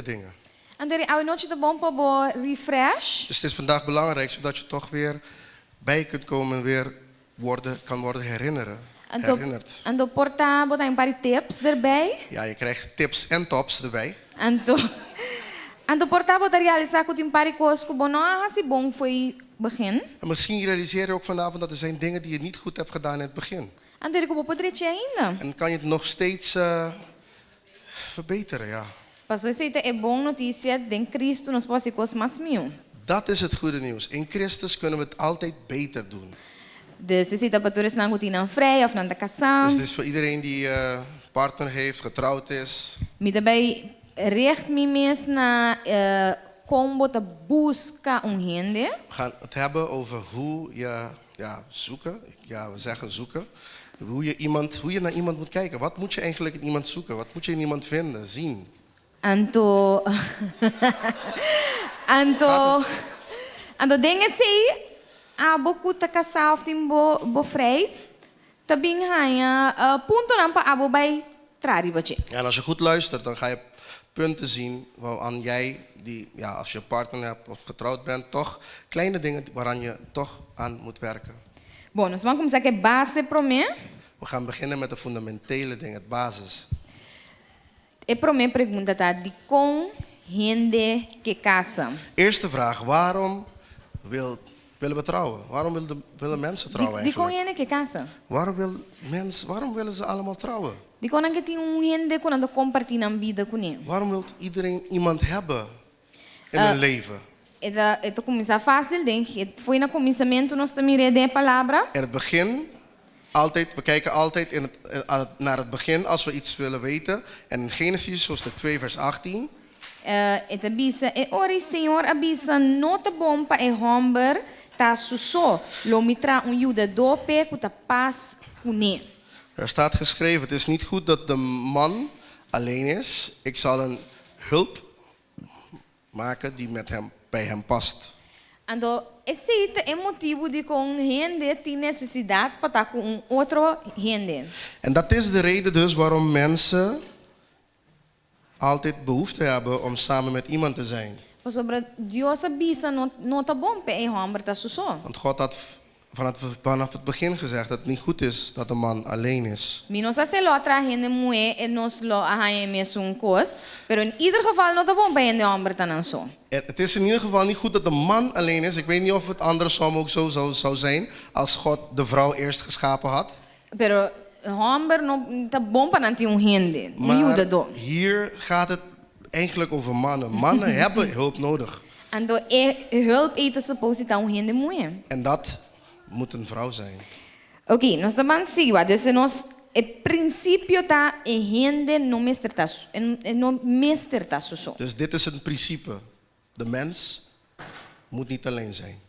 dingen. Andere a noite de bom para refresh. Dus het is vandaag belangrijk zodat je toch weer bij kunt komen en weer kan worden herinnerd. Ando porta botar een paar tips erbij. Ja, je krijgt tips en tops erbij. Ando porta botar realizar que tem paar coisas que bono hasi bom foi begin. En misschien realiseer je ook vanavond dat er zijn dingen die je niet goed hebt gedaan in het begin. Ando que poder ainda. En kan je het nog steeds verbeteren, ja. Pastor, essa é boa notícia, em Cristo nós podemos fazer coisas mais mil. Dat is het goede nieuws. In Christus kunnen we het altijd beter doen. Dus essa é para todos não tinham vrij of não tá casado. Dus dit is voor iedereen die partner heeft, getrouwd is. Me daarbij richt me mes na como te busca gente. We gaan het hebben over hoe je zoeken. Ja, we zeggen zoeken. Hoe je naar iemand moet kijken. Wat moet je eigenlijk in iemand zoeken? Wat moet je in iemand vinden, zien? Anto dingen sei abo kuta casal tim bo vrij. Tabing hanya punto nampa abo bij trari bache. Ja, en als je goed luistert, dan ga je punten zien waaraan jij, als je een partner hebt of getrouwd bent, toch kleine dingen waaraan je toch aan moet werken. Bom, nós vamos começar com a base para mim. We gaan beginnen met de fundamentele dingen, het basis. E para mim pergunta tá de com gente que casa. Eerste vraag, waarom willen we trouwen? Waarom willen mensen trouwen De com eigenlijk? gente que casa. Waarom willen ze allemaal trouwen? De com que tem gente quando compartilha vida com ele. Waarom wil iedereen iemand hebben in hun leven? Het começa fácil, denk ik. Foi no começamento nós também de palavra. In het begin, we kijken altijd naar het begin als we iets willen weten. En in Genesis, hoofdstuk 2, vers 18. Het avisa, ori Senhor avisa, nota bom para o homem tá susso, lo mitra juda dope, kuta paz kune. Er staat geschreven, het is niet goed dat de man alleen is. Ik zal een hulp maken die bij hem past. Ando, esse é motivo de com gente tem necessidade para estar com outro gente. En dat is de reden dus waarom mensen altijd behoefte hebben om samen met iemand te zijn. Sobre Deus avisa, nota bom para o homem tá susso. Want God had vanaf het begin gezegd dat het niet goed is dat een man alleen is. Minos a se lo atra gente mue e nos lo ahaye mesmo coisa, pero in ieder geval nota bom para o homem tá não so. Het is in ieder geval niet goed dat de man alleen is. Ik weet niet of het andersom ook zo zou zijn als God de vrouw eerst geschapen had. Pero homem não tá bom para não ter gente. Maar hier gaat het eigenlijk over mannen. Mannen hebben hulp nodig. Ando hulp eten supposed tá gente mue. En dat moet een vrouw zijn. Okay, nós também siga, dus nós princípio tá gente no meester tá so. Dus dit is een principe. De mens moet niet alleen zijn.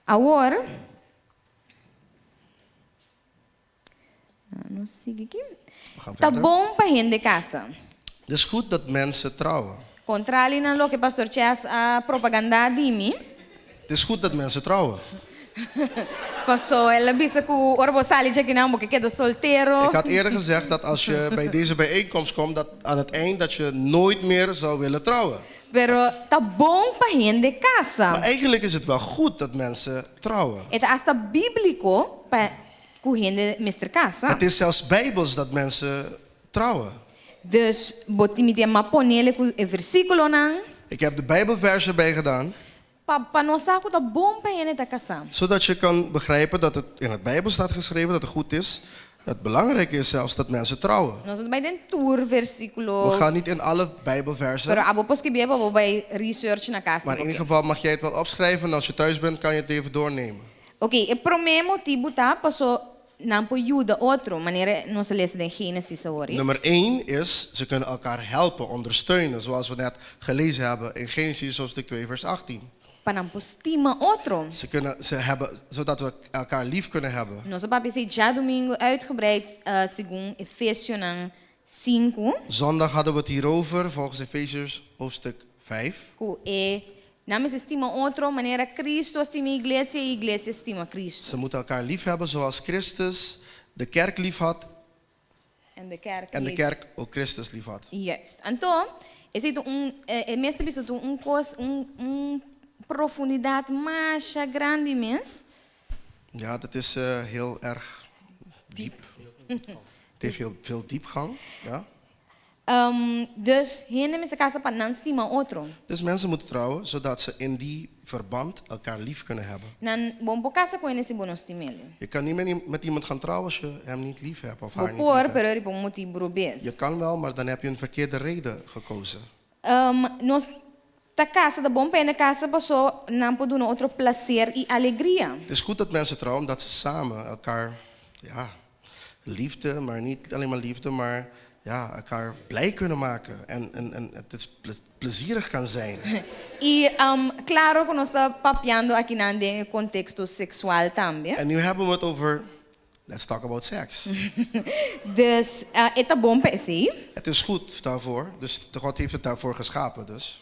Agora, não siga aqui. We gaan Tá verder. bom para gente casa. Het is goed dat mensen trouwen. Contrario na lo que pastor Chas propaganda dimi. Het is goed dat mensen trouwen. Passou, ela disse que o Orbosali já que não, porque queda solteiro. Ik had eerder gezegd dat als je bij deze bijeenkomst komt, dat aan het eind dat je nooit meer zou willen trouwen. Pero tá bom para gente casa. Maar eigenlijk is het wel goed dat mensen trouwen. É hasta bíblico para que gente meester casa. Het is zelfs bijbels dat mensen trouwen. Dus botimi dia maponele com o versículo nan. Ik heb de bijbelversen bij gedaan, Pa nossa que tá bom para gente tá casa. zodat je kan begrijpen dat het in het bijbel staat geschreven dat het goed is. Dat het belangrijk is zelfs dat mensen trouwen. Nós vamos bij den tour versículo. We gaan niet in alle Pero bijbelversen, abo pos que bia abo bij research na casa. maar in ieder geval mag jij het wel opschrijven en als je thuis bent kan je het even doornemen. Okay, e pro me motivo tá passo não po ajuda outro, maneira nós lemos em Gênesis hoor. Nummer 1 is, ze kunnen elkaar helpen, ondersteunen, zoals we net gelezen hebben in Genesis hoofdstuk 2 vers 18. Para não estima outro. Zodat we elkaar lief kunnen hebben. Nossa papi zei já domingo uitgebreid segundo Efésios 5. Zondag hadden we het hierover, volgens Efeziërs hoofdstuk 5. Não se estima outro, maneira Cristo estima a igreja e a igreja estima Cristo. Ze moeten elkaar lief hebben zoals Christus de kerk lief had En de kerk, en de kerk ook Christus lief had. Juist. Então, Esse é mesmo isso profundidade mais grande mesmo. Ja, dat is heel erg diep. Het heeft veel diepgang. Ja. Dus hen mensen casa para não estima outro. Dus mensen moeten trouwen zodat ze in die verband elkaar lief kunnen hebben. Nan bom po casa com esse bono stimele. Je kan niet met iemand gaan trouwen als je hem niet lief hebt of haar niet Por lief hebt. pero por motivo bes. Je kan wel, maar dan heb je een verkeerde reden gekozen. Nós ta casa da bom pena casa passou não pode no outro prazer e alegria. Het is goed dat mensen trouwen omdat ze samen elkaar, ja, liefde, maar niet alleen maar liefde, maar ja, elkaar blij kunnen maken. En het is plezierig kan zijn. E claro que nós está papiando aqui na de contexto sexual também. En nu hebben we het over, let's talk about sex. Dus é bom para si. Het is goed daarvoor, dus God heeft het daarvoor geschapen. Dus.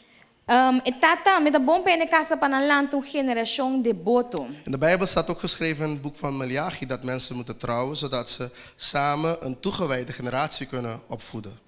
Tata met de bom pena casa para een land een generação de boto. In de Bijbel staat ook geschreven in het boek van Malachi dat mensen moeten trouwen zodat ze samen een toegewijde generatie kunnen opvoeden.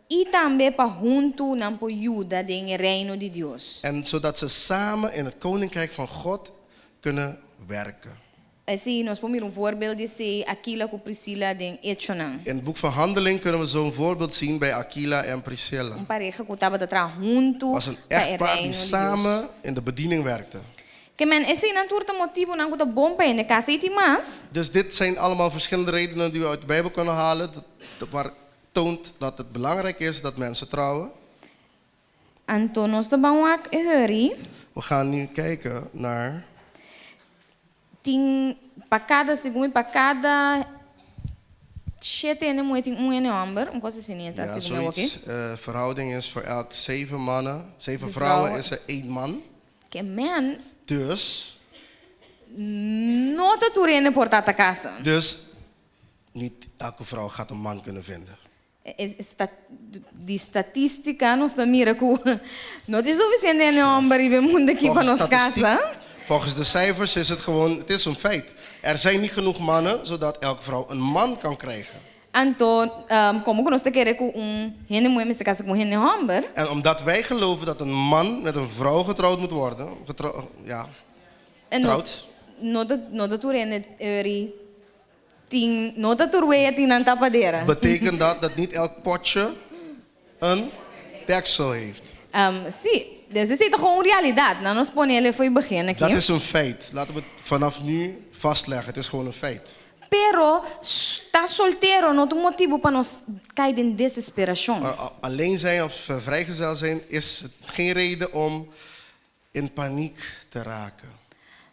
E também para junto não po ajuda de reino de Deus. En zodat ze samen in het koninkrijk van God kunnen werken. Assim, nós pomos voorbeeld de se aquilo que Priscila den Etchonan. In het boek van Handeling kunnen we zo'n voorbeeld zien bij Aquila en Priscilla. Pareja que estava de trás junto. Het was een echtpaar die samen in de bediening werkte. Que men esse natuurlijk motivo não que bom para in casa e mais. Dus dit zijn allemaal verschillende redenen die we uit de Bijbel kunnen halen. Waar toont dat het belangrijk is dat mensen trouwen. Então nós também höri. We gaan nu kijken naar. Para cada segundo, para cada 7 anos, tem homem, coisa assim, Ja, segundo zoiets. Verhouding is voor elk 7 mannen, 7 vrouwen is er 1 man. Que man, Dus não tá turene portar a casa. Dus niet elke vrouw gaat een man kunnen vinden. Die statistica, nós está mira que não tem suficiente homem para mundo aqui para nossa casa. Volgens de cijfers is het gewoon, het is een feit. Er zijn niet genoeg mannen zodat elke vrouw een man kan krijgen. Então, como que nós queremos que gente mulher se casa com gente homem? En omdat wij geloven dat een man met een vrouw getrouwd moet worden, getrouwd. Nota turene eri ting nota turweia ting nan tapadera. Betekent dat niet elk potje een deksel heeft. Sim, dus is het gewoon realidade. Nou, nós ponele foi beginnen aqui. Dat is een feit. Laten we het vanaf nu vastleggen. Het is gewoon een feit. Pero tá solteiro não tem motivo para nós cair em desesperação. Maar alleen zijn of vrijgezel zijn is het geen reden om in paniek te raken.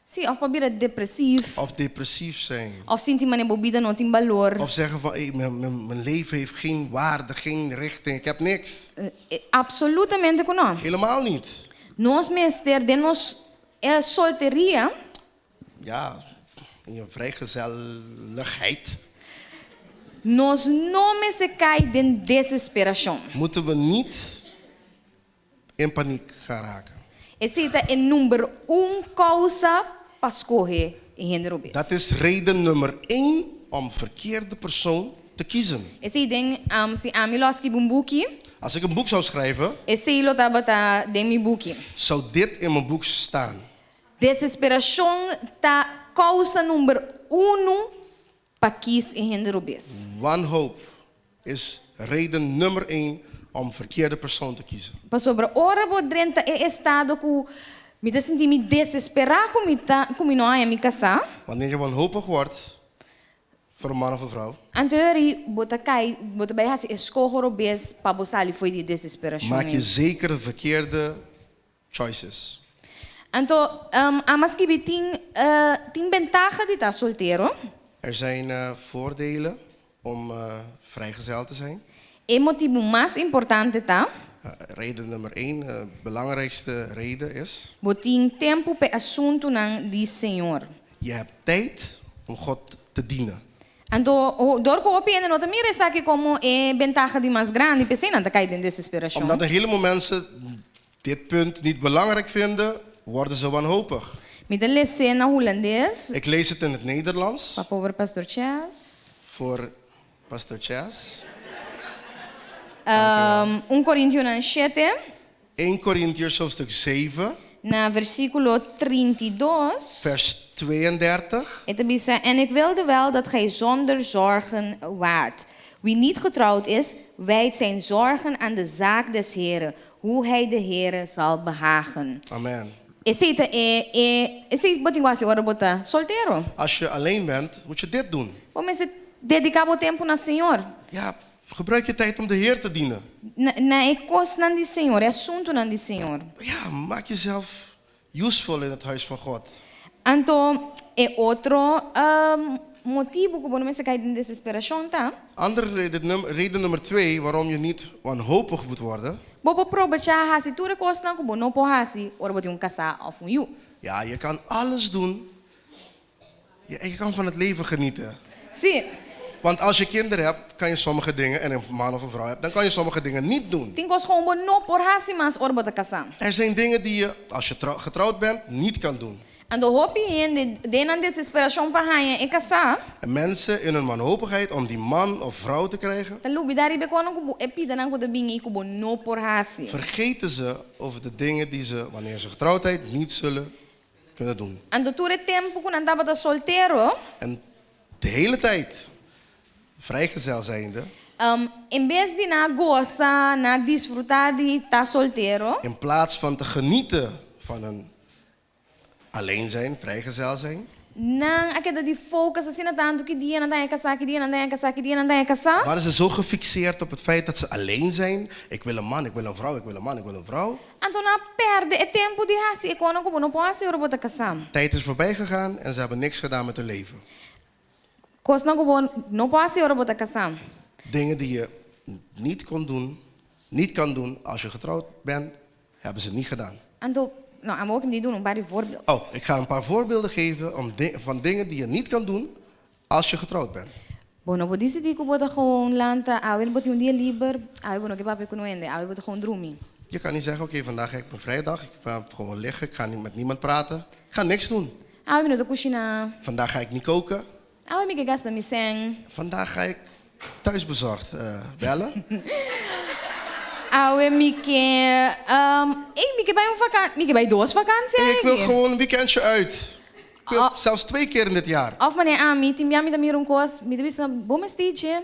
Sim, of probeer depressief. Of depressief zijn. Of sinti mane bobida não tem valor. Of zeggen van hey, mijn leven heeft geen waarde, geen richting. Ik heb niks. Absolutamente que não. Helemaal niet. Nós mestre de nós solteria. Ja, in je vrijgezelligheid. Nós não se cai em desesperação. Moeten we niet in paniek gaan raken. Essa é número 1 causa para escolher em gênero. Dat is reden nummer 1 om verkeerde persoon te kiezen. Esse ding se amiloski bumbuki. Als ik een boek zou schrijven, Esse ilo tabata de mi buki. zou dit in mijn boek staan. Desesperação tá causa número 1 para quis em gênero. Wanhoop is reden nummer 1 om verkeerde persoon te kiezen. Para sobre ora bodrenta é estado que me te senti me desesperar como não é me casar. Wanneer je wanhopig wordt voor een man of een vrouw, Anteori bota bij hasi escoger bes para bosali foi de desesperação. maak je zeker de verkeerde choices. Então, amas que tem ventaja de estar solteiro. Er zijn voordelen om vrijgezel te zijn. É motivo mais importante tá. Reden nummer 1, belangrijkste reden is. Botin tempo pe assunto nan di Senhor. Je hebt tijd om God te dienen. Então, door ko opende nota mira sabe como é ventaja de mais grande, pensei nada cai em desesperação. Omdat een heleboel mensen dit punt niet belangrijk vinden, worden ze wanhopig. Me dá lezen na holandês. Ik lees het in het Nederlands Para pobre pastor Chas. voor Pastor Chas. 1 Coríntios 7, 1 Korintiërs hoofdstuk 7, na versículo 32. vers 32. Het is, en ik wilde wel dat gij zonder zorgen waart. Wie niet getrouwd is, wijdt zijn zorgen aan de zaak des Heren, hoe hij de Heren zal behagen. Amen. Esse botinguasi ora bota solteiro. Als je alleen bent, moet je dit doen. Como se dedicar o tempo na Senhor. Ja, gebruik je tijd om de Heer te dienen. Na é coisa nan di Senhor, é assunto nan di Senhor. Ja, maak jezelf useful in het huis van God. Então, é outro motivo que o mensen cai in desesperação, tá? Andere reden nummer 2 waarom je niet wanhopig moet worden. Bobo proba cha hasi ture costa ko no po hasi, ora boti casa of you. Ja, je kan alles doen. Je kan van het leven genieten. Sim, Want als je kinderen hebt, kan je sommige dingen, en een man of een vrouw hebt, dan kan je sommige dingen niet doen. tem coisa como no por hasi mas ora bota casa. Er zijn dingen die je, als je getrouwd bent, niet kan doen. Ando hopi en de nan desesperação pa hanya e casa. En mensen in hun wanhopigheid om die man of vrouw te krijgen, Ta lubi dari be kono ko epida nan ko de bingi ko no por hasi. vergeten ze over de dingen die ze, wanneer ze getrouwd zijn, niet zullen kunnen doen. Ando ture tempo ko nan taba solteiro. En de hele tijd, vrijgezel zijnde, Em vez de na goza, na disfrutar de tá solteiro, in plaats van te genieten van een alleen zijn, vrijgezel zijn, não aquela de focus assim na tanto que dia não casar, que dia não casar, que dia não casar. waren ze zo gefixeerd op het feit dat ze alleen zijn. Ik wil een man, ik wil een vrouw, ik wil een man, ik wil een vrouw. Então na perde o tempo de hasi e quando como não pode ser robota casar. Tijd is voorbij gegaan en ze hebben niks gedaan met hun leven. Coisa não como não pode ser robota casar. Dingen die je niet kan doen als je getrouwd bent, hebben ze niet gedaan. Então, não, amo que me doen um paar voorbeeld. Oh, ik ga een paar voorbeelden geven van dingen die je niet kan doen als je getrouwd bent. Bueno, vou decidir que bota gewoon lanta, ah, wil bota dia liever, ah, bueno, que papi kuno ende, ah, bota gewoon droomie. Je kan niet zeggen, oké, vandaag heb ik mijn vrije dag, ik ga gewoon liggen, ik ga niet met niemand praten. Ik ga niks doen. Ah, we no cozinhar. Vandaag ga ik niet koken. Ah, me que gasta mi sen. Vandaag ga ik thuisbezorgd bellen. Ah, we me que vai vakantie, me que vai duas vakanties. Ik wil gewoon een weekendje uit. Ik wil zelfs 2 keer in dit jaar. Of meneer Ami, tim me da um cos, me da bisa bom stiche.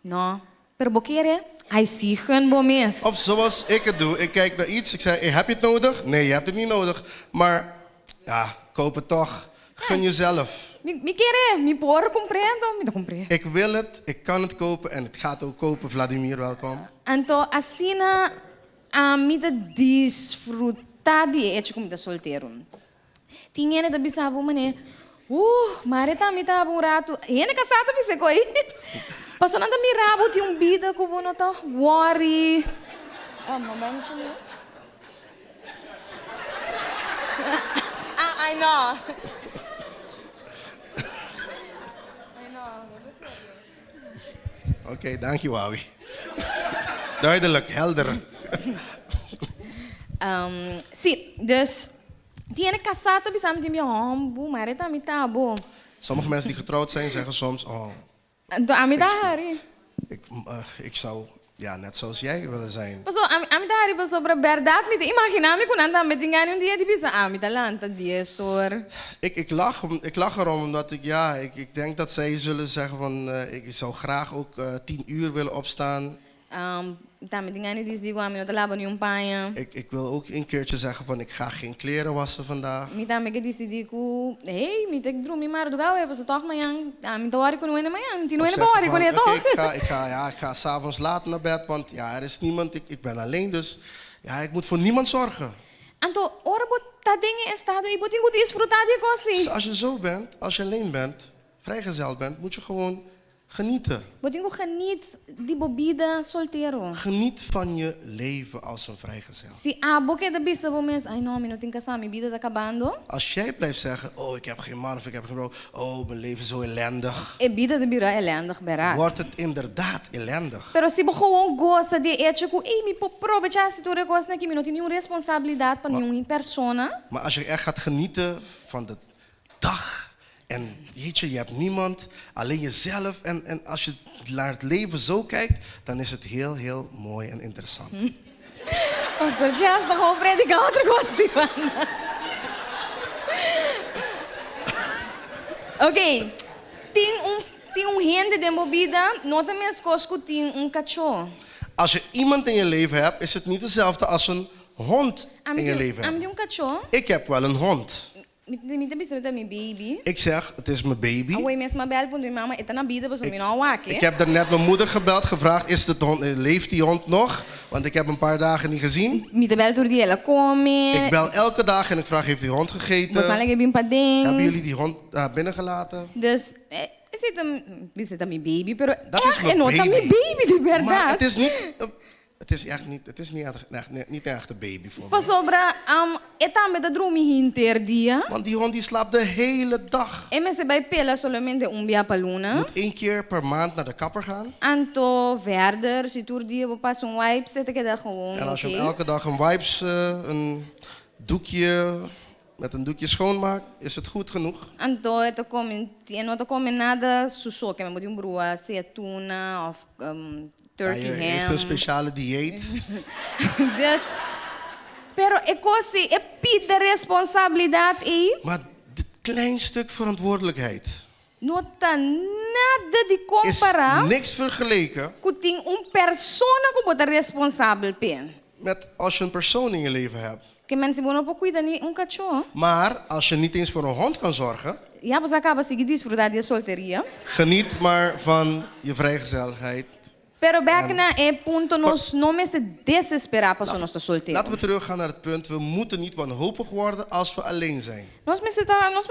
No, per boquere, ai sigen bomes. Of zoals ik het doe, ik kijk naar iets, ik zeg, hey, heb je het nodig? Nee, je hebt het niet nodig. Maar ja, koop het toch. Gun jezelf. Me querer, me por compreendo, me da compreendo. Ik wil het, ik kan het kopen en het gaat ook kopen. Vladimir, welkom. Então, assim a me da desfrutar de hecho como da solteiro. Tinha da bisa bo mané. Mare tá me tá um rato. Ene casado me se coi. Passou nada me rabo de vida como não tá worry. Ah, mamãe não. I know. Oké, dank je, Wawi. Duidelijk, helder. Sim, dus tinha casado bisa me tinha hombo, mare tá me tá bo. Sommige mensen die getrouwd zijn zeggen soms, oh, Então, a me dá hari. ik zou net zoals jij willen zijn. Paso, a me dá hari sobre a verdade, me imaginar me quando anda me tinha um dia de bisa, me talanta die sor. Ik lach erom omdat ik denk dat zij zullen zeggen van ik zou graag ook 10 uur willen opstaan. Tá me tinha de dizer a me não lava nenhum panha. Ik wil ook een keertje zeggen van ik ga geen kleren wassen vandaag. Me tá me que decidir que, hey, me tem que dormir maar do gauw, paso toch manhã, me tô hora com não é manhã, me não é hora com Oké, toch. ik ga 's avonds laat naar bed, want er is niemand, ik ben alleen, dus ik moet voor niemand zorgen. Então, ora bot tá dingen em estado e botinho de desfrutar de Dus coisa. als je zo bent, als je alleen bent, vrijgezel bent, moet je gewoon genieten. Botinho geniet de bebida solteiro. Geniet van je leven als een vrijgezel. Se a boca da bisa bom mês, ai não, me não tem que casar, minha vida tá acabando. Als jij blijft zeggen, oh ik heb geen man of ik heb geen vrouw, oh mijn leven is zo ellendig, E vida de bira elendig berat. wordt het inderdaad ellendig. Pero se você gewoon gosta de hecho que, ei, me aproveitar se tu gosta que me não tem nenhuma responsabilidade para nenhuma persona. Maar als je echt gaat genieten van de dag En weet je hebt niemand, alleen jezelf. En als je naar het leven zo kijkt, dan is het heel, heel mooi en interessant. Pastor Chas, toch gewoon predicar outra coisa, mano. Ok. Tem gente de movida, nota minhas coisas que tem cachorro. Als je iemand in je leven hebt, is het niet hetzelfde als een hond in je leven Am hebt. de cachorro. Ik heb wel een hond. Me te bisa mijn baby. Ik zeg, het is mijn baby. Away mes ma bel punt mama eta na bida pas mi no wake. Ik heb daarnet mijn moeder gebeld, gevraagd, leeft die hond nog? Want ik heb een paar dagen niet gezien. Me te bel tur die ela come. Ik bel elke dag en ik vraag, heeft die hond gegeten? Bos na lege bim pa ding. Hebben jullie die hond binnengelaten? Dus is het mijn baby, pero Dat is mijn nota baby. mijn baby de Maar verdad. het is niet... Het is echt niet, het is niet echt een baby voor me. Pas sobra eta me da dromi hinter dia. Want die hond die slaapt de hele dag. E me se vai pela solamente bia paluna. Moet 1 keer per maand naar de kapper gaan. Anto verder, si tur dia we pas een wipe zet ik dat gewoon. En als je hem oké. elke dag een wipes, een doekje, met een doekje schoonmaakt, is het goed genoeg. Anto eta come nada suso que me moet brua se tuna of turkey Hij heeft ham. een speciale dieet. Dus pero e cosi e pide responsabilidade e Maar dit klein stuk verantwoordelijkheid nota nada de is comparar niks vergeleken com tem persona que bota responsável pen. met als je een persoon in je leven hebt. Que mensen bono po cuida ni cachorro. Maar als je niet eens voor een hond kan zorgen, Ja, pues acaba seguir disfrutar de solteria. geniet maar van je vrijgezelligheid. Pero back na e punto nos no me se desesperar para nosso solteiro. Laten we teruggaan naar het punt, we moeten niet wanhopig worden als we alleen zijn. Nós me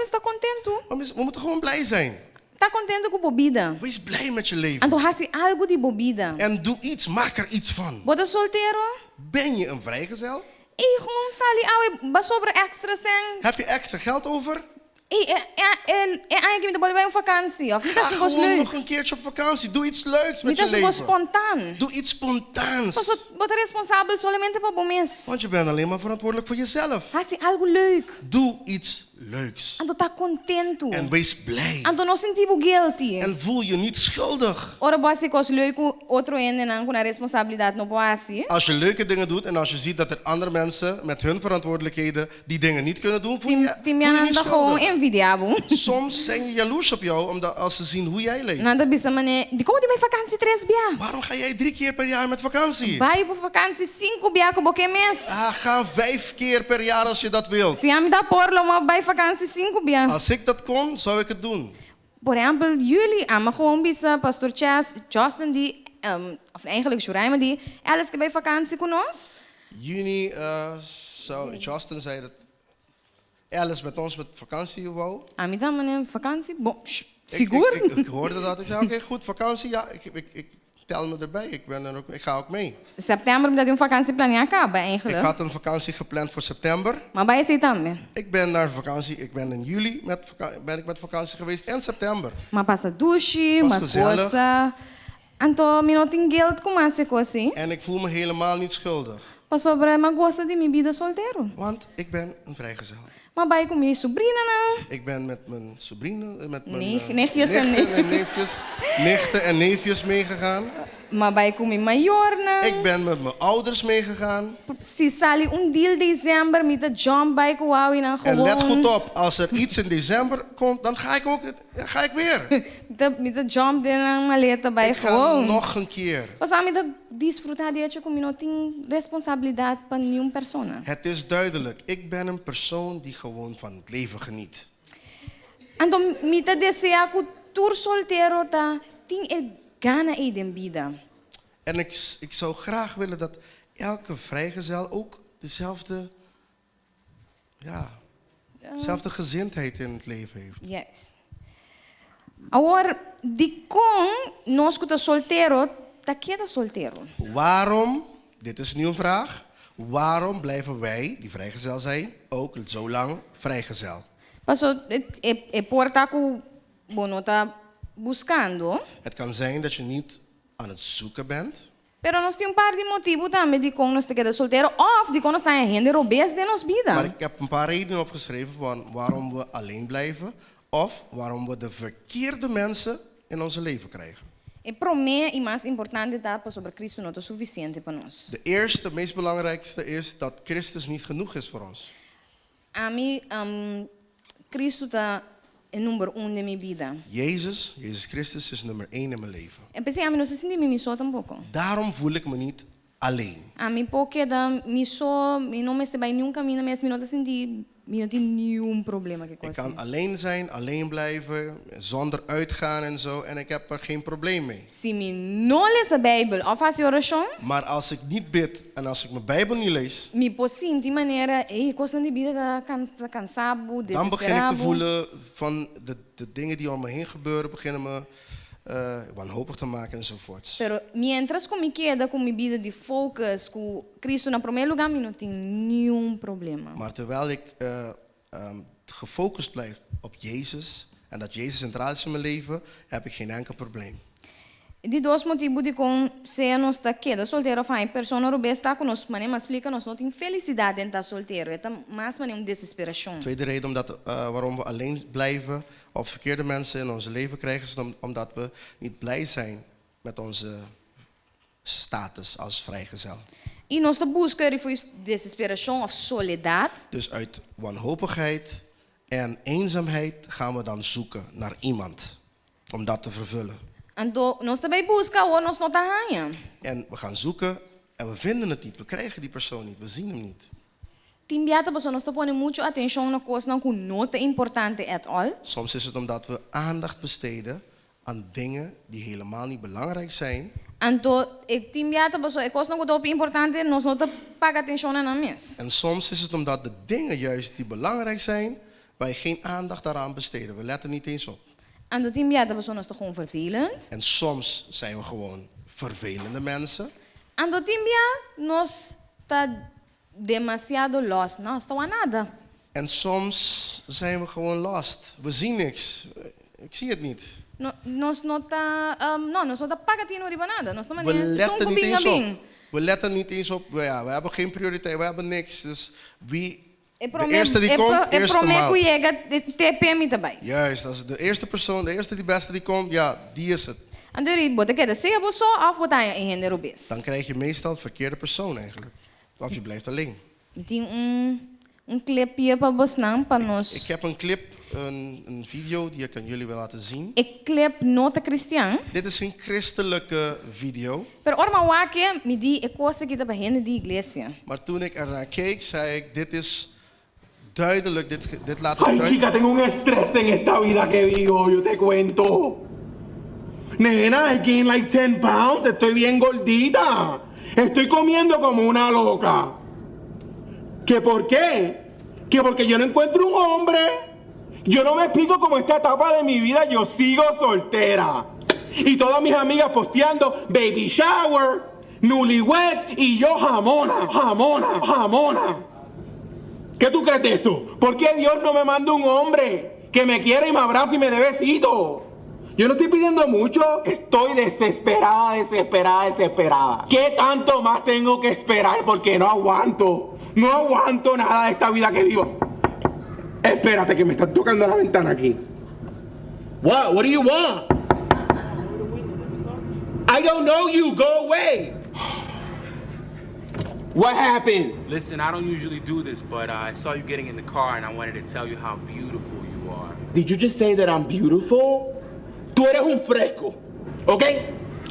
está contento. We moeten gewoon blij zijn. Tá contento com bebida. Wees blij met je leven. Então hasi algo de bebida. En doe iets, maak er iets van. Bota solteiro. Ben je een vrijgezel? E gewoon sali awe ba sobre extra sen. Heb je extra geld over? Ai que me bolei uma vakansie. Of niet Ga als je goes gewoon leuk. nog een keertje op vakantie. Doe iets leuks met Niet je als je goes leven. spontaan. Doe iets spontaans. Pas bota responsável solamente para o mês. Want je bent alleen maar verantwoordelijk voor jezelf. Hasi algo leuk. Doe iets leuks. Então tá contento. En wees blij. Então não sentimos guilty. En voel je niet schuldig. Ora boa se cos leuk outro ende não com a responsabilidade no boa assim. Als je leuke dingen doet en als je ziet dat er andere mensen met hun verantwoordelijkheden die dingen niet kunnen doen, voel je niet Timia anda gewoon schuldig. envidiabo. Soms zijn je jaloers op jou omdat als ze zien hoe jij leeft. Nada bisa mané. De como te vai vakansie 3 bia? Waarom ga jij 3 keer per jaar met vakantie? Vai para vakansie 5 bia com boque mês. Ga 5 keer per jaar als je dat wilt. Se me dá porlo uma vai vakansie 5 bia. Als ik dat kon, zou ik het doen. Por exemplo, jullie ama gewoon bisa Pastor Chas, Justin die of eigenlijk Shuraima die alles que vai vakansie com nós. Juni Justin zei dat Alice met ons met vakantie wou. A mim também mané vakansie. Bom, seguro? Ik hoorde dat. Ik zei, oké, goed, vakantie. Ja, ik tel me erbij. Ik ga ook mee. Setembro me dá uma vakansie planear acaba Ik eigenlijk. had een vakantie gepland voor september. Maar bij ze também. Ik ben naar vakantie. Ik ben in juli met vakantie geweest en september. Maar passa douche, Was maar gezellig. coisa. Então, me não tem guilt com mais coisa. En ik voel me helemaal niet schuldig. Pas sobre mas gosta de minha vida solteiro. Want ik ben een vrijgezel. Maar bij com minha sobrinha não. Ik ben met mijn sobrine, met mijn Nichtjes en nichten en neefjes meegegaan. Maar bij com minha maior não. Ik ben met mijn ouders meegegaan. Se sali deal dezembro, met de John bij Kuwawi na En let goed gewoon. op, als er iets in december komt, dan ga ik weer. Met de John de na maleta bij Ik ga gewoon. nog een keer. Mas a mim de desfrutar de hecho com não tem responsabilidade para nenhuma persona. Het is duidelijk, ik ben een persoon die gewoon van het leven geniet. Então, me te deseja que tu solteiro tá tem gana e de vida. En ik zou graag willen dat elke vrijgezel ook dezelfde gezindheid in het leven heeft. Yes. Agora, de com nós que tá solteiro, tá queda solteiro. Waarom, dit is nu een vraag, waarom blijven wij, die vrijgezel zijn, ook zo lang vrijgezel? Passou porta com bono tá buscando. Het kan zijn dat je niet aan het zoeken bent. Pero nós tem par de motivo também de com nós te queda solteiro of de com nós tá em rende robês de nos vida. Maar ik heb een paar redenen opgeschreven van waarom we alleen blijven. of waarom we de verkeerde mensen in ons leven krijgen. E para mim, e mais importante, tá, sobre Cristo não é suficiente para nós. De eerste, meest belangrijkste is dat Christus niet genoeg is voor ons. A mim, Cristo tá em número 1 de minha vida. Jezus Christus is nummer 1 in mijn leven. Eu pensei, a mim não se sente me só tampouco. Daarom voel ik me niet alleen. A mim porque da me só, me não me se vai nenhum caminho, mas me não te senti, me não tem nenhum problema que Ik coisa. kan alleen zijn, alleen blijven, zonder uitgaan en zo. En ik heb er geen probleem mee. Se me não lees a Bíblia ou faço oração, Maar als ik niet bid en als ik mijn Bijbel niet lees, me posso sentir maneira, ei, coisa de vida tá cansado, dan begin ik te desesperado. voelen van de dingen die om me heen gebeuren, beginnen me wanhopig te maken enzovoorts. Pero mientras que me queda com minha vida de focus, com Cristo na primeiro lugar, me não tem nenhum problema. Maar terwijl ik gefocust blijf op Jezus en dat Jezus centraal is in mijn leven, heb ik geen enkel probleem. De dois motivos de como se nós está queda solteiro, faz pessoa não está conosco, mas explica nós não tem felicidade em estar solteiro, é mais uma desesperação. Tweede reden waarom we alleen blijven of verkeerde mensen in ons leven krijgen, is omdat we niet blij zijn met onze status als vrijgezel. E nós buscamos desesperação of soledade. Dus uit wanhopigheid en eenzaamheid gaan we dan zoeken naar iemand om dat te vervullen. Então, nós também buscamos ou nós não está ganhando. En we gaan zoeken en we vinden het niet. We krijgen die persoon niet. We zien hem niet. Timbiata pessoa nós põe muito atenção na coisa não que não é importante at all. Soms is het omdat we aandacht besteden aan dingen die helemaal niet belangrijk zijn. Então, timbiata pessoa é coisa não que é importante, nós não tá paga atenção na mes. En soms is het omdat de dingen juist die belangrijk zijn, wij geen aandacht daaraan besteden. We letten niet eens op. Então, timbiata pessoa nós está gewoon vervelend. En soms zijn we gewoon vervelende mensen. Então, timbia nós está demasiado lost, não está a nada. En soms zijn we gewoon lost. We zien niks. Ik zie het niet. Nós não está, nós não tá paga tino riba nada. Nós estamos We letten niet eens op. bing. We letten niet eens op. Ja, we hebben geen prioriteit. We hebben niks. Dus wie De eerste die komt, eerste maal. Juist, dat is de eerste persoon, de eerste die beste die komt, ja, die is het. Dan krijg je meestal het verkeerde persoon eigenlijk. Of je blijft alleen. Ik heb een clip, een video die ik aan jullie wil laten zien. Dit is een christelijke video. Maar toen ik ernaar keek, zei ik, dit is duidelijk, dit laat het Ay, duidelijk. chica, tengo un estrés en esta vida que vivo, yo te cuento. Nena, I gained like 10 pounds, estoy bien gordita. Estoy comiendo como una loca. ¿Que por qué? Que porque yo no encuentro un hombre. Yo no me explico cómo esta etapa de mi vida yo sigo soltera. Y todas mis amigas posteando baby shower, newlyweds y yo jamona, jamona, jamona. ¿Qué tú crees de eso? ¿Por qué Dios no me manda un hombre que me quiera y me abrace y me dé besito? Yo no estoy pidiendo mucho, estoy desesperada, desesperada, desesperada. ¿Qué tanto más tengo que esperar? Porque no aguanto nada de esta vida que vivo. Espérate que me están tocando la ventana aquí. What? What do you want? I don't know you, go away. What happened? Listen, I don't usually do this, but I saw you getting in the car and I wanted to tell you how beautiful you are. Did you just say that I'm beautiful? Tú eres un fresco, okay?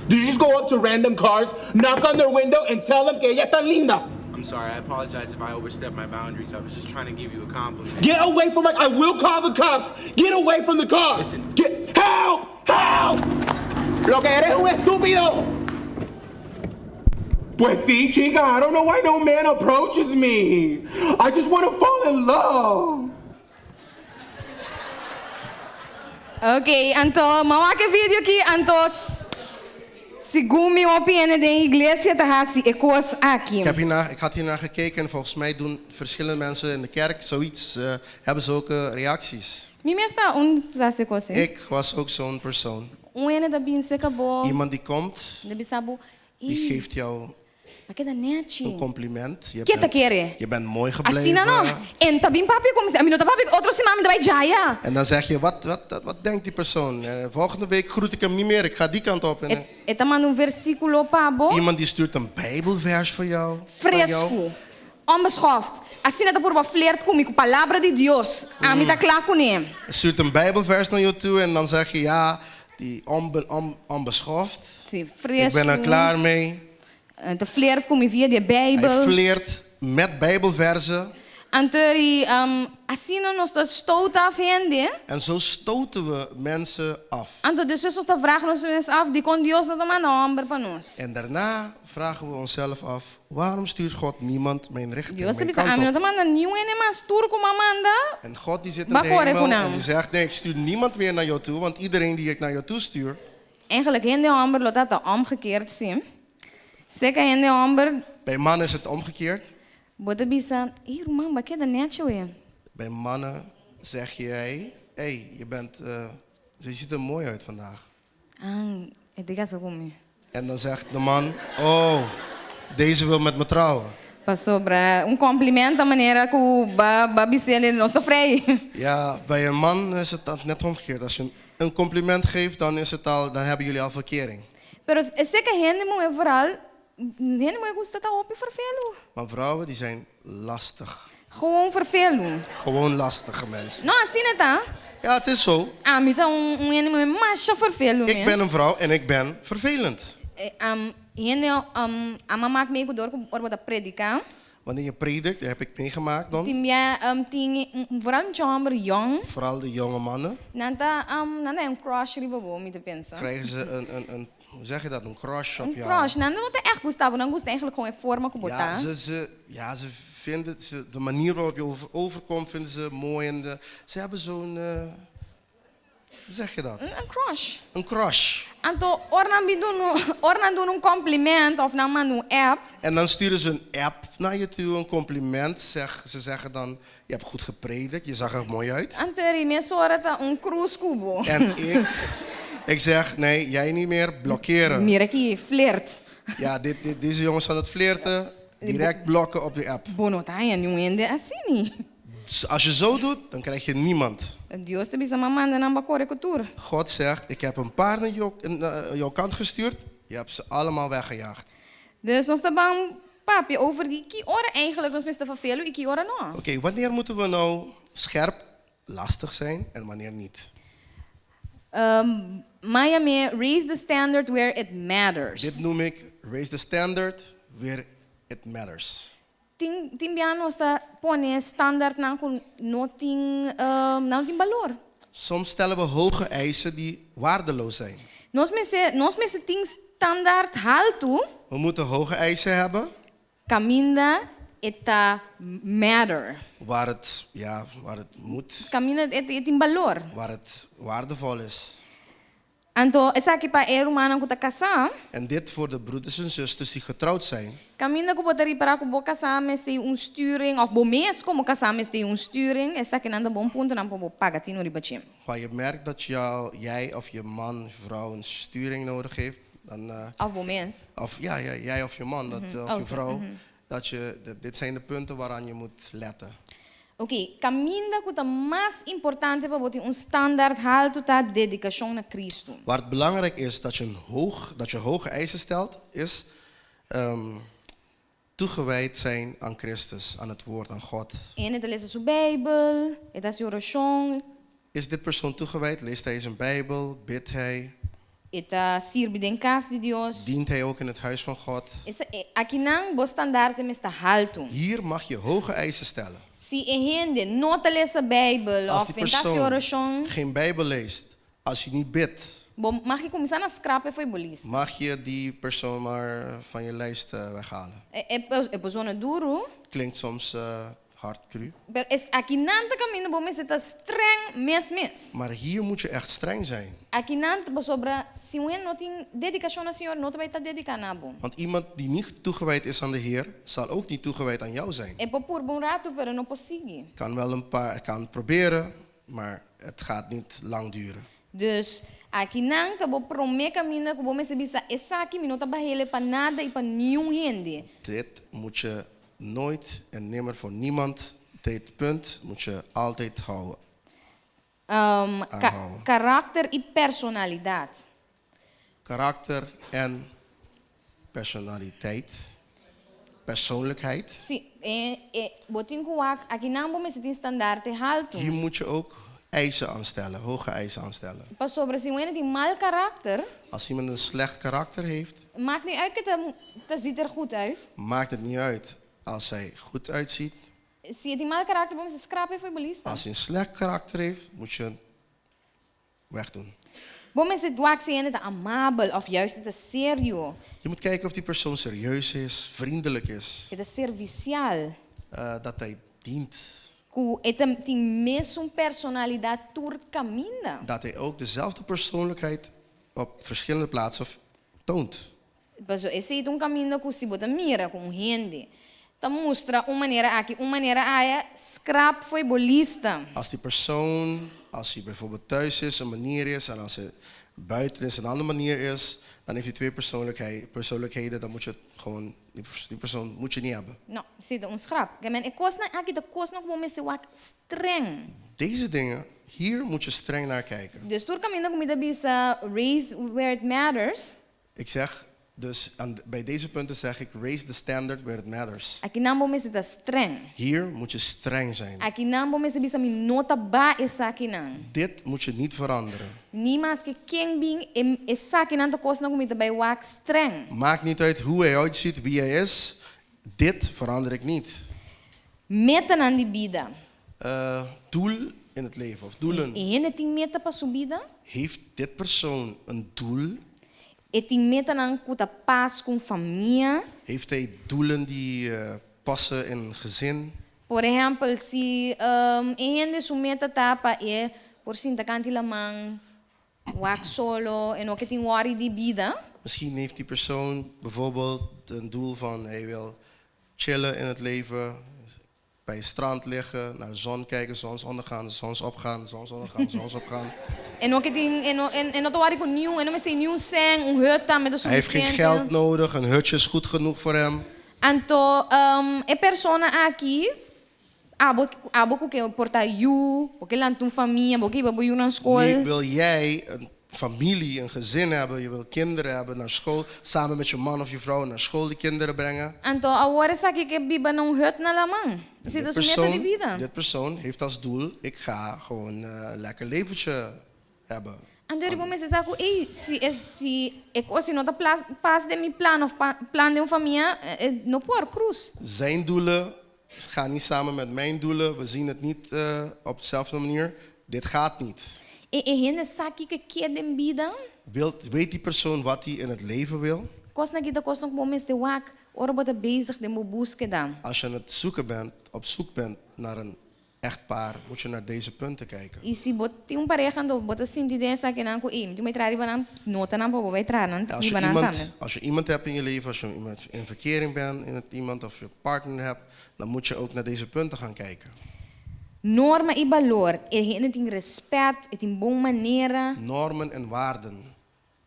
Did you just go up to random cars, knock on their window, and tell them que ella es tan linda? I'm sorry, I apologize if I overstepped my boundaries. I was just trying to give you a compliment. Get away from my... I will call the cops. Get away from the car. Listen. Help! Help! Lo que eres un estúpido. Pues sí, chica. I don't know why no man approaches me. I just want to fall in love. Ok, então, mawake vídeo aqui, então, segundo minha opinião da igreja, tá assim, é coisa aqui. Ik had hiernaar gekeken en volgens mij doen verschillende mensen in de kerk zoiets, hebben zulke reacties. Mim está dessa coisa. Ik was ook zo'n persoon. Ene da bin se acabou. Iemand die komt, Da bisabu. die geeft jou Maar keda nechi. Een compliment. Kita kere. Je bent mooi Asina gebleven. no. En tabing papi kom, amino papi otro si mami dabei jaya. En dan zeg je, wat denkt die persoon? Volgende week groet ik hem niet meer, ik ga die kant op. En, Eta manda versículo pabo. iemand die stuurt een Bijbelvers voor jou. van jou. Fresco. Onbeschoft. Asina ta purba flirt comigo, palavra de Dios. Amita klaar com hem. Hij stuurt een Bijbelvers naar je toe en dan zeg je, ja, die onbeschoft. Sim, fresco. Ik ben er klaar mee. Te flirt comigo via de Hij Bijbel. flirt met Bijbelverzen. Antori, asina nos ta stoot af hende. En zo stoten we mensen af. Anto de sus ta vragen nos mensen af, die kon Dios no ta manda hombre pa nos. En daarna vragen we onszelf af, waarom stuurt God niemand mijn richting, Dios te mijn bisa amino kant ta op? manda niu ene mas turco mamanda. En God die zit in de Bakore hemel kunam. en die zegt, nee, ik stuur niemand meer naar jou toe, want iedereen die ik naar jou toe stuur, Eigenlijk hende hombre lo ta omgekeerd sim. Seka hende hombre, bij mannen is het omgekeerd. bota bisa, hier man, ba keda necho we. Bij mannen zeg jij, hé, je ziet er mooi uit vandaag. Het diga zo kom. En dan zegt de man, oh, deze wil met me trouwen. Passou para complemento a maneira que o babicele não está vrij. Ja, bij een man is het dan net omgekeerd. Als je een compliment geeft, dan hebben jullie al verkering. Pero é que a gente não é vooral, gente não gosta de op vervelen. Maar vrouwen, die zijn lastig. Gewoon vervelen. Gewoon lastige mensen. Não, assim não tá. Ja, het is zo. Ah, me tá gente é mais vervelen. Ik ben een vrouw en ik ben vervelend. Gente, a mamãe maakt meio door com orba da predicar. Wanneer je predikt, dat heb ik meegemaakt dan. Tinha, vooral um homem jong. Vooral de jonge mannen. Nanta um crush riba bo, me te pensa. Krijgen ze hoe zeg je dat, een crush op Um jou. crush, nanda não tá echt gostava, não gosta eigenlijk gewoon forma que botar. Ja, ze vinden de manier waarop je overkomt, vinden ze mooi. En ze hebben zo'n, hoe zeg je dat? Een crush. Een crush. Anto, orna doen een compliment of nou maar een app. En dan sturen ze een app naar je toe, een compliment. Ze zeggen dan, je hebt goed gepredikt, je zag er mooi uit. Anto, me sorata een cruise cubo. En ik zeg, nee, jij niet meer, blokkeren. Mira aqui, flirt. Ja, deze jongens aan het flirten, direct blokken op de app. Bono, tá, e não ende assim. Als je zo doet, dan krijg je niemand. Deus te bisa mamanda na bakore cultura. God zegt, ik heb een paar naar jouw kant gestuurd. Je hebt ze allemaal weggejaagd. Dus nós tá bom, papi, over die que ora eigenlijk nós besta vervelo e que ora não. Oké, wanneer moeten we nou scherp, lastig zijn en wanneer niet? Miami, raise the standard where it matters. Dit noem ik raise the standard where it matters. Timbiano está pone standaard na no ting valor. Soms stellen we hoge eisen die waardeloos zijn. Nós me ting standaard alto, We moeten hoge eisen hebben caminda eta matter. waar het moet, Caminda et valor. waar het waardevol is. Anto, essa aqui para er humana que tá casar, En dit voor de broeders en zusters die getrouwd zijn. caminda que botari para que bo casar mes tem sturing of bo mes como casar mes tem sturing, essa que nanda bom ponto na bo paga tino ribachim. Waar je merkt dat jij of je man, vrouw een sturing nodig heeft. Dan, Of bo mes. of jij of je man of je vrouw. Dit zijn de punten waaraan je moet letten. Ok, caminda que tá mais importante para botar standaard alto tá dedicação na Cristo. Waar het belangrijk is dat je hoge eisen stelt, is toegewijd zijn aan Christus, aan het woord, aan God. En het lezen zijn Bijbel, het is oração, Is dit persoon toegewijd? Leest hij zijn Bijbel? Bidt hij? het sirve de casa de Deus. Dient hij ook in het huis van God? Aqui não bo standaard me está alto. Hier mag je hoge eisen stellen. Se gente não te lees a Bijbel Als of die en tá persoon oração, geen Bijbel leest, als je niet bidt, mag je começar a scrapen foi bolis. mag je die persoon maar van je lijst weghalen. É pessoa duro, Klinkt soms hard, cru. pero aqui não te caminho bom mas está streng mes. Maar hier moet je echt streng zijn. Aqui não te sobra se um não tem dedicação ao Senhor, não te vai estar dedicado na bom. Want iemand die niet toegewijd is aan de Heer, zal ook niet toegewijd aan jou zijn. É por bom rato, pero não consigo. Kan wel kan proberen, maar het gaat niet lang duren. Dus aqui nang tabo promeka mina kubo me se bisa esaki minota bahele pa nada e pa nenhum rende. Dit moet je nooit en nimmer voor niemand, dit punt moet je altijd houden. Aanhouden. Karakter e personalidade. Karakter en personaliteit. Persoonlijkheid. Si, botin kuwak, aqui nang bo me se tin standaard alto. Hier moet je ook eisen aanstellen, hoge eisen aanstellen. Pa sobre si wena die mal karakter, Als iemand een slecht karakter heeft, maakt niet uit dat ziet er goed uit. maakt het niet uit als hij goed uitziet. Si die mal karakter bo me se scrape foi bolista. Als hij een slecht karakter heeft, moet je hem wegdoen. Bo me se duak se ene te amabel of juist te serio, Je moet kijken of die persoon serieus is, vriendelijk is, te servicial. dat hij dient. Ku etam ting mesum personalidade tur caminha. Dat hij ook dezelfde persoonlijkheid op verschillende plaatsen toont. Paso esse é um caminho que se bota mira com gente. Tá mostra uma maneira aqui, uma maneira aí, scrap foi bolista. Als die persoon, als hij bijvoorbeeld thuis is, een manier is, en als hij buiten is, een andere manier is, dan heeft hij twee persoonlijkheden, dan moet je het gewoon, die persoon moet je niet hebben. Não, se é scrap. Que men, ik kost na aqui, de kost nog bom se wak streng. Deze dingen, hier moet je streng naar kijken. Dus tur caminho com mida bisa raise where it matters. Ik zeg, dus bij deze punten zeg ik, raise the standard where it matters. Aqui não bom se tá streng. Hier moet je streng zijn. Aqui não bom se bisa mi nota ba essa aqui não. Dit moet je niet veranderen. Ni mas que quem bing essa aqui não tá kost nog mida bij wak streng. Maakt niet uit hoe hij uitziet, wie hij is. Dit verander ik niet. Meta na di vida. Doel in het leven, of doelen. E hene ting meta pa subida. Heeft dit persoon een doel? E ting meta na kuta paz com família. Heeft hij doelen die passen in een gezin? Por exemplo, se hene su meta tapa e por sinta kanti lamang wak solo en ook ting worry di vida. Misschien heeft die persoon bijvoorbeeld een doel van hij wil chillen in het leven, bij het strand liggen, naar de zon kijken, zonsondergaan, zonsopgaan, zonsondergaan, zonsopgaan. En ook ting en not worry com nenhum, en não tem nenhum sem hut tam met de Hij heeft geen geld nodig, een hutje is goed genoeg voor hem. Anto e persona aqui abo que porta you, porque lá tum família, porque babo you na school. Wil jij een familie, een gezin hebben, je wil kinderen hebben naar school, samen met je man of je vrouw naar school die kinderen brengen. Anto agora sabe que biba não hut na lamang. Isso é su meta de vida. Dit persoon heeft als doel, ik ga gewoon een lekker leventje hebben. Anto ribo me saco, ei, se se não tá pas de mi plan of plan de uma família, no por cruz. Zijn doelen gaan niet samen met mijn doelen. We zien het niet op dezelfde manier. Dit gaat niet. E hene sabe que quer de vida. Weet die persoon wat hij in het leven wil? Kos na kita kos nog momentos de wak, ora bota bezig de mo busca. Als je aan het op zoek bent naar een echtpaar, moet je naar deze punten kijken. E se bota pareja ando bota sentir essa que não com tu me trai banam nota na bobo vai trai não Als je iemand hebt in je leven, als je iemand in verkering bent in het iemand of je partner hebt, dan moet je ook naar deze punten gaan kijken. Norma e valor, ele tem respeito, ele tem boa maneira, Normen en waarden.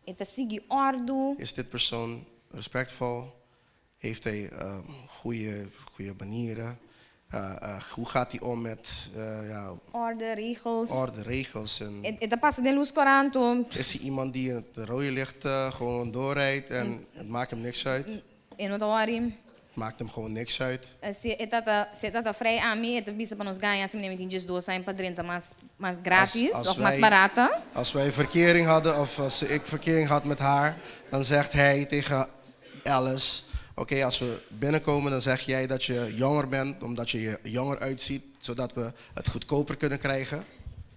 ele segue ordem. Is dit persoon respectvol? Heeft hij goede manieren? Hoe gaat hij om met Orde, regels. regels? En Ele passa de luz coranto. is hij iemand die het rode licht gewoon doorrijdt en het maakt hem niks uit? E não hora. Het maakt hem gewoon niks uit. Se tá vrij a mim, ele bisa para nos ganhar, assim, nem tem dois saem para dentro, mas grátis, Als of wij- mais barata. Als wij verkering hadden, of als ik verkering had met haar, dan zegt hij tegen Alice: oké, als we binnenkomen, dan zeg jij dat je jonger bent, omdat je je jonger uitziet, zodat we het goedkoper kunnen krijgen.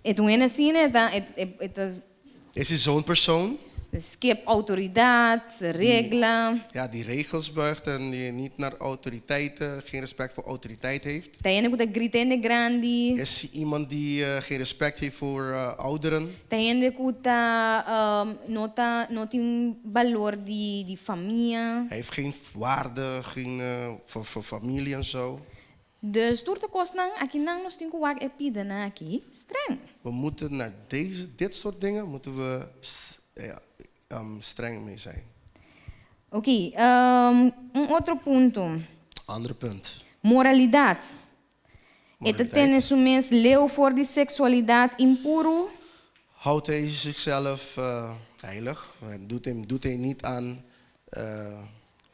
E tu ene assim, Is hij zo'n persoon? skip autoridade, regla. Ja, die regels buigt en die niet naar autoriteiten, geen respect voor autoriteit heeft. Tá ene que gritando grande. Is hij iemand die geen respect heeft voor ouderen? Tá ene que não tem valor de família. Hij heeft geen waarde voor familie en zo. Dus door de kosten, aki nang nos tinku wak epide na aki streng. We moeten naar dit soort dingen moeten we streng mee zijn. Ok, outro punto. Andere punt. Moralidade. Moraliteit. Eta tem esse mês leu voor die seksualidade impuro. Houdt hij zichzelf heilig? Doet hij niet aan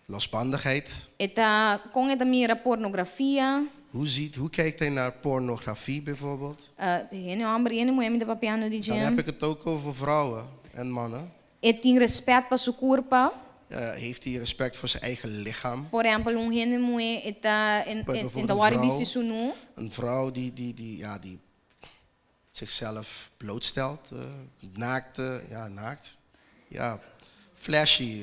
losbandigheid? Eta com eta mira pornografia. Hoe kijkt hij naar pornografie bijvoorbeeld? Ene homem, ene mulher me dá papiano de Dan jam. heb ik het ook over vrouwen en mannen. E tem respeito para sua corpo. Heeft hij respect voor zijn eigen lichaam? Por exemplo, ene mulher eta Bijvoorbeeld da een hora vrouw. bisi sunu. Een vrouw die zichzelf blootstelt, naakt, flashy.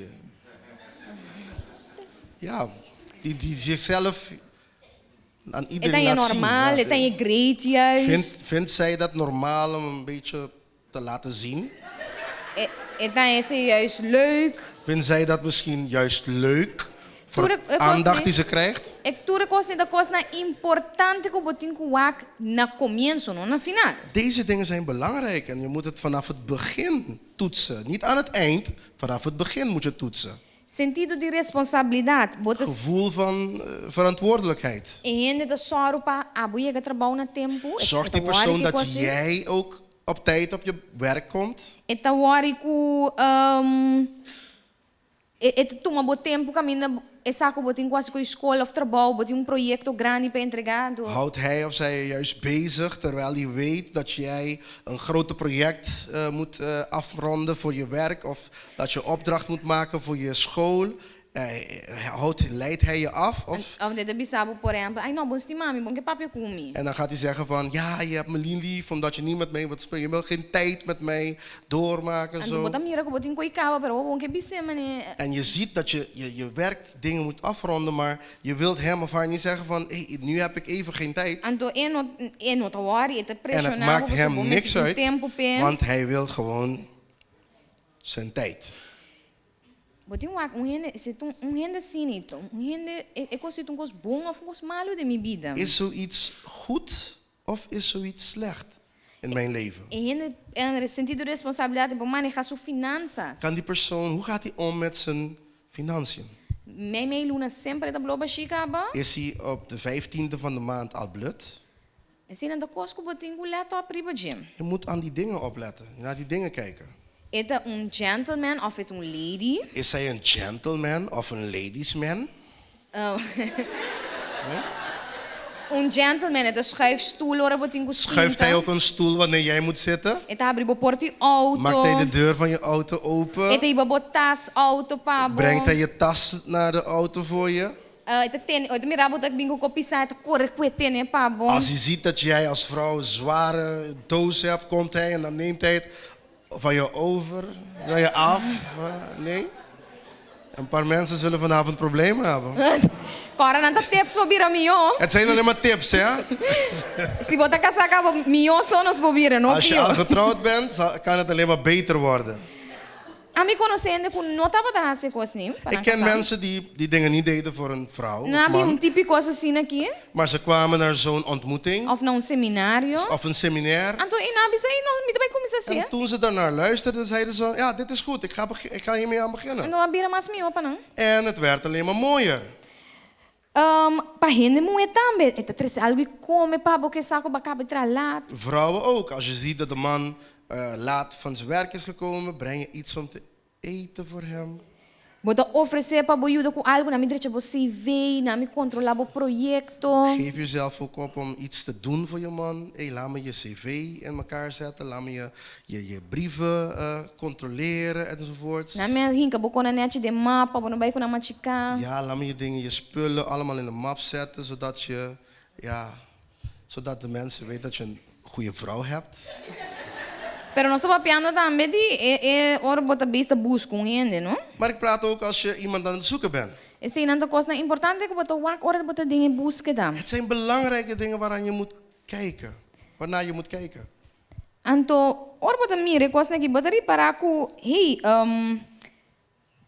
Die zichzelf aan Eta iedereen é laat normal, zien. eta é great juist. Vindt zij dat normaal om een beetje te laten zien? Eta esse juist leuk. Vindt zij dat misschien juist leuk? Voor Tuurlijk, ik aandacht was die ze krijgt? É tudo coisa da coisa importante que o botinho wak na comienzo, não na final. Deze dingen zijn belangrijk en je moet het vanaf het begin toetsen. Niet aan het eind, vanaf het begin moet je toetsen. Sentido de responsabilidade. Botas Gevoel van verantwoordelijkheid. e rende da soro pa abuye que trabalho na tempo. Zorg die persoon dat jij ook op tijd op je werk komt. Eta wari ku eta toma bo tempo caminha e saco botinho quase com escola of trabalho, botinho projeto grande para entregar. Houdt hij of zij je juist bezig terwijl hij weet dat jij een groot project moet afronden voor je werk of dat je opdracht moet maken voor je school? Leidt hij je af? Of Of de bisabo por exemplo, ai não, bom mami, bom que papi comi. en dan gaat hij zeggen van, ja, je hebt me lief omdat je niet met mij wilt spreken. Je wil geen tijd met mij doormaken. Ando Zo. botam mira que botinho coi cava, pero bom que bisse mane. En je ziet dat je werkdingen moet afronden, maar je wilt hem of haar niet zeggen van, hey, nu heb ik even geen tijd. Ando eno tawari eta En het pressionado. maakt hem niks uit, Tempo pe. want hij wil gewoon zijn tijd. Botinho wak hende sinito, hende e cosito cos bom of cos malo de mi vida. Is zoiets goed of is zoiets slecht in mijn leven? E hende en sentido de responsabilidade para manejar suas finanças. Kan die persoon, hoe gaat hij om met zijn financiën? Mei luna sempre da bloba chicaba. Is hij op de 15e van de maand al blut? E sina da cosco botinho leto a priba gym. Je moet aan die dingen opletten, naar die dingen kijken. Eta gentleman of het lady. Is hij een gentleman of een ladiesman? Gentleman, eta schuifstoel ora botinho Schuift hij ook een stoel wanneer jij moet zitten? Eta abri bo porti auto. Maakt hij de deur van je auto open? Eta iba botas auto pa bo. Brengt hij je tas naar de auto voor je? Eta mirabo dat bingo kopisa eta corre kwetene pa bo. Als hij ziet dat jij als vrouw een zware doos hebt, komt hij en dan neemt hij het van je over, naar je af. Nee? Een paar mensen zullen vanavond problemen hebben. Cara nanta tips bobira mio. Het zijn alleen maar tips, hè? Si bota casaca mio sonos bobira, no Als je pio. al getrouwd bent, kan het alleen maar beter worden. A mi conhecendo com nota para dar se cosnim. Ik ken mensen die dingen niet deden voor een vrouw of Na bi man, típico assim aqui, maar ze kwamen naar zo'n ontmoeting of na seminário. of een seminair. Anto inabi say no, mi também começa assim. En toen ze daarnaar luisterden, zeiden ze, ja, dit is goed, ik ga hiermee aan beginnen. Ando abira mas mio pa não. En het werd alleen maar mooier. Pa rende muito também. Eta tres algo e come pa bo que saco ba cabe tralat. Vrouwen ook. Als je ziet dat de man laat van zijn werk is gekomen, breng je iets om te eten voor hem. Bota oferecer pa bo ajuda com algo na mi direita bo CV, na mi controlar bo projeto. Geef jezelf ook op om iets te doen voor je man. Hey, laat me je cv in elkaar zetten. Laat me je brieven controleren enzovoorts. Na mi hinka bo kona net de mapa, bo no bai kona machika. Ja, laat me je dingen, je spullen allemaal in een map zetten. Zodat de mensen weten dat je een goede vrouw hebt. Pero não estou papiando também de ora bota besta busca rende, no? Maar ik praat ook als je iemand aan het zoeken bent. Esse ainda coisa importante que bota wak ora bota dingen busca da. Het zijn belangrijke dingen waaraan je moet kijken. Waarnaar je moet kijken. Anto ora bota mire coisa que bota reparar ku hey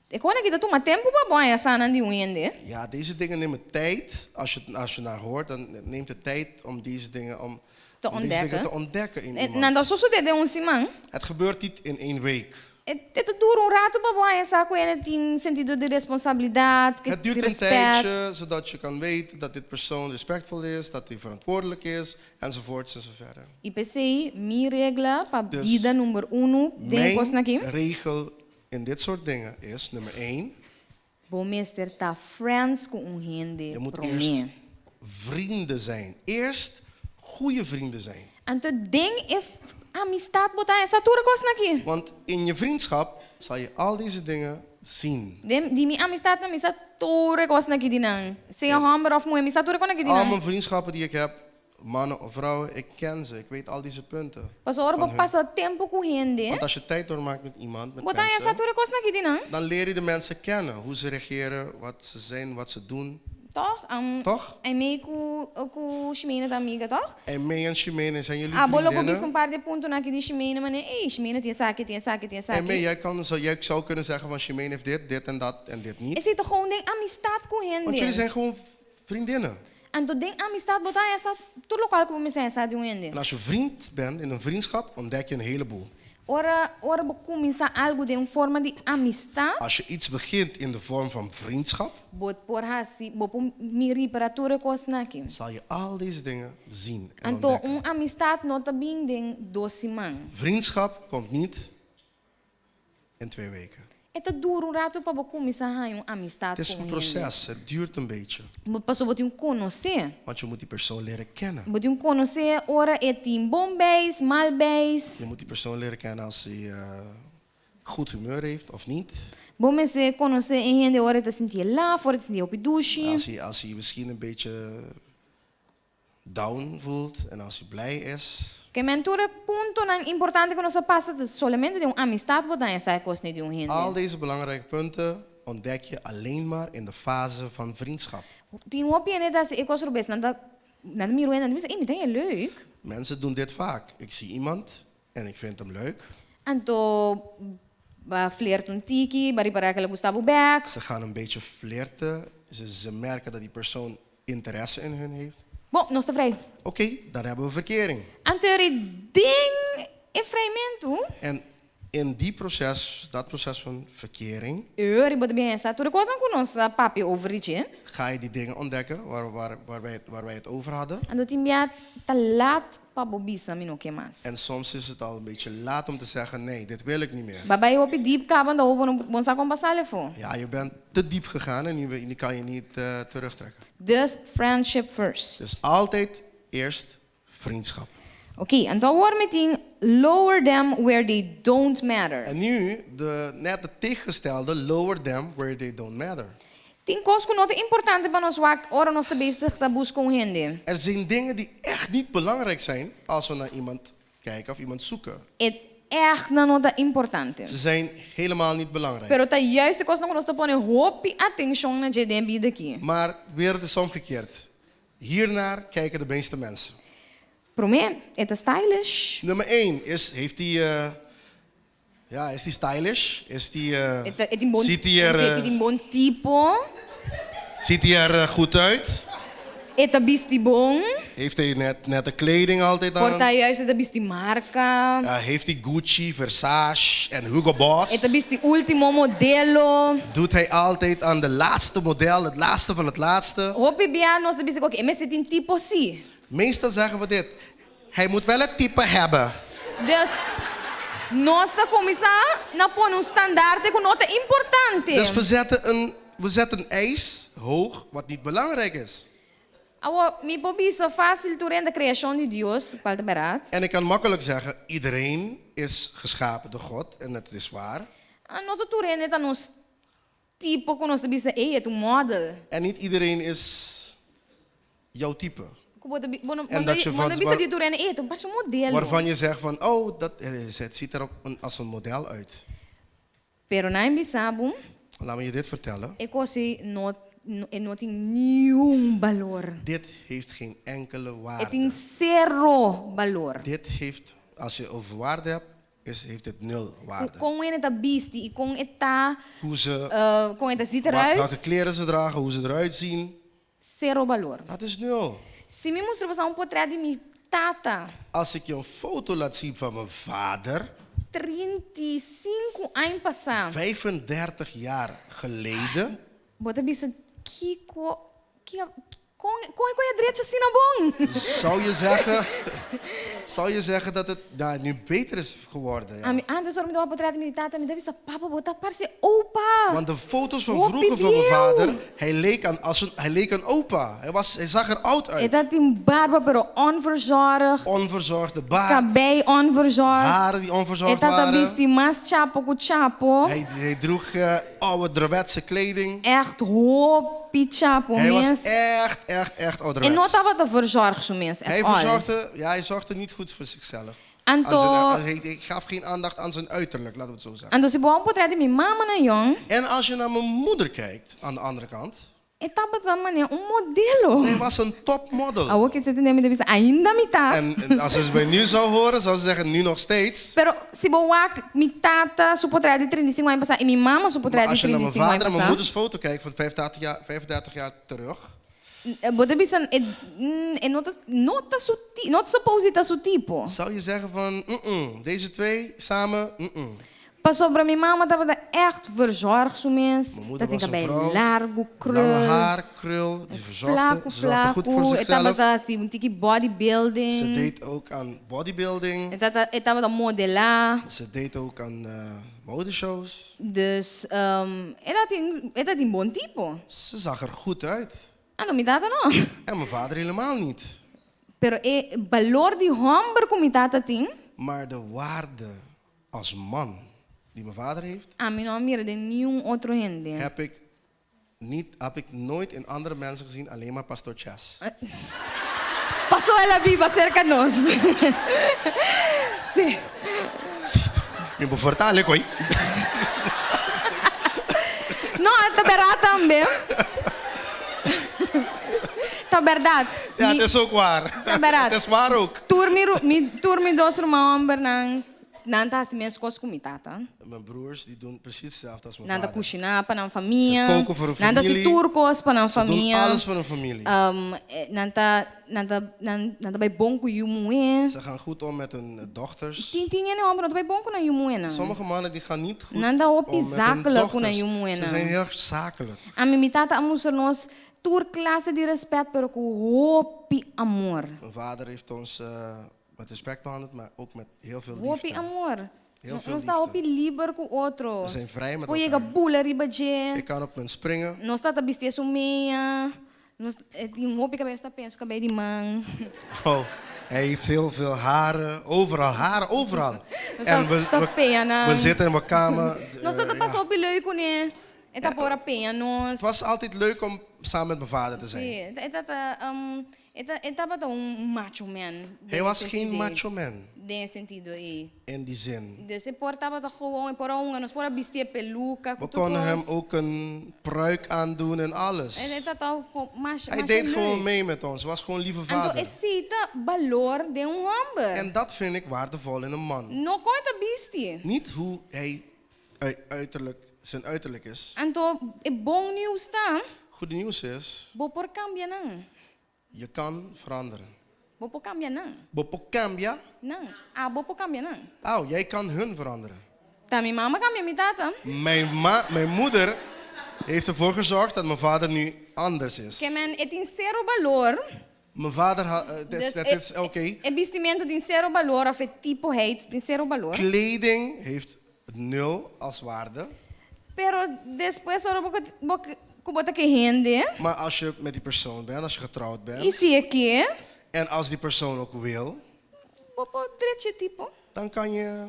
Ik kon niet dat toen maar tempo pa boy asa nan die wende. Ja, deze dingen nemen tijd. Als je naar hoort, dan neemt het tijd om deze dingen, om deze ontdekken. dingen te ontdekken in Nan iemand. dat zo de un simang. Het gebeurt niet in 1 week. Het duurt een rato pa boy asa ko en in sentido de responsabilidad, Het duurt een respect. tijdje, zodat je kan weten dat dit persoon respectvol is, dat hij verantwoordelijk is, enzovoorts enzoverder. IPCI, mi regla pa Dus vida number 1 den kos na Mijn kim. regel in dit soort dingen is, nummer 1, Bom meester ta friends ko un hende je moet pro eerst me. vrienden zijn. Eerst goede vrienden zijn. Anto ding if amistad bota esa tura kos na kim. Want in je vriendschap zal je al deze dingen zien. Di mi amistad na misa tura kos na kidinang. Say hammer of mo misa tura ko na Al kidinang. mijn vriendschappen die ik heb, mannen of vrouwen, ik ken ze. Ik weet al deze punten. Pas ora van bo hun. passa tempo ku hende. Want als je tijd doormaakt met iemand, met Bota esa mensen, tura kos na kidinang. dan leer je de mensen kennen. Hoe ze reageren, wat ze zijn, wat ze doen. Toch? Toch? Ai mei ku shimena da amiga, toch? En May en Shimene zijn jullie Ah, bolo ko bis vriendinnen. un par de punto na kidi shimena mane. Ei, shimena tie sake, tie sake, tie En May, sake. jij zou kunnen zeggen van Shimene heeft dit en dat en dit niet. Is het toch gewoon ding amistad ku Want hende? jullie zijn gewoon vriendinnen. En to ding amistad bota esa tu local ku me sensa di hende. En als je vriend bent in een vriendschap, ontdek je een heleboel. Ora bo começar algo de een forma de amistad. Als je iets begint in de vorm van vriendschap, Bot por hasi, bo po miri para ture kos na kim. zal je al deze dingen zien en En to ontdekken. un amistad nota bing ding dosimang. Vriendschap komt niet in 2 weken. Eta duro un rato pa bo começar ha un amistad Het is com een ele. proces, het duurt een beetje. Bo passo bot un conhecer. Want je moet die persoon leren kennen. Bot un conhecer ora é tim bom base, mal base. Je moet die persoon leren kennen als hij goed humeur heeft of niet. Bom me se conhecer em rende ora te sentir lá, fora te sentir op douche. Als hij misschien een beetje down voelt en als hij blij is. Que mentura punto nan importante que nossa passa de solamente de un amistad botar essa coisa de un rende. Al deze belangrijke punten ontdek je alleen maar in de fase van vriendschap. Tem uma opinião das ecosrobes, nada miro en nada, ei, meteen leuk. Mensen doen dit vaak. Ik zie iemand en ik vind hem leuk. Anto ba flirt un tiki, bari para que le Gustavo back. Ze gaan een beetje flirten. Ze merken dat die persoon interesse in hun heeft. Bom, nós está vrij. Oké, dan hebben we verkering. Anto ding é vrijmento. En in dat proces van verkering, Eu bota bem essa, tudo conta com nossa papi over it, ga je die dingen ontdekken waar wij het over hadden. Anto timbia ta laat pa bobisa mino que mais. En soms is het al een beetje laat om te zeggen, nee, dit wil ik niet meer. Babai op diep kaban da hobo bon sa com basale fo. Ja, je bent te diep gegaan en die kan je niet terugtrekken. Dus friendship first. Dus altijd eerst vriendschap. Okay, então hoor meting lower them where they don't matter. En nu, net het tegengestelde, lower them where they don't matter. Tem coisas que não é importante para nós wak, ora nós te bezig te buscar um rende. Er zijn dingen die echt niet belangrijk zijn als we naar iemand kijken of iemand zoeken. É echt não é importante. Ze zijn helemaal niet belangrijk. Pero tá juist coisa que nós te põe hope attention na jedem bida aqui. Maar weer het is omgekeerd. Hiernaar kijken de meeste mensen. Pro me, é stylish. Nummer 1 is, heeft hij, is die stylish? Is die, É tem bom, ziet hij tem bom tipo. ziet hij er goed uit? É tá bisti bom. Heeft hij net de kleding altijd Porta aan? juist é bisti marca. Heeft hij Gucci, Versace en Hugo Boss? É tá bisti último modelo. Doet hij altijd aan de laatste model, het laatste van het laatste? Hope bia nós te bisti ok, mas é tem tipo si. Meestal zeggen we dit. Hij moet wel het type hebben. Dus nós te começar na pôr standaard que não é importante. Dus we zetten een eis hoog wat niet belangrijk is. Awo, mi pobisa fácil tu renda criação de Deus, falta barato. En ik kan makkelijk zeggen, iedereen is geschapen door God en het is waar. Não tu renda tá nos tipo que nós te bisa, ei, é tu model. En niet iedereen is jouw type. En dat je van- bisa di tu renda, ei, tu pas um modelo. Waarvan je zegt van, oh, het ziet er als een model uit. Pero na bisabo, Laat me je dit vertellen. é coisa não tem nenhum valor. Dit heeft geen enkele É tem waarde. zero valor. Dit heeft, als je over waarde hebt, heeft het 0 waarde. Kung ene ta bisti, kung eta, Hoe ze, kung eta ziet eruit, welke kleren ze dragen, hoe ze eruit zien, zero valor. dat is 0. Se me mostra passar portrait de minha tata, Als ik je een foto laat zien van mijn vader, 35 anos passar, 35 jaar geleden, bota bisa Kiko, kon je direito assim na bom. zou je zeggen dat het nu beter is geworden. Ja. Antes eu me dava portrait de minha tata, me dava essa papa, bota parece opa. Want de foto's van Hoe vroeger van mijn pideu? vader, hij leek een opa. Hij zag er oud uit. Eta tem barba, pero onverzorgd. Onverzorgde baard, Cabelo onverzorgd. haren die onverzorgd Eta waren. bisti mais chapo com chapo. Hij droeg ouderwetse kleding. Echt hopi chapo Hij was mens. echt En ouderwets. não estava te verzorgd zo mens. Hij zorgde niet goed voor zichzelf. Anto, Hij gaf geen aandacht aan zijn uiterlijk, laten we het zo zeggen. anto se boa portrait de minha mama na jong. En als je naar mijn moeder kijkt, aan de andere kant. Etapa também modelo. Zij was een topmodel. A que você tem me deve ainda me tá. En als ze mij nu zou horen, zou ze zeggen, nu nog steeds. Pero se boa mi tata su portrait de 35 anos passar e minha mama su Maar portrait de als je naar mijn 35 vader anos en mijn passar. moeders foto kijkt van 35 jaar terug. Bota bisa nota supposita su tipo. Zou je zeggen van, deze twee samen, Passou pra minha mama tava echt verzorgd zo mens. Mijn moeder Dat was ik een bij vrouw, largo lange krul. haar, krul, die Flaco, ze zorgde goed voor flaco. Etapa zichzelf. assim, um tiki bodybuilding. Ze deed ook aan bodybuilding. Etapa da modelar. Ze deed ook aan modeshows. Dus, ela tem bom tipo. Ze zag er goed uit. Ah, mi tata não. En mijn vader helemaal niet. Pero o valor de homem que mi tata tem, Maar de waarde als man die mijn vader heeft, a mim não mira de nenhum outro gente. heb ik nooit in andere mensen gezien, alleen maar Pastor Chas. Passou ela viva cerca de nós. Sim. Je moet vertalen, hoor. Não, é verdade também. Tá verdade. Ja, het is ook waar. Ja, beraad. Het is waar ook. Turmi dos romamber nang nanta si mes kos com mi tata. Mijn broers die doen precies hetzelfde als mijn Nanda vader. cozinhar para a família. Ze koken voor een Nanda si familie. turcos para a Ze doen família. alles voor een familie. Nanta bij bonko yumué. Ze gaan goed om met hun dochters. Tinha ne homem, nanta bij bonko na yumué. Sommige mannen die gaan niet goed Nanda opi om met hun zakelijk kuna dochters. yumuena. Ze zijn heel erg zakelijk. A mi tata amusar nos tour classe de respeito, pero com hopi amor. Mijn vader heeft ons met respect behandeld, maar ook met heel veel Hopi liefde. amor. Heel veel Nós está liefde. hopi liber com outro. We zijn vrij met Poi elkaar. ga bula riba je. Ik kan op hen springen. Nós está vestir su meia. Nós tem hopi cabelo está penso cabelo de man. Oh, hij heeft heel veel haren. Overal, haren overal. En Está pena. we zitten in mijn kamer. Nós está ja. passar hopi leuk né. Eta pora pena nós. Het was altijd leuk om samen met mijn vader te zijn. Sim, eta bata macho man. Hij was geen macho man De sentido aí. in die zin. Dus hij portava dat gewoon, por nós pora vestir peluca. We konden hem ook een pruik aandoen en alles. En dat al macho. Hij deed gewoon mee met ons. Hij was gewoon een lieve Então, vader. excita valor de homem. En dat vind ik waardevol in een man. Não conta vestir. Niet hoe hij zijn uiterlijk is. Então, é bom nieuws tá? Goed nieuws is, Bo por cambia não. je kan veranderen. Bo por cambia não. Bopo cambia. Não. Ah, bo por cambia não. Oh, jij kan hun veranderen. Tá, minha mama cambia mi tata. Mijn moeder heeft ervoor gezorgd dat mijn vader nu anders is. Que man, é tem zero valor. Mijn vader, Dus dat is oké. é vestimento tem zero valor, of é tipo hate tem zero valor. Kleding heeft 0 als waarde. Pero después só bota que rende. Maar als je met die persoon bent, als je getrouwd E bent, se é que, en als die persoon ook wil, bopo treche tipo. dan kan je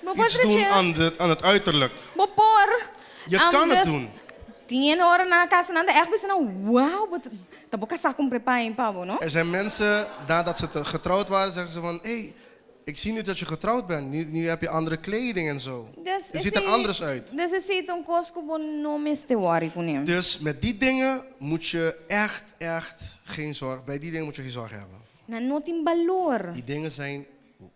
Bopo iets doen treche. aan het uiterlijk. Bopor. Je kan het doen. Tinha hora na casa nada echt bisa na wow, tá boca sa com prepara em pavo, no? Er zijn mensen, nadat ze getrouwd waren, zeggen ze van, hé, ik zie nu dat je getrouwd bent. Nu heb je andere kleding en zo. Je ziet er anders uit. Necessita cosco bom nome este worry com ele. Dus met die dingen moet je echt geen zorg, bij die dingen moet je geen zorg hebben. Na não tem valor. Die dingen zijn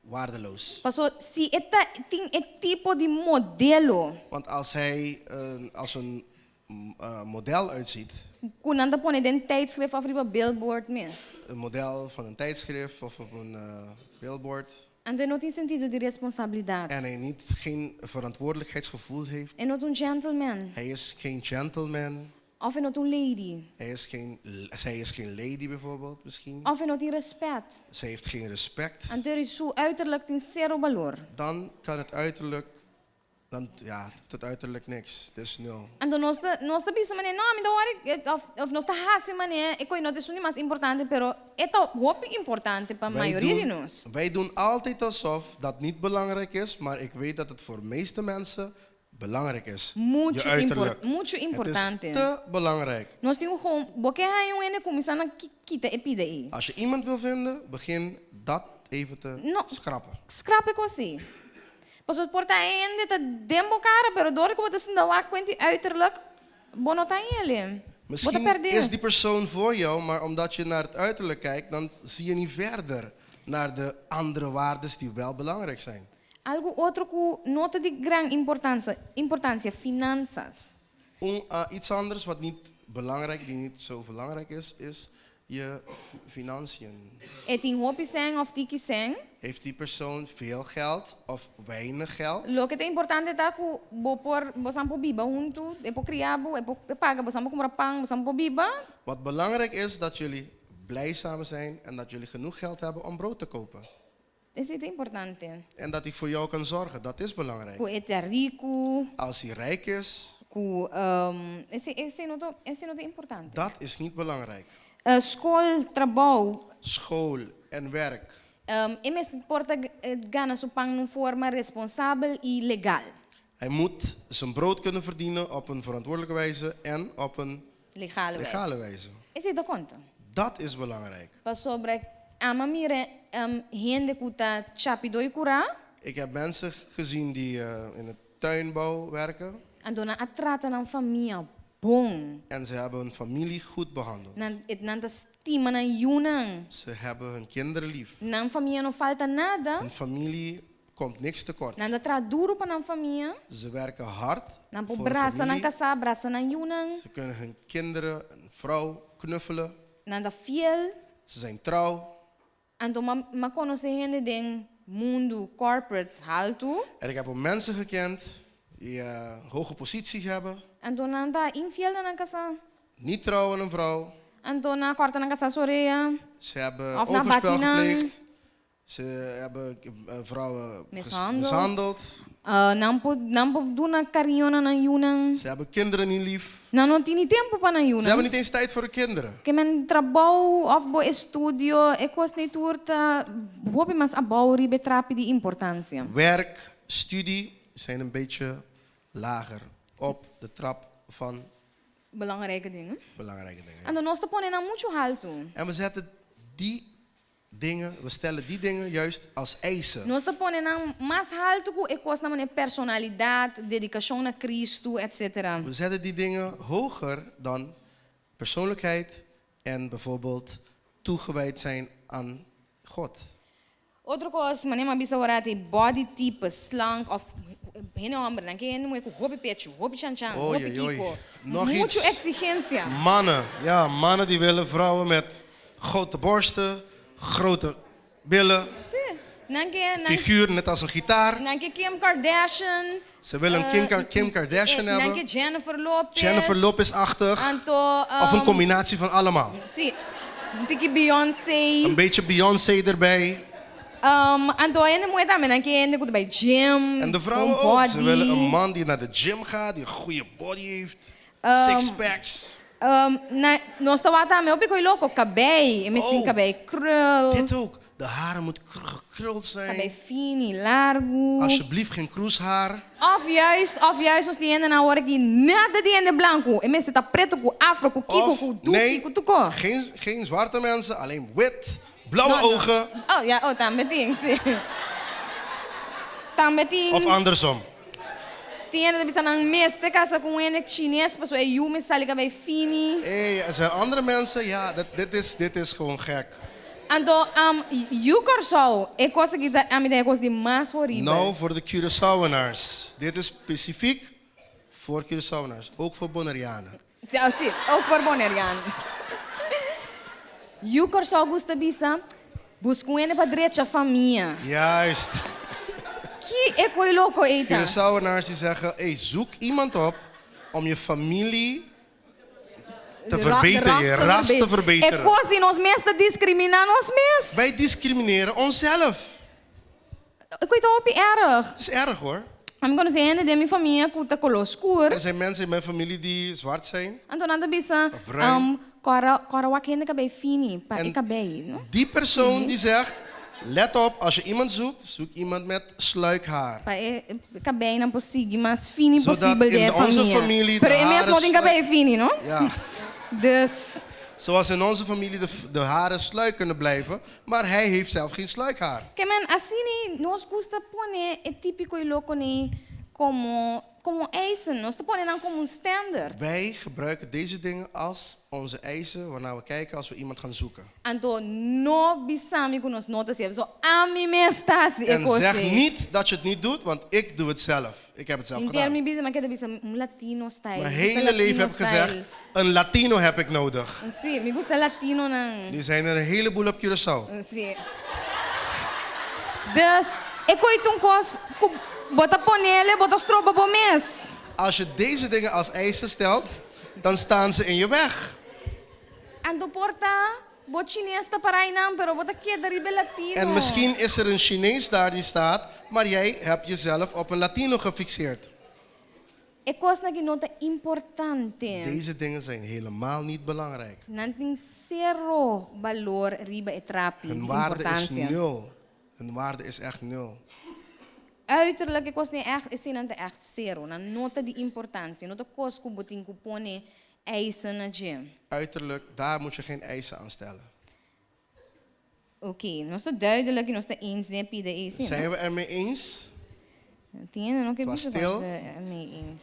waardeloos. Paso si esta ting et tipo de modelo Want als hij als een model uitziet, kunanda pone den tijdschrift of riba billboard mes. een model van een tijdschrift of op een billboard, Ando no tem sentido de responsabilidade. en hij geen verantwoordelijkheidsgevoel heeft, É not um gentleman hij is geen gentleman, of é not um lady zij is geen lady bijvoorbeeld misschien, of é not um respect. zij heeft geen respect, Ando er is uiterlijk tem zero valor. dan kan het uiterlijk, het uiterlijk niks, het is nul. Ando nós tá bisa mané não me dá hora of nós tá hasi mané e coi não te suni mais importante pero é tá hope importante para a maioria de nós. Wij doen altijd alsof dat niet belangrijk is, maar ik weet dat het voor de meeste mensen belangrijk is. Muito je uiterlijk. muito importante. Het is te belangrijk. Nós temos gewoon boque hai um ene começar na kita epida aí. Als je iemand wil vinden, begin dat even te No. schrappen. Scrape così. Pas het porta ende ta dembo cara pero dor que você não dá conta uiterlijk bonota ele. Bota Misschien perder. is die persoon voor jou, maar omdat je naar het uiterlijk kijkt, dan zie je niet verder naar de andere waarden die wel belangrijk zijn. Algo outro que nota de gran importância, finanças. Iets anders wat niet niet zo belangrijk is je financiën. E tem hopi sen of tiki sen. Heeft die persoon veel geld of weinig geld? Lo que é importante tá que bo sampo biba junto, e po criabo, e po paga, bo sampo comprar pão, bo sampo biba. Wat belangrijk is dat jullie blij samen zijn en dat jullie genoeg geld hebben om brood te kopen. Isso é importante. En dat hij voor jou kan zorgen, dat is belangrijk. Ku é rico, Als hij rijk is, ku esse não é importante. dat is niet belangrijk. School, trabalho, School en werk. e mes porta gana so pang num forma responsável e legal. Hij moet zijn brood kunnen verdienen op een verantwoordelijke wijze en op een legale wijze. Esse dá conta. Dat is belangrijk. Pa sobre ama mire hende kuta chapidoi kura, Ik heb mensen gezien die in het tuinbouw werken andona atrata na família bom. en ze hebben hun familie goed behandeld. Nanta stima na yunang. Ze hebben hun kinderen lief. Na família não falta nada. Hun familie komt niks tekort. Nanda tra duro pa na família. Ze werken hard Na po voor de brasa na familie. casa, brasa na yunang. Ze kunnen hun kinderen en vrouw knuffelen. Nanda fiel. Ze zijn trouw. Ando ma conoce hende den mundo corporate alto. En ik heb ook mensen gekend die hoge posities hebben. Ando nanda infiel na casa. Niet trouw aan een vrouw. Ando na corta na casa soreia. Ze hebben Of na overspel batinang. gepleegd. Ze hebben vrouwen mishandeld. Nampo duna cariona na yunang. Ze hebben kinderen niet lief. Não tem tempo para na Ze yunang. hebben niet eens tijd voor de kinderen. Que men trabalho of bo estudio e coisa nem turta. Hope mas abau ribe trapi de importância. Werk, studie zijn een beetje lager op de trap van Belangrijke dingen. belangrijke dingen. Ando nós te ponen na muito alto. En we stellen die dingen juist als eisen. Nós te ponen na mais alto que e coisa na mané personalidade, dedicação a Cristo, etc. We zetten die dingen hoger dan persoonlijkheid en bijvoorbeeld toegewijd zijn aan God. Outra coisa, mané ma bisa orate body type, slank of hene hombre, não que hene moe com hopi pecho, hopi chanchan, Oei, hopi oei. kiko. Nog Muito iets. exigência. Mannen die willen vrouwen met grote borsten, grote billen, Sim. Nanke figuur net als een gitaar. Kim Kardashian. Ze willen Kim Kardashian hebben, Nanke Jennifer Lopez. Jennifer Lopez-achtig, Anto, of een combinatie van allemaal. sim. Tiki Beyoncé. Een beetje Beyoncé erbij. Anto ene moe também, nanke ene kuta bij gym. En de vrouwen ook. Ze willen een man die naar de gym gaat, die een goede body heeft, sixpacks. Nós estamos também, eu pico louco, cabelo, mas tem cabelo krul, Dit ook. De haren moeten gekruld cabelo zijn. fino, largo. Alsjeblieft geen kroeshaar. Of juist, nós temos na hora que nada de ende branco, e mas está preto com afro, com kiko, Of com duki, nee, com tuco. geen zwarte mensen, alleen wit, blauwe ogen Oh, ja, também tem, sim. Também tem. of andersom. Tiene de bisa nang mes te casa com ene chinês, paso e yume sali cabelo fini. Er zijn andere mensen, ja, dit is gewoon gek. Ando, you Corsau, é coisa que a minha é coisa de mais horrível. Nou, voor de Curaçaoenaars. Dit is specifiek voor Curaçaoenaars. Ook voor Bonaireanen. Sim, ook voor Bonaireanen. You Corsau gusta bisa, busca um para direita família. Juist. Que é coi louco, eita. Curaçaoenaars die zeggen, hey, zoek iemand op om je familie te verbeteren, je ras te É verbeteren. coisa nós mesmos te discriminar nós mesmos. Wij discrimineren onszelf. Ik weet ook erg. Het is erg hoor. I'm gonna say de minha família que tá color escuro. Er zijn mensen in mijn familie die zwart zijn. Então nada bisa, Of bruin. cora wakende cabelo fini, pa En ik cabelo, no? die persoon die zegt, let op, als je iemand zoekt, zoek iemand met sluikhaar. Pa cabelo não possível, mas fini Zodat possível in de onze família. familie Pero de é mesmo haren não tem cabelo fini, no? Ja, Dus, zoals in onze familie de haren sluik kunnen blijven, maar hij heeft zelf geen sluikhaar. que man, assim nós gusta poner é típico e louco ne como eisen, nós tá ponendo como standard. Wij gebruiken deze dingen als onze eisen wanneer we kijken als we iemand gaan zoeken. Então, no bisami com nós notas, so a mim me está assim, En zeg niet dat je het niet doet, want ik doe het zelf. Ik heb het zelf Inteiro gedaan. me bisa, mas que bisa latino style. Mijn Me gusta hele leven heb latino ik gezegd, style. een Latino heb ik nodig. Sim, me gusta latino nang. Die zijn er een heleboel op Curaçao. Sim. Dus, ik coi tung kos, bota ponele, bota stropa po mes. Als je deze dingen als eisen stelt, dan staan ze in je weg. Ando porta, bot chinês ta parai nam, pero bota que da ribe latino. En misschien is er een Chinees daar die staat, maar jij hebt jezelf op een Latino gefixeerd. É coisa que nota importante. Deze dingen zijn helemaal niet belangrijk. Nanting zero valor riba e trapi. Hun waarde is Importância. nul. Hun waarde is echt nul. Uiterlijk, ik was niet echt, is niet echt zero. Na nota die importância. Nota coisa que botin cupone eisen na gym. Uiterlijk, daar moet je geen eisen aan stellen. Oké, nós está duidelijk, nós está eens, né, pide eisen. Zijn we ermee eens? Tiene, não que Was bisa stil? eens.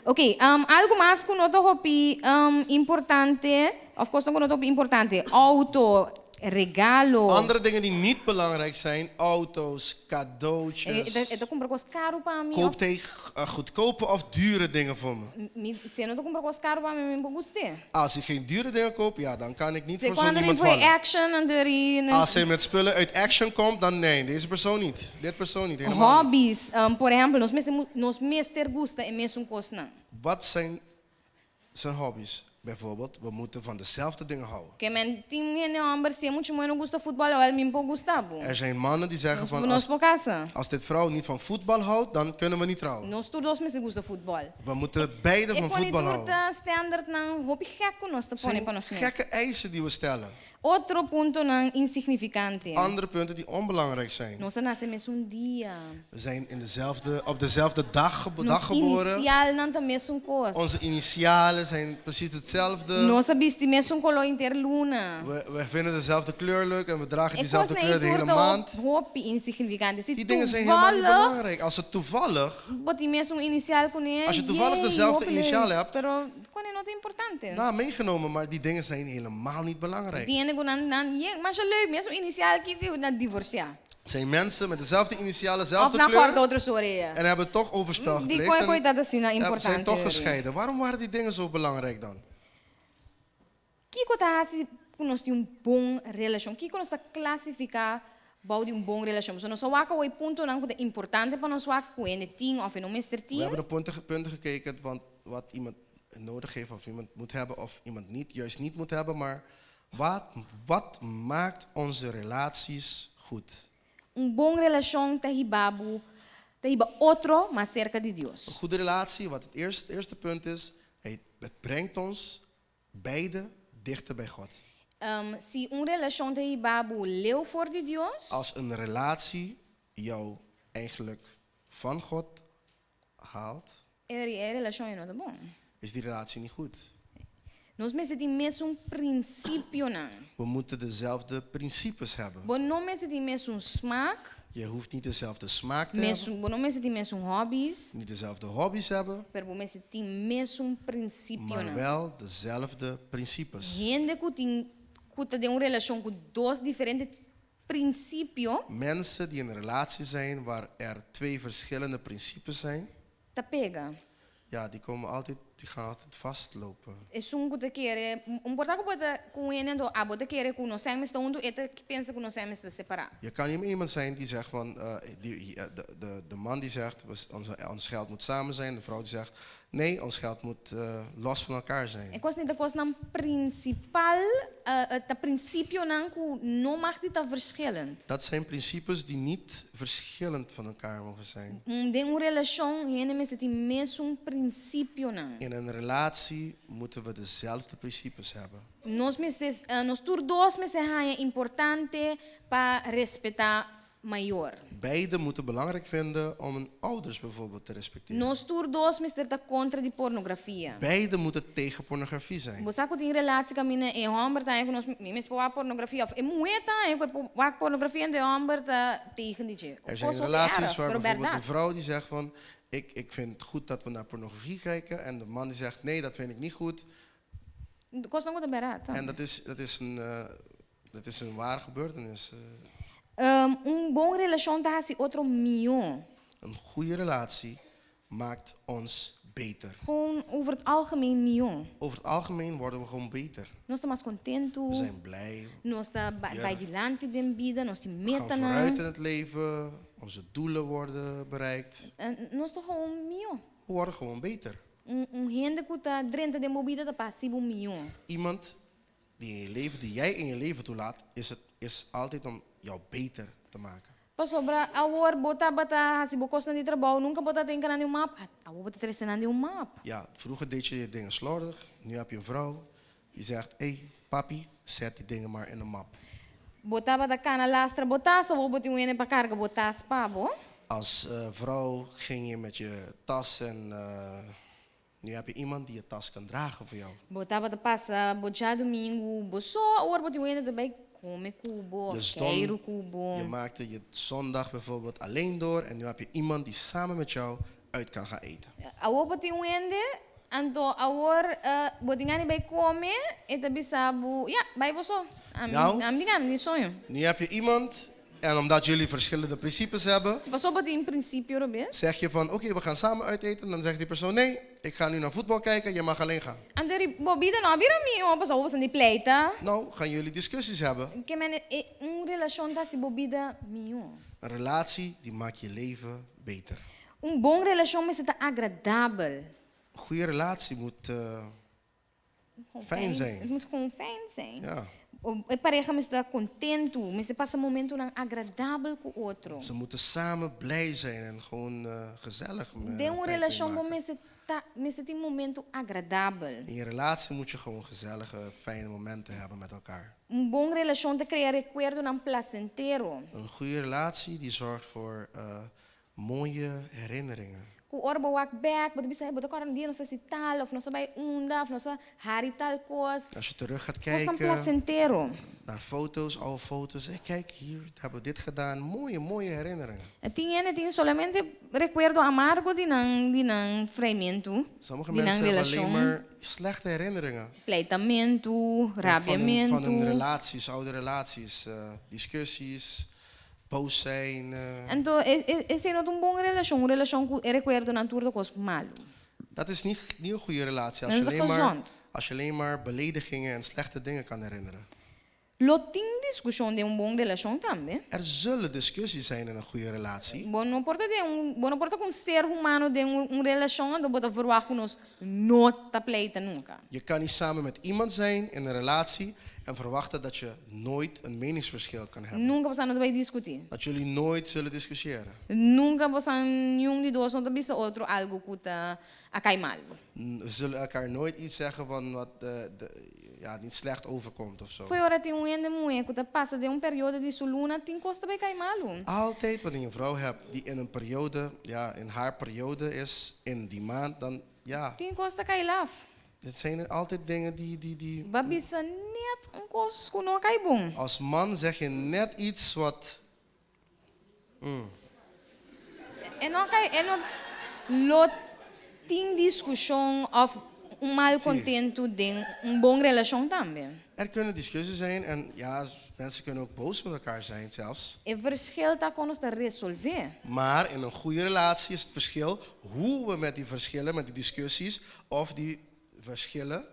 Oké, algo mais que nota hopi importante, of course nota hopi importante, auto, regalo. Andere dingen die niet belangrijk zijn, auto's, cadeautjes. Eu compro coisa caro para mim. Koopt hij goedkope of dure dingen voor me? Se eu não compro coisa caro para mim, eu gostei. Als ik geen dure dingen koop, ja, dan kan ik niet Se voor zo'n quando iemand ele foi vallen. action en er Als hij met spullen uit Action komt, dan nee, deze persoon niet. Dit persoon niet, helemaal niet. hobbies, por exemplo, nós meester gusta e mesmo coisa. Wat zijn zijn hobby's? Bijvoorbeeld, we moeten van dezelfde dingen houden. Que men tinha homem se muito mais não gusta futebol, eu me pouco gustava. Er zijn mannen die zeggen van, Nós por casa. als dit vrouw niet van voetbal houdt, dan kunnen we niet trouwen. Nós todos meses gusta futebol. We moeten beide van voetbal houden. Standard não, hobby geco nós te Het põe para nós zijn mesmos. gekke eisen die we stellen. Outro ponto não insignificante. Andere punten die onbelangrijk zijn. Nós nascemos dia. We zijn op dezelfde dag Nós geboren. inicial não tá mesmo coisa. Onze initialen zijn precies hetzelfde. Nós viste mesmo color interluna. We vinden dezelfde kleur leuk en we dragen É diezelfde coisa kleur de hele não maand. hobby insignificante. Se Die dingen zijn helemaal niet toevallig belangrijk. Als het toevallig, boti mesmo inicial com ele. Als je toevallig dezelfde initiaal hebt. Pero com ele não é importante. nou, meegenomen, maar die dingen zijn helemaal niet belangrijk. Tiene que mas é leuk mesmo inicial que eu na divorciar. Het zijn mensen met dezelfde initialen, Of dezelfde na quarta kleur outra história. en hebben toch overspel Die gepleegd. coitada assim na en zijn importante. toch gescheiden. Waarom waren die dingen zo belangrijk dan? Kiko tá assim, nós tem bom relação. Kiko nós tá classificar bouw de bom relação. So nós só waka o ponto não que é importante para nós waka com ele ting of no meester We ting. hebben de punten gekeken van wat iemand nodig heeft of iemand moet hebben of iemand juist niet moet hebben. Maar wat maakt onze relaties goed? Bom relação tá hibabu, tá hiba outro, mas cerca de Een Deus. goede relatie, wat het eerste punt is, het brengt ons beide dichter bij God. Se relação tá hibabu leu voor de Deus, Als een relatie jou eigenlijk van God haalt, relação é não bom. is die relatie niet goed. Nós mesmo mesmo princípio não. We moeten dezelfde principes hebben. Bom não mesmo smaak, Je hoeft niet dezelfde smaak te hebben, mesmo bom não mesmo hobbies, niet dezelfde hobby's hebben, pero bom mesmo princípio maar não. wel dezelfde principes. Gente que tem kuta de una relación con dos diferentes principios, Mensen die in een relatie zijn waar er twee verschillende principes zijn, ta pega. ja, die gaan altijd vastlopen. Es kuta quiere, porta bota com ele ando, a bota quiere conhecer, mas todo eta que pensa conhecer, mas separar. Je kan iemand zijn die zegt van, de man die zegt, ons geld moet samen zijn. De vrouw die zegt, nee, ons geld moet los van elkaar zijn. É coisa da coisa não principal, ta princípio não que não mag dit verschillend. Dat zijn principes die niet verschillend van elkaar mogen zijn. De uma relação, ele me sente mesmo princípio não. In een relatie moeten we dezelfde principes hebben. Nós todos me é importante para respeitar maior. Beide moeten belangrijk vinden om hun ouders bijvoorbeeld te respecteren. Nós todos me está contra de pornografia. Beide moeten tegen pornografie zijn. Você que tem relação com a minha é homem, tá? Eu nós me para pornografia. É muita, eu para pornografia de homem tá tegen die. Er zijn relaties waar bijvoorbeeld de vrouw die zegt van, ik vind het goed dat we naar pornografie kijken. En de man die zegt, nee, dat vind ik niet goed. Kost nog barato. En dat is een ware gebeurtenis. Boa relação tá assim outro milhão. Een goede relatie maakt ons beter. Gewoon over het algemeen milhão. Over het algemeen worden we gewoon beter. Nós estamos contento. We zijn blij. Nós está bij dilante de vida, nós te We gaan meta vooruit in het leven. Onze doelen worden bereikt. Nós toch gewoon milhão. We worden gewoon beter. Gente que tá dentro de movida tá passivo milhão. Iemand die jij in je leven toelaat, is altijd om jou beter te maken. Pas sobra awor bota hasi bokos na di trabaho nunca bota denken aan die map. Awor bota tressen aan die map. Ja, vroeger deed je dingen slordig. Nu heb je een vrouw die zegt, hey, papi, zet die dingen maar in een map. Bota cana lastra botas, awor bota yung ene pa carga botas pa bo. Als vrouw ging je met je tas en nu heb je iemand die je tas kan dragen voor jou. Bota passa bocha domingo, boso awor bota yung ene também come kubo, queiro kubo. Je maakte je zondag bijvoorbeeld alleen door en nu heb je iemand die samen met jou uit kan gaan eten. Awor bota yung ene, anto awor bota ngani bij come, eta bisabu, ja, bij boso. Am digan, ni sonho. Nu heb je iemand en omdat jullie verschillende principes hebben, Se passou bota in princípio, Robin. zeg je van oké, we gaan samen uiteten. Dan zegt die persoon nee, ik ga nu naar voetbal kijken, je mag alleen gaan. Anderi bobida no abira mi, passou você de pleita. Nou, gaan jullie discussies hebben. Que men relação tá se bobida mio. Een relatie die maakt je leven beter. Bom relação mas está agradável. Een goede relatie moet fijn zijn. Het moet gewoon fijn zijn. Ja. A pareja me está contento, me se passa momento lang agradável com o outro. Ze moeten samen blij zijn en gewoon gezellig. De uma relação bom me se tem momento agradável. In je relatie moet je gewoon gezellige, fijne momenten hebben met elkaar. Bom relação te cria recuerdo nan placentero. Een goede relatie die zorgt voor mooie herinneringen. Ku orba wak back, bota bisa bota koran dia nossa si tal, of nossa bai unda, of nossa hari tal kos. Als je terug gaat Kos nan kijken placentero. naar foto's, oude foto's. Hey, kijk, hier hebben we dit gedaan. Mooie herinneringen. Tinha solamente recuerdo amargo di nang fragmento. Sommige Di mensen nang hebben alleen relação. maar slechte herinneringen. Pleitamento, Van rabiamento. hun relaties, oude relaties, discussies, boos zijn. Então, esse não é bom relação. Uma relação que recuerdo na tudo coisa malo. Dat is niet een goede relatie. Dat is gezond. Als je alleen maar beledigingen en slechte dingen kan herinneren. Lo tem discussão de bom relação também. Er zullen discussies zijn in een goede relatie. Bom, não importa com ser humano de relação, onde bota verwacht nos nota pleita nunca. Je kan niet samen met iemand zijn in een relatie en verwachten dat je nooit een meningsverschil kan hebben. Nunca você não vai discutir. Dat jullie nooit zullen discussiëren. Nunca você nenhum de dois não tá bisa outro algo que tá acai mal. We zullen elkaar nooit iets zeggen van wat niet slecht overkomt of zo. Foi hora tem ende mulher que tá passa de período de suluna tem costa bij cai malo. Altijd wanneer je een vrouw hebt die in een periode, in haar periode is, in die maand, dan Tem costa cai laf. dit zijn altijd dingen die Babisa net kos que não cai bom. als man zeg je net iets wat E não cai, e não lo tem discussão of mal contento tem bom relação também. Er kunnen discussies zijn en ja, mensen kunnen ook boos met elkaar zijn zelfs. Verschil tá quando está resolver. Maar in een goede relatie is het verschil hoe we met die verschillen, met die discussies of die verschillen,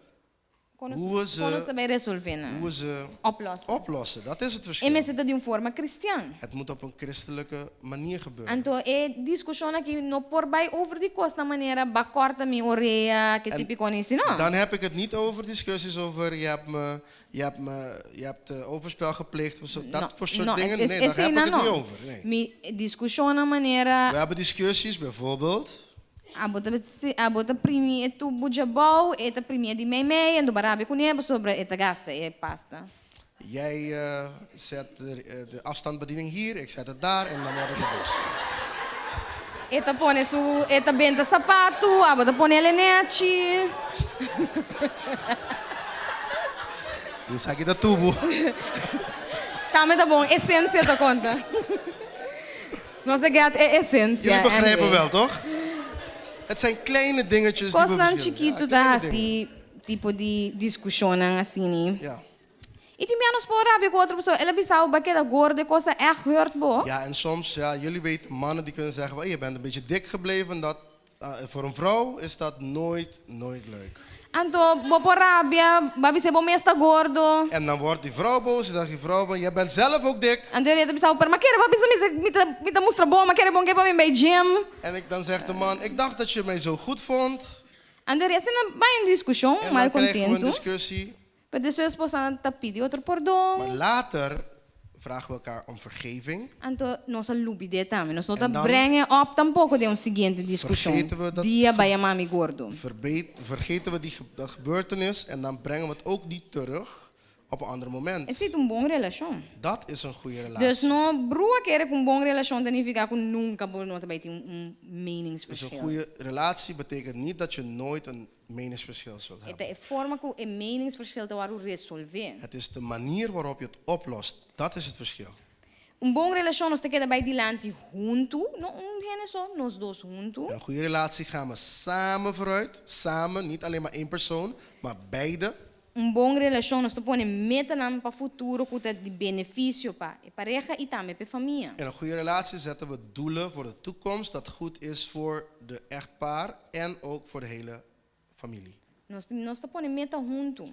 hoe we Quando vai resolver, né? hoe we ze Oplossen. oplossen. Dat is het E verschil. mas é de uma forma cristã. Het moet op een christelijke manier gebeuren. Então, discussão aqui não por bij over die kost na maneira ba corta mi orelha que typico nisso, não? Dan heb ik het niet over discussies over je hebt overspel gepleegd of zo. Dat voor soort dingen. Nee, daar heb ik het niet over. Nee. Mi discussão na maneira We hebben discussies bijvoorbeeld. a bota primi tu bujabau eta primi di mei en do barabe com neba sobre eta gasta e pasta. Jij zet de afstandsbediening hier, ik zet het daar en dan wordt het boos. Eta pone su eta benta sapato, a bota pone lenete. Dus aqui da tubo. Tá bom, essência da conta. Nossa gata é essência. Jullie begrijpen wel, toch? Het zijn kleine dingetjes die we Costa verschillen. chiquito Ja, da kleine dingen. assim, tipo de discussão assim. Ja. E tem menos por rabi com outra pessoa. Ela pensava que era gorda, coisa echt hurt bo. Ja, en soms, ja, jullie weten, mannen die kunnen zeggen, je bent een beetje dik gebleven. Dat, voor een vrouw is dat nooit leuk. Anto, bo por rabia, babi se bo mesta gordo. En dan wordt die vrouw boos, dan zegt die vrouw, jij bent zelf ook dik. Anto, ele pensava, mas quer babi se me mostra bom, mas quer bom que para mim bij gym. En dan zegt de man, ik dacht dat je mij zo goed vond. Anto, ele assim vai em discussão, En mal dan krijgen we een contento. discussie. Para sua esposa tá pedir outro perdão. Maar later vragen we elkaar om vergeving. Anto, nossa lubide também. Nós não En tá dan brengen op tampouco de seguinte discussão. vergeten we dat- Dia bij mami gordo. Vergeten we dat gebeurtenis en dan brengen we het ook niet terug op een ander moment. Esse é bom relação. Dat is een goede relatie. Dus não brua querer com bom relação significa que nunca vou não também ter Dus een meningsverschil. goede relatie betekent niet dat je nooit een meningsverschil zult hebben. É forma que o meningsverschil te waro resolver. Het is de manier waarop je het oplost. Dat is het verschil. Bom relação nós te queda bij die land junto, não gene só, nós dois junto. In een goede relatie gaan we samen vooruit. Samen, niet alleen maar één persoon, maar beide. Bom relação nós te põe meta nam para futuro que de benefício para a pareja e também para a família. In een goede relatie zetten we doelen voor de toekomst dat goed is voor de echtpaar en ook voor de hele familie. Nós te põe meta junto.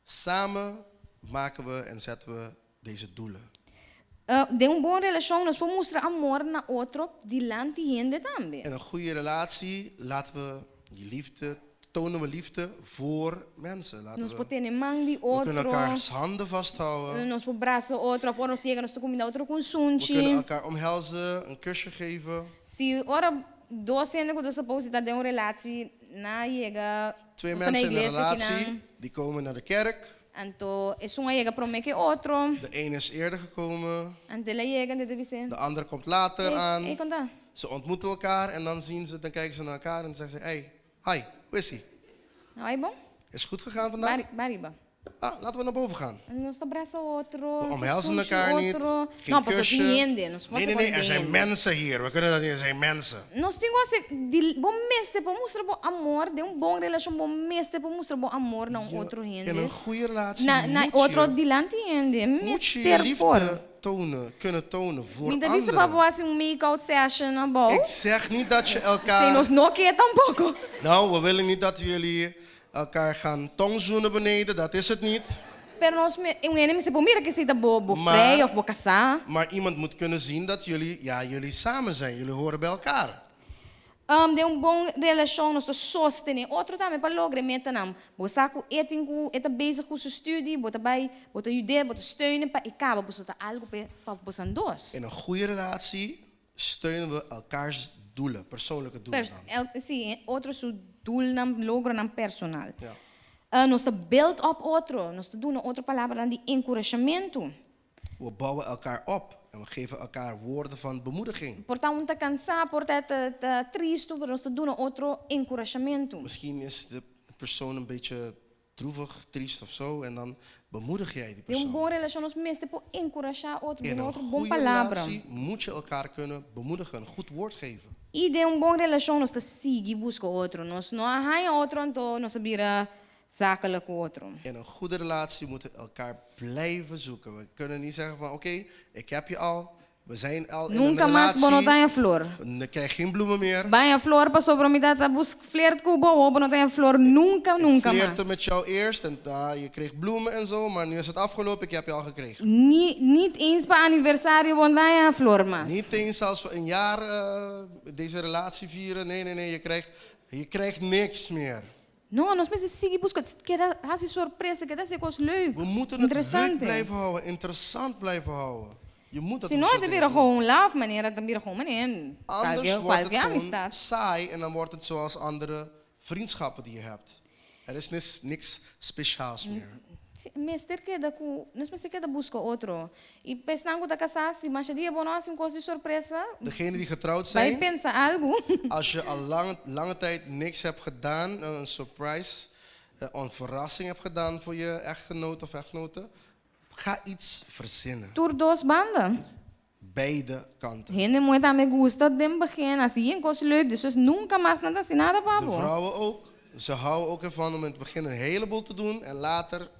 Samen maken we en zetten we deze doelen. De boa relação nós podemos mostrar amor na outro de land e gente também. In een goede relatie laten we die liefde, tonen we liefde voor mensen. Nós podemos mão de We kunnen outro. elkaars handen vasthouden. Nós podemos braço outro, of nós chega nós te comida outro com We sunchi. kunnen elkaar omhelzen, een kusje geven. Se ora dois anos que você pode estar uma relação na chega Twee mensen in een relatie, die komen naar de kerk. Então, é uma chega para que outro. De ene is eerder gekomen, Ante ela chega, de dizer. de ander komt later aan. Conta. Ze ontmoeten elkaar en dan zien ze, dan kijken ze naar elkaar en dan zeggen ze, hey, hi, hoe is ie? Não é bom? Is het goed gegaan vandaag? Bariba. Ah, laten we naar boven gaan. Nós abraça outro. We omhelzen elkaar niet. Geen Não, passa kusje. niende. Nós Nee, er zijn mensen hier. We kunnen dat niet, er zijn mensen. Nós temos que bom mestre para mostrar bom amor, de bom relação bom mestre para mostrar bom amor na outro In gente. een goede relatie Na moet outro je dilante gente, je mestre por. liefde tonen, kunnen tonen voor Minha vista para anderen. você make-out session na bom. Ik zeg niet dat je Sem elkaar... nós não quer tampouco. Nou, we willen niet dat jullie elkaar gaan tongzoenen beneden, dat is het niet. Pero nós me se mira que se tá bo Maar- freio of bo casar. Maar iemand moet kunnen zien dat jullie samen zijn. Jullie horen bij elkaar. De bom relação nós sostener. Outro também para lograr meta nam. Bo saco etinku, eta bezig com sua studie, bota bij, bota ajudar, bota steunen para ikaba, bota algo para bosan dos. In een goede relatie steunen we elkaars doelen, persoonlijke doelen dan. Sim, outro su doel nam logra nam personal. Ja. Nós te build up outro, nós te doen een outra palavra dan die encorajamento. We bouwen elkaar op en we geven elkaar woorden van bemoediging. Portanto, te cansar, portanto, te triste, pero nós te doen een outro encorajamento. Misschien is de persoon een beetje droevig, triest of zo en dan bemoedig jij die De een persoon. boa relação nós mesmo por encorajar outro, In een een outro bom goede palavra. relatie moet je elkaar kunnen bemoedigen, een goed woord geven. E de bom relação nós tá seguir busca outro. Nós não arranha outro, então nós sabira zakelijk com outro. In een goede relatie moeten we elkaar blijven zoeken. We kunnen niet zeggen van oké, ik heb je al. We zijn al in Nunca een mais relatie. bonotanha flor. Dan krijg je geen bloemen meer. Banha flor para sobremidade bus flirt com boa, bonotanha flor nunca Ik mais. flirte met jou eerst en je kreeg bloemen en zo, maar nu is het afgelopen, ik heb je al gekregen. Niet eens para aniversário bonotanha flor mas. Niet eens als we een jaar deze relatie vieren. Nee, je krijgt niks meer. Não, nós precisamos seguir busca. Queda assim surpresa, queda ser coisa leuk. We moeten het leuk Interessante. blijven houden, interessant blijven houden. Je moet dat Se não, é vira gewoon love maneira, dan vira gewoon maneira. Anders wordt het Qualquer gewoon amistad. saai en dan wordt het zoals andere vriendschappen die je hebt. Er is niks speciaals meer. Meester queda com, nós precisamos queda busca outro. E pensando da casa, se mas dia bom assim coisa de surpresa. Degenen die getrouwd Vai zijn, pensar algo. als je al lange tijd niks hebt gedaan, een surprise, een verrassing hebt gedaan voor je echtgenoot of echtgenote, ga iets verzinnen. Tur dos banda. Beide kanten. Gente muito me gusta dem begin, assim een coisa leuk, dus nunca mais nada assim nada De babo. vrouwen ook. Ze houden ook ervan om in het begin een heleboel te doen en later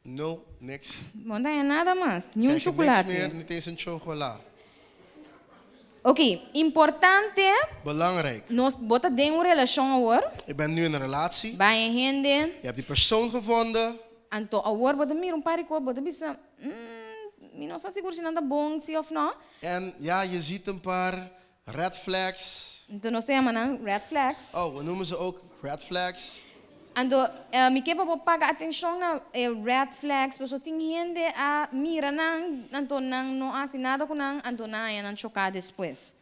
nul, niks. Não tem nada mais, nenhum Krijg je niks chocolate. meer, niet eens een chocola. Ok, importante, Belangrijk. nós bota dentro uma relação agora. Je bent nu in een relatie. Vai em gente, Je hebt die persoon gevonden. anto agora bota mir pari ko, bota bisa, mi não está seguro se nada bom, se of não. En ja, je ziet een paar red flags. Então nós temos red flags. Oh, we noemen ze ook red flags. Ando, me quepa po paga atenção na red flags, pero tem gente a mira nang, anto nang no asinado ko nang, anto na yan ang chocar depois.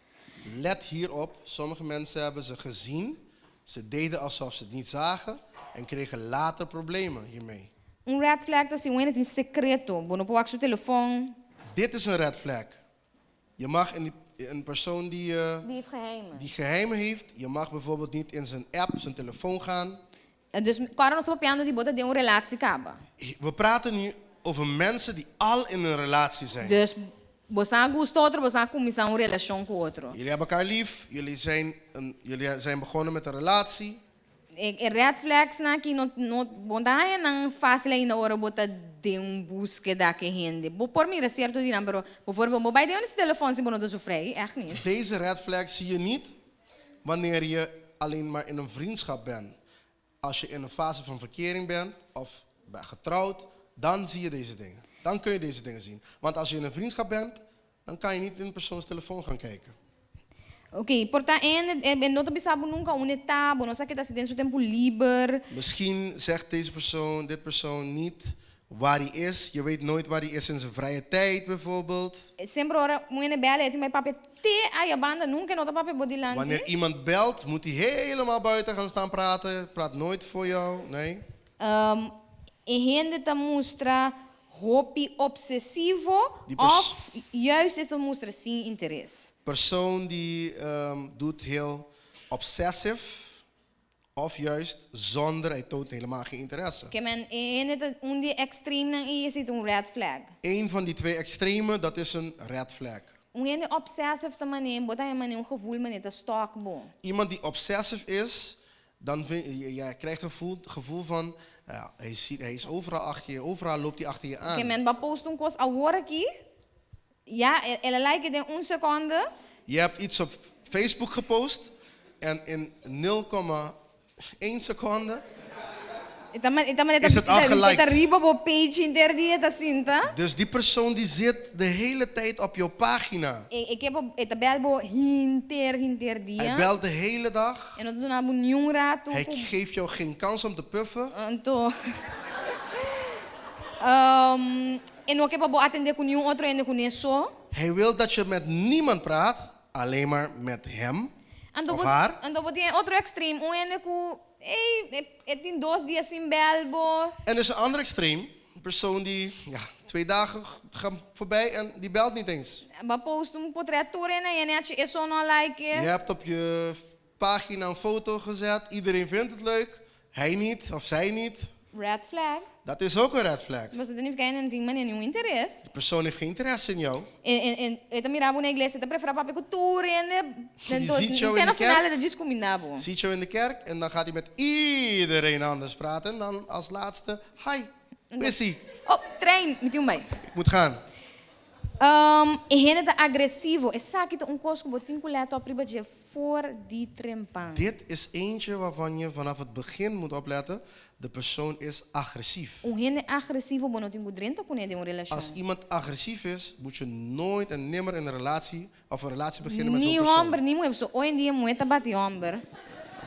Let hierop. Sommige mensen hebben ze gezien. Ze deden alsof ze het niet zagen. En kregen later problemen hiermee. Red flag dat se wena tem secreto, bono po aksu telefoon, Dit is een red flag. Je mag een persoon die geheimen heeft. Je mag bijvoorbeeld niet in zijn app, zijn telefoon gaan. Dus quando nós papiando die bota de relatie acaba. We praten nu over mensen die al in een relatie zijn. Dus você gosta outro, você começa relação com outro. Jullie hebben elkaar lief. Jullie zijn begonnen met een relatie. Red flags na que não bondade não fácil ainda hora bota de búsqueda que rende. Por mim é certo de não, pero por favor, mobile de onde telefoon se bono do sofrer, echt niet. Deze red flags zie je niet wanneer je alleen maar in een vriendschap bent. Als je in een fase van verkering bent of bent getrouwd, dan zie je deze dingen. Dan kun je deze dingen zien. Want als je in een vriendschap bent, dan kan je niet in een persoons telefoon gaan kijken. Ok, portanto, não te pensava nunca uma etapa, não sei que está se dentro do tempo livre. Misschien zegt dit persoon niet waar hij is. Je weet nooit waar hij is in zijn vrije tijd bijvoorbeeld. Sempre ora, mulher bela, eu tenho papi te aí a banda nunca nota papi bodilante. Wanneer iemand belt, moet hij helemaal buiten gaan staan praten. Praat nooit voor jou, nee. E rende te mostra hobby obsessivo Die of juist het te mostra sem interesse. Persoon die doet heel obsessief of juist zonder, hij toont helemaal geen interesse. Que men rende die extreme dan is het red flag. Eén van die twee extremen, dat is een red flag. Rende obsessive te manier, bota je manier gevoel manier te stok bom. Iemand die obsessief is, dan je krijgt een gevoel van, ja, hij is overal achter je, overal loopt hij achter je aan. Que men post kost agora aqui. Ja, ela like het in 1 seconde. Je hebt iets op Facebook gepost en in 0,1 seconde is het al geliked. Page internet assim, tá? Dus die persoon die zit de hele tijd op jouw pagina. Ik heb het bel hinter Hij dia. belt de hele dag. En dat doen we nieuw rato. Hij geeft jou geen kans om te puffen. Então, en ook heb ik atender com nenhum outro ainda com isso. Hij wil dat je met niemand praat, alleen maar met hem of haar. En dan wordt hij outro extreme. Ainda com, het in 2 dias sem belbo. En er is een ander extreem. Een persoon die, 2 dagen gaan voorbij en die belt niet eens. Maar post portretuur en je eso no like. Je hebt op je pagina een foto gezet. Iedereen vindt het leuk. Hij niet of zij niet. red flag. Dat is ook een red flag. Você tem que ficar em tem maneira nenhum interesse. De persoon heeft geen interesse in jou. E também rabo na igreja, tá prefere papi cultura Je ziet jou in tem de na final kerk. da discombinabo. Ziet jou in de kerk en dan gaat hij met iedereen anders praten. En dan als laatste, hi, Missy, Oh, trein, met jou mee. ik moet gaan. E gente tá agressivo, e sabe que um cosco botinho coleta a priba de voor die trempang. Dit is eentje waarvan je vanaf het begin moet opletten. De persoon is agressief. Gente agressivo, bonotinho drenta com ele em uma relação. Als iemand agressief is, moet je nooit en nimmer in een relatie beginnen met zo'n Ni persoon. hombre, ni mulher. Hoje em dia, mulher tá bate hombre.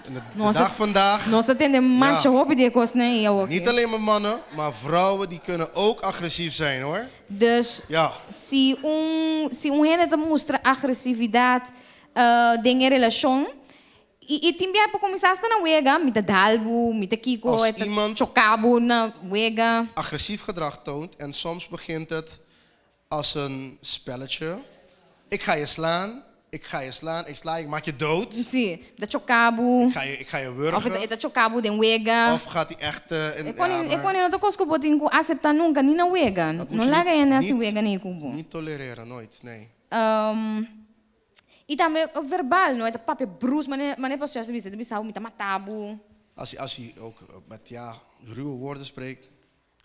In de Nossa- dag vandaag, Nossa, tem de macho hoop die kost nee, ja, niet alleen maar mannen, maar vrouwen die kunnen ook agressief zijn hoor. Dus Ja, se gente tá mostra agressividade em relação e também para começar a estar na wega, mit der dalbo, mit der kiko, Als et iemand- chocabo na wega. agressief gedrag toont en soms begint het als een spelletje. Ik ga je slaan, ik ga je slaan, ik sla je, ik maak je dood. Sim, da chocabo. Ik ga je Of wurgen. het chocabo den wega. Of gaat hij echt in... E quando não tô cosco botin ku aceitar nunca ni na wega. Dat moet Não je larga ainda niet- assim wega nem kubo. niet tolereren, nooit, nee. E também o verbal, não é? Papi brus, mas não é para você saber, você sabe, me tá matabo. Als hij ook met ja, ruwe woorden spreekt,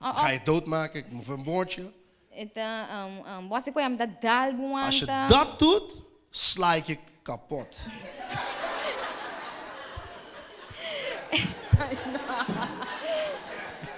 Oh, ga je doodmaken, ik moet een woordje. Então, você conhece da dalbo Als je anta. dat doet, sla ik je kapot.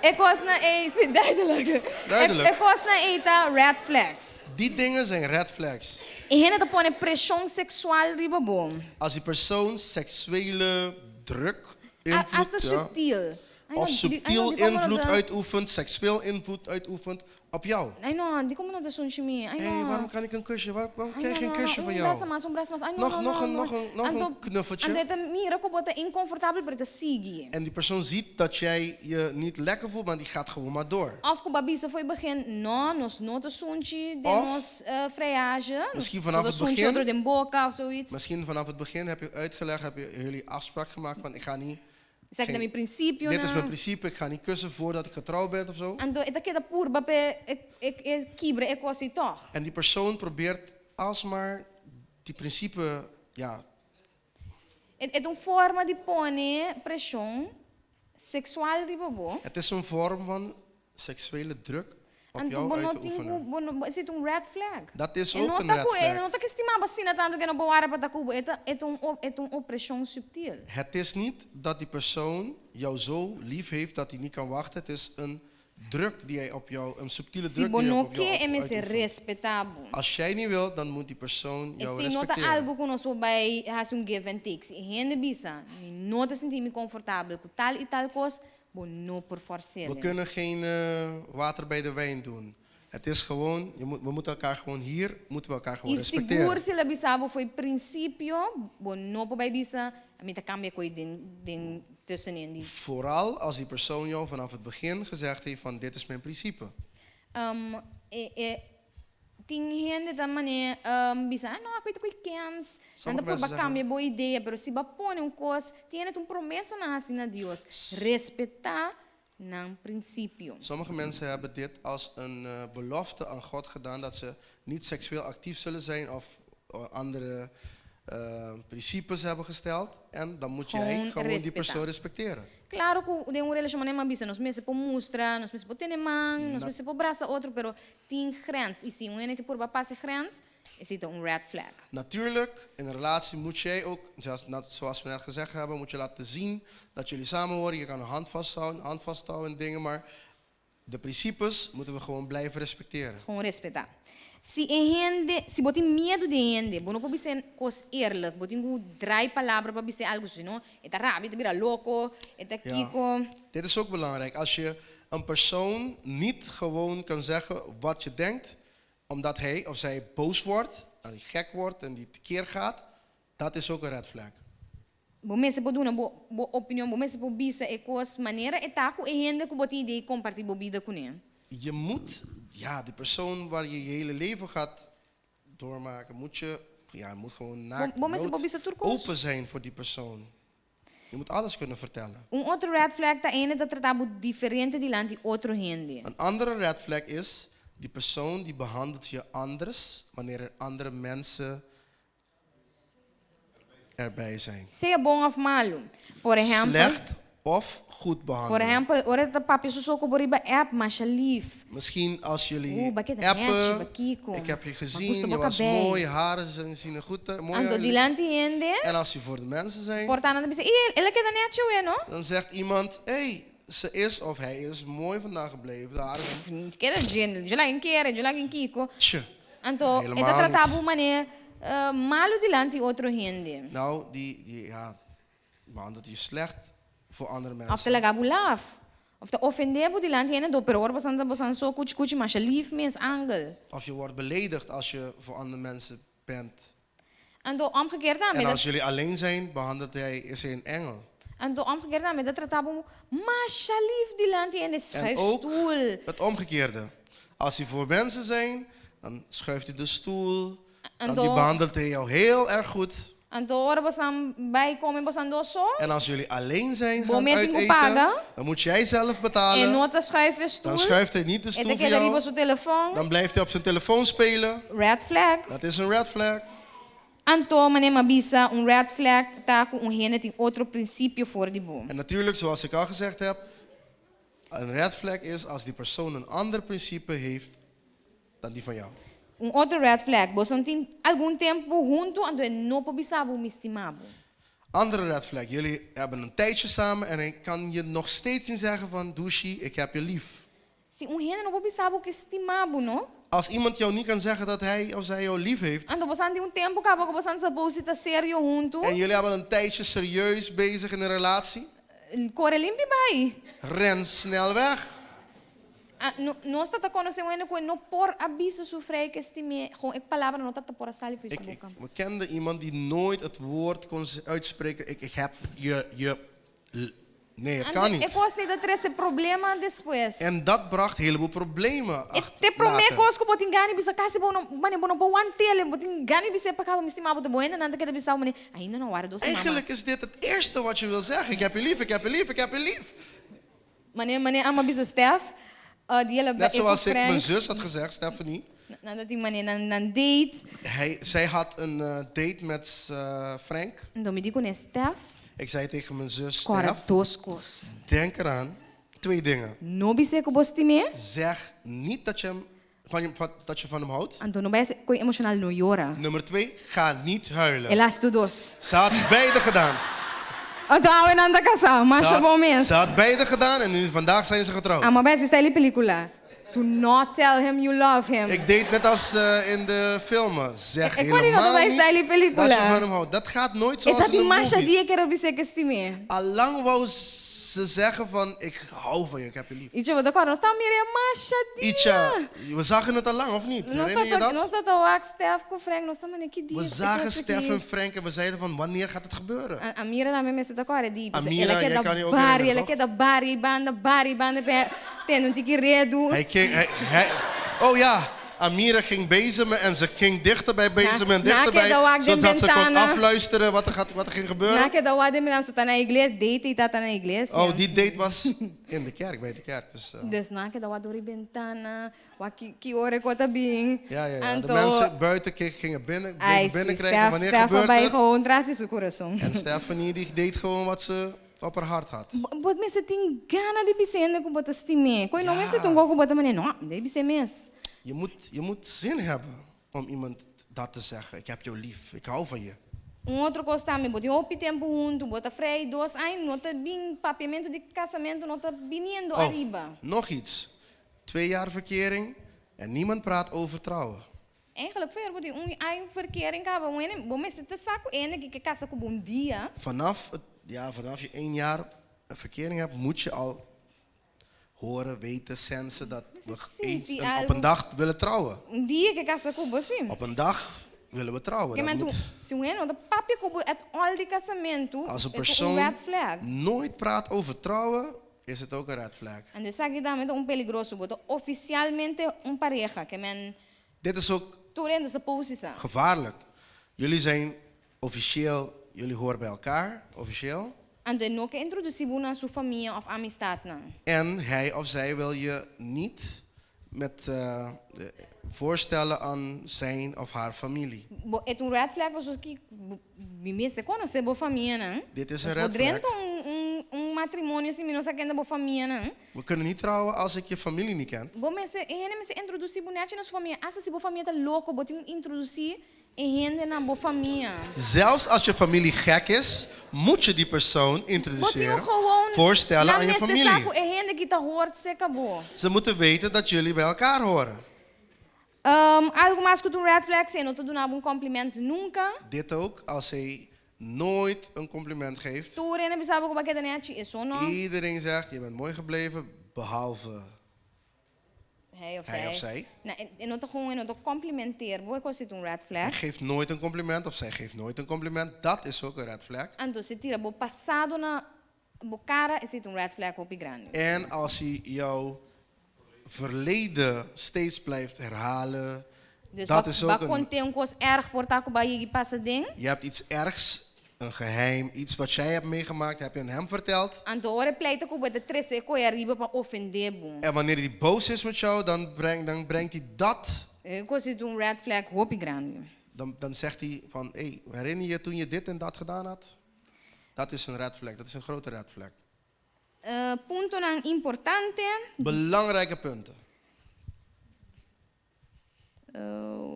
Ik was naar een, duidelijk. Duidelijk. Ik was naar een red flags. Die dingen zijn red flags. E gente tá pondo pressão sexual riba bom. Als die persoon seksuele druk, Als invloed, dat ja, subtiel. of subtiel invloed uitoefent, seksueel invloed uitoefent op jou. Ai não, die komen naar de sunshimi. Ai Hé, não. waarom kan ik een kusje? Waarom krijg je Ai, een kusje van um jou? braço mais. Ai, Nog een knuffeltje. En dat mira que bota incomfortável para te seguir. En die persoon ziet dat jij je niet lekker voelt, maar die gaat gewoon maar door. Of que babisa foi begin, não, nos não te sunchi de Of- nos freiagem. Misschien vanaf het sunchi begin- outro de boca of zoiets. Misschien vanaf het begin heb je uitgelegd, heb je jullie afspraak gemaakt van ik ga niet... Zeg dat mijn principe, Dit is mijn principe, ik ga niet kussen voordat ik getrouwd ben of zo. En dan, dat queda por bape, ik kibre, ik was het toch. En die persoon probeert alsmaar die principe, ja, Het een forma de pone pressão sexual de bobo. het is een vorm van seksuele druk op En jou uit te oefenen. bono is het een red flag. Dat is En ook een red flag. não tá que estimar bacina tanto que não boara para tacubo. Het een opressão subtil. Het is niet dat die persoon jou zo lief heeft dat hij niet kan wachten. Het is een druk die hij op jou, een subtiele Se druk die hij bono op jou que me se uitoefent. respetabo. Als jij niet wilt, dan moet die persoon E jou se nota respecteren. algo que nós vai has um give and take. Se rende bisa, não te sentir me confortável com tal e tal coisa, bono por força. We kunnen geen water bij de wijn doen. Het is gewoon, we moeten elkaar gewoon hier, moeten we elkaar gewoon E seguro respecteren. se la bisabo foi princípio, bono po vai bisa, a mim tá cambia coi den tussenin die. Vooral als die persoon jou vanaf het begin gezegd heeft van dit is mijn principe. Tem gente da maneira, bisa, não, a coisa coi kens, Sommige anda por mensen ba zeggen- cambia boa ideia, pero se ba pone coisa, tiene um promessa na assim na Deus, respeitar nan princípio. Sommige mensen hebben dit als een belofte aan God gedaan dat ze niet seksueel actief zullen zijn of andere principes hebben gesteld. En dan moet jij Gewoon gewoon die respecteren. persoon respecteren. Claro que de uma relação não é bisa, nós mesmo por mostrar, nós mesmo por ter man, nós mesmo por braçar outro, pero tem grens. E se um ene que por passar grens, is het een red flag. Natuurlijk, in een relatie moet jij ook, zoals we net gezegd hebben, moet je laten zien dat jullie samen horen. Je kan een hand vasthouden en dingen, maar de principes moeten we gewoon blijven respecteren. Gewoon respeitar. Se rende, se botem medo de rende, bom não pode ser coisa eerlijk, botem com dry palavra para dizer algo assim, não? Eta rápido, eta vira louco, eta Ja. kiko. Dit is ook belangrijk. Als je een persoon niet gewoon kan zeggen wat je denkt, omdat hij of zij boos wordt, en die gek wordt en die tekeer gaat, dat is ook een red flag. Bom mensen pode uma boa opinião, bom mensen pode bisa e coisa maneira eta com rende que botem de compartilhar bebida com ele. Je moet, ja, die persoon waar je je hele leven gaat doormaken, moet je gewoon naakt, Bom, mensen pode bisa turcos. open zijn voor die persoon. Je moet alles kunnen vertellen. Outro red flag ta ene dat tratabo diferente di lanti outro gente. Een andere red flag is, die persoon die behandelt je anders wanneer er andere mensen erbij zijn. Seja bom of malo. Por exemplo, Slecht of goed por behandelen. exemplo, ora ta papi so ko boriba app masha lief. Misschien als jullie Bakit match, appen, bakiko. ik heb je Gusto gezien, je mo was kabay. mooi, je haren zien er goed uit, mooi Ando uit. di lanti gente. En als je voor de mensen zijn, Portana bisa, ele que da net no? dan zegt iemand, hé, ze is of hij is mooi vandaag gebleven. De haren zijn Que da gente, jola in kere, jola in kiko. tje. Anto, Helemaal eta niet. tratabo mane malo di lanti outro gente. Nou, die behandelt je slecht voor andere Of te mensen. lagabu laaf. Of te offendebo di lanti ene do peror bosan so kuchi masha lief mens angel. Of je wordt beledigd als je voor andere mensen bent. Ando omgekeerd aan En als met jullie alleen zijn, behandelt is hij een engel. ando omgekeerd aan met dat tratabo masha lief di lanti ene En schuif ook stoel. het omgekeerde. Als hij voor mensen zijn, dan schuift hij de stoel. En Dan dan- behandelt hij jou heel erg goed. Ando ora bosan bij komen bosan do so. En als jullie alleen zijn gaan Moment in uiteten, paga. dan moet jij zelf En betalen. nota schuiven stoel. Dan schuift hij niet de En stoel dan voor keda ribo jou. su telefoon. Dan blijft hij op zijn telefoon spelen. Red flag. Dat is een red flag. Anto mane mabisa red flag taku hene tin outro princípio for di boom. En natuurlijk, zoals ik al gezegd heb, een red flag is als die persoon een ander principe heeft dan die van jou. Outro red flag, bosan tin algum tempo junto ando no po bisabu mistimabo. Andere red flag, jullie hebben een tijdje samen en hij kan je nog steeds niet zeggen van, Douchie, ik heb je lief. Si hene no po bisabu que estimabo, no? Als iemand jou niet kan zeggen dat hij of zij jou lief heeft, Ando bosan tin tempo kabo ko bosan supposed ta serio junto. en jullie hebben een tijdje serieus bezig in een relatie, Corre limpi bai. ren snel weg. No está ta conhecer hene ko no por abiso su frei que estime. Gewoon ik palavra no ta por asali fez boca. We kenden iemand die nooit het woord kon uitspreken, ik heb je. Nee, het kan Ik niet. was niet dat er is een problema después. En dat bracht een heleboel problemen. Ik te prometo que botin gani bisa kasi bono mane bono po one tele botin gani bisa pa kaba mistimabo te boena nanda que bisa mane ainda no hora dos Eigenlijk mamas. is dit het eerste wat je wil zeggen. Ik heb je lief, ik heb je lief, ik heb je lief. Mane ama bisa Stef die hele Net zoals ik mijn zus had gezegd, Stephanie. nanda die mane nan date. Zij had een date met Frank. Domi con Stef. Ik zei tegen mijn zus, Cora Stef, dos cos. denk eraan. 2 dingen. No bisa ko bostime. Zeg niet dat je van hem houdt. Anto no bisa ko emotional no llora. Nummer 2, ga niet huilen. Elas tu dos. Ze had beide gedaan. Anto awen nanda casa, mas bom mens. Ze had beide gedaan en nu vandaag zijn ze getrouwd. Ama bisa está ali película. Do not tell him you love him. Ik deed net als in de filmen. Zeg Ik kon niet nog helemaal bij niet stijlie película. dat je van hem houdt. Dat gaat nooit zoals Eta in die de masha movies. die que bisa que estime. Allang wou ze zeggen van, ik hou van je, ik heb je lief. Icho wat agora nós estamos mirando masha dia. Ietsja, we zagen het al lang, of niet? Herinner je dat? Nós estamos a wax Stef com Frank, nós estamos aqui dia. We zagen Stef en Frank en we zeiden van, wanneer gaat het gebeuren? A Mira também me está agora di. Amira, Ela jij quer kan je da ook bari, herinneren, ela toch? quer da bari banda tendo um tique redo. Oh ja, Amira ging bezemen en ze ging dichter bij bezemen en Na dichterbij, que da zodat ze kon ventana. afluisteren wat er ging gebeuren. Na que da wade me danço tá na igreja, deita e tá na igreja. Oh, die date was in de kerk, bij de kerk. Dus, Dus na que da wade ori ventana, wa que ore kota bing. ja. De mensen buiten gingen Ai, binnenkrijgen wanneer Stef gebeurt vai het. gewoon trazi su coração. En Stephanie die deed gewoon wat ze op haar hart had. Bot me se tem gana de bisende com bota stime. Coi não me se tungo com bota mané, não, de bise mes. Je moet zin hebben om iemand dat te zeggen. Ik heb jou lief, ik hou van je. Outro costa me bota op tempo junto, bota frei dos ai, nota bin papiamento de casamento, nota biniendo arriba. Nog iets. 2 jaar verkering en niemand praat over trouwen. Eigenlijk ver bota ai verkering ka, bom me se te saco ene que casa com bom dia. Vanaf je 1 jaar een verkering hebt, moet je al horen, weten, sensen dat we op een dag willen trouwen. Dia que casa com bosim. Op een dag willen we trouwen. Que Dat man tu, moet- se o eno da papi com het al de casamento, Als een é persoon red flag. nooit praat over trouwen, is het ook een red flag. En de sagi damit peligroso, bota oficialmente pareja, que men Dit is ook turende sa posisa. gevaarlijk. Jullie zijn officieel, jullie horen bij elkaar, officieel. Ando no que introducir na sua família of amistad na. En hij of zij wil je niet met, voorstellen aan zijn of haar familie. Bo é red flag was que me se conhece boa família na. Dit is een red flag. Podrento matrimônio se não sabe boa família na. We kunnen niet trouwen als ik je familie niet ken. Bom, mas me se introduzir bonete na sua família. Essa se boa família tá louco, botem introduzir gente na boa família. Zelfs als je familie gek is, moet je die persoon introduceren, Botem gewoon voorstellen aan je saco familie. é gente que tá hoort se acabou. Ze moeten weten dat jullie bij elkaar horen. Algo mais que tu red flag se não te donava um complimento nunca. Dit ook, als hij nooit een compliment geeft. Tu rena bisaba ko bakit na chi eso no. Iedereen zegt, je bent mooi gebleven, behalve Hij of hij zij. of zij. Nou, en dat gewoon en dat complimenteer. Boy, kost het een red Hij flag. geeft nooit een compliment of zij geeft nooit een compliment. Dat is ook een red flag. Então, se tira bo passado na bo cara, is het een red flag op grande. En als hij jouw verleden steeds blijft herhalen, Dus dat is ook wat een... contém um cos erg por taco ba yigi passa ding. Je hebt iets ergs, een geheim, iets wat jij hebt meegemaakt, heb je aan hem verteld. Então, ora pleita ko ba de trese ko ya riba pa offender bo. En wanneer hij boos is met jou, dan brengt hij dat. Kost het een red flag op grande. Dan zegt hij van, hey, herinner je toen je dit en dat gedaan had? Dat is een red flag, dat is een grote red flag. Punto nang importante. Belangrijke punten.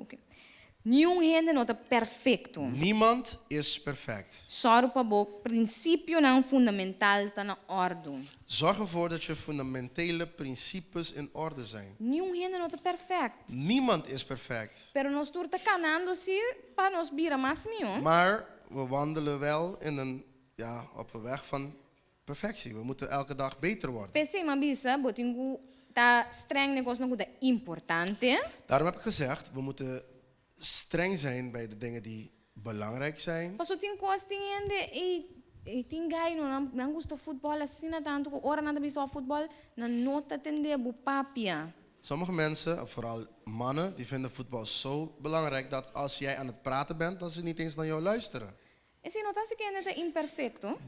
Okay. Nenhum gente nota perfeito. Niemand is perfect. Só pa bo princípio nang fundamental ta na ordem. Zorg ervoor dat je fundamentele principes in orde zijn. Nenhum gente nota perfect. Niemand is perfect. Pero nós turta canando-se para nós bira mais mio. Maar we wandelen wel op een weg van perfectie. We moeten elke dag beter worden. Pensei maar bisa, botingu ta streng negócio não é importante. Daarom heb ik gezegd, we moeten streng zijn bij de dingen die belangrijk zijn. Passo tem coisa tem ainda e tem gai não gosta futebol assim na tanto que ora nada bisa futebol na nota tende bu papia. Sommige mensen, vooral mannen, die vinden voetbal zo belangrijk dat als jij aan het praten bent, dat ze niet eens naar jou luisteren. Esse nota-se que ainda é imperfeito.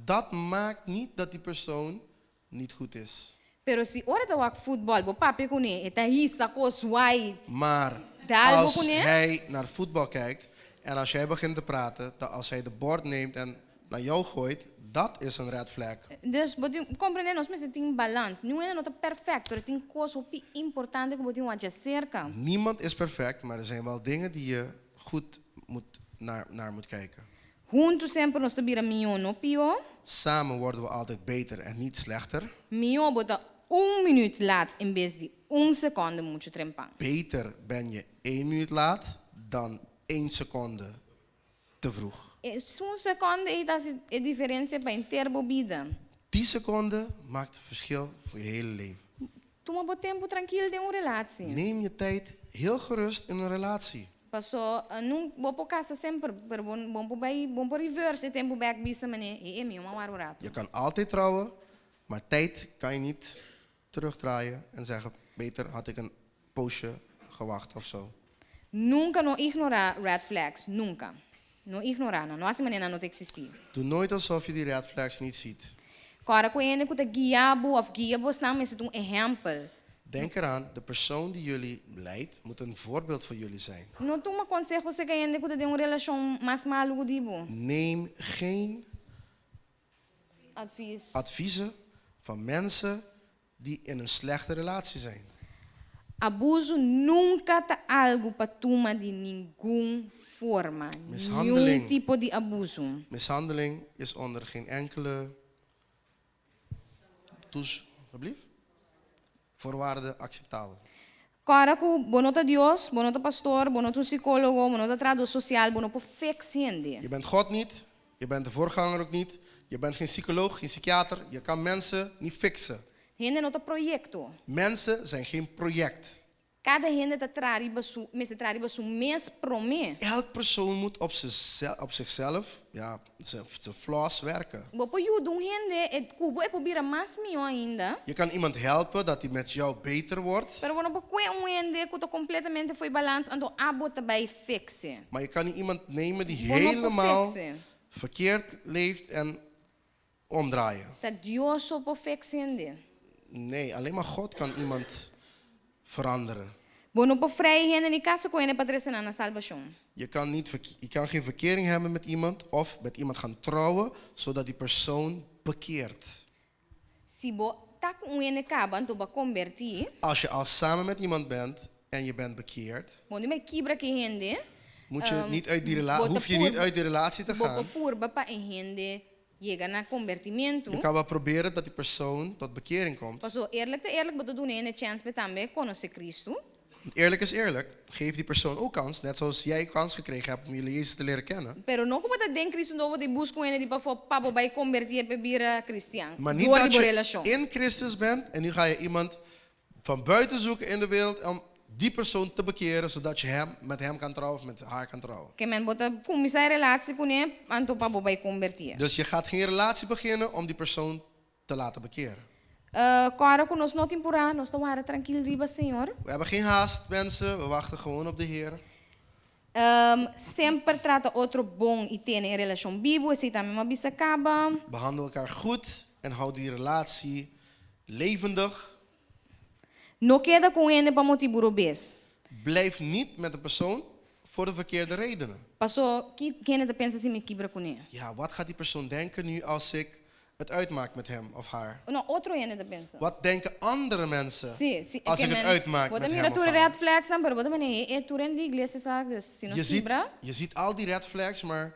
Dat maakt niet dat die persoon niet goed is. Pero si ora ta wak futebol, bo papia ko ni, eta hisa ko swai. Maar Daar als ook niet? hij naar voetbal kijkt en als jij begint te praten, als hij de bord neemt en naar jou gooit, dat is een red flag. Dus botin compreender nós mas tem balance. Não é nota perfeito, pero tem coisa importante que botin wat cerca. Niemand is perfect, maar er zijn wel dingen die je goed naar moet kijken. Juntos sempre nós tabira mio no pio. Samen worden we altijd beter en niet slechter. Mio bota 1 minuut laat in vez de 1 seconde muito trempang. Beter ben je 1 minuut laat dan 1 seconde te vroeg. 1 seconde é a diferença para inteiro vida. 10 seconden maakt het verschil voor je hele leven. Toma bo tempo tranquilo de relatie. Neem je tijd heel gerust in een relatie. Passou, não vou por casa sempre, pero bom por reverse tempo back bisa mané, mio maar rato. Je kan altijd trouwen, maar tijd kan je niet terugdraaien en zeggen, beter had ik een poosje gewacht of zo. Nunca no ignorar red flags, nunca. No ignorar, no assim maneira não te existir. Doe nooit alsof je die red flags niet ziet. Cara, com ele que te guiabo of guiabo, não é um exemplo. Denk eraan, de persoon die jullie leidt, moet een voorbeeld voor jullie zijn. Não toma consejo se que ele que te uma relação mais maluco dibo. Neem geen Advies. adviezen van mensen die in een slechte relatie zijn. Abuso nunca tá algo para turma de nenhuma forma. Mishandeling. Nenhum tipo de abuso. Mishandeling is onder geen enkele voorwaarden acceptabel. Cara, com bonota Deus, bonota pastor, bonota psicólogo, bonota tradutor social, bonota fix gente. Je bent God niet, je bent de voorganger ook niet, je bent geen psycholoog, geen psychiater, je kan mensen niet fixen. Gente nota proyecto. Mensen zijn geen project. Cada gente tá trariba su mes prome. Elk persoon moet op zichzelf, zijn flaws werken. Bo po you doen gente, et kubo e pobira mas mio ainda. Je kan iemand helpen dat hij met jou beter wordt, Pero bueno, po kwe gente que completamente foi balance ando abota bij fixe. maar je kan niet iemand nemen die Bono po helemaal fixe. verkeerd leeft en omdraaien. Tá Dios só perfecciende. Nee, alleen maar God kan iemand veranderen. Bono po vrij hende ni casa ko ene padre na salvación. Je kan geen verkering hebben met iemand of met iemand gaan trouwen, zodat die persoon bekeert. Si bo tá com ene caban to ba convertir, Als je al samen met iemand bent en je bent bekeerd, bono me quebra que hende, moet je niet uit die bota hoef je por- niet uit die relatie te bo gaan. purba pa en hende llega na convertimento. Je kan wel proberen dat die persoon tot bekering komt. Paso eerlijk te eerlijk bodo doen ene chance pe tambe conoce Cristo. Eerlijk is eerlijk, geef die persoon ook kans, net zoals jij kans gekregen hebt om jullie Jezus te leren kennen. Pero no como dat den Cristo no de busco ene di pa fo pa bo bai convertir pe bira cristian. Maar niet Door dat die je relación. in Christus bent en nu ga je iemand van buiten zoeken in de wereld om die persoon te bekeren, zodat je met hem kan trouwen of met haar kan trouwen. Que men bota começar relatie com ele anto pa bo bai convertir. Dus je gaat geen relatie beginnen om die persoon te laten bekeren. Cara com nós não temporada, nós estamos tranquilo riba Senhor. We hebben geen haast, mensen. We wachten gewoon op de Heer. Sempre trata outro bom e tem em relação vivo, esse também uma bisa acaba. Behandel elkaar goed en houd die relatie levendig. Não queda com ele para motivar o bes. Blijf niet met de persoon voor de verkeerde redenen. Passou que quem ainda pensa assim me quebra com ele. Ja, wat gaat die persoon denken nu als ik het uitmaak met hem of haar? Não, outro ainda pensa. Wat denken andere mensen Sim, als ik het uitmaak Bota met mira hem of tu haar? red flags dan, pero bota mene e tu in die igreja sabe, dus se não quebra. Je ziet al die red flags, maar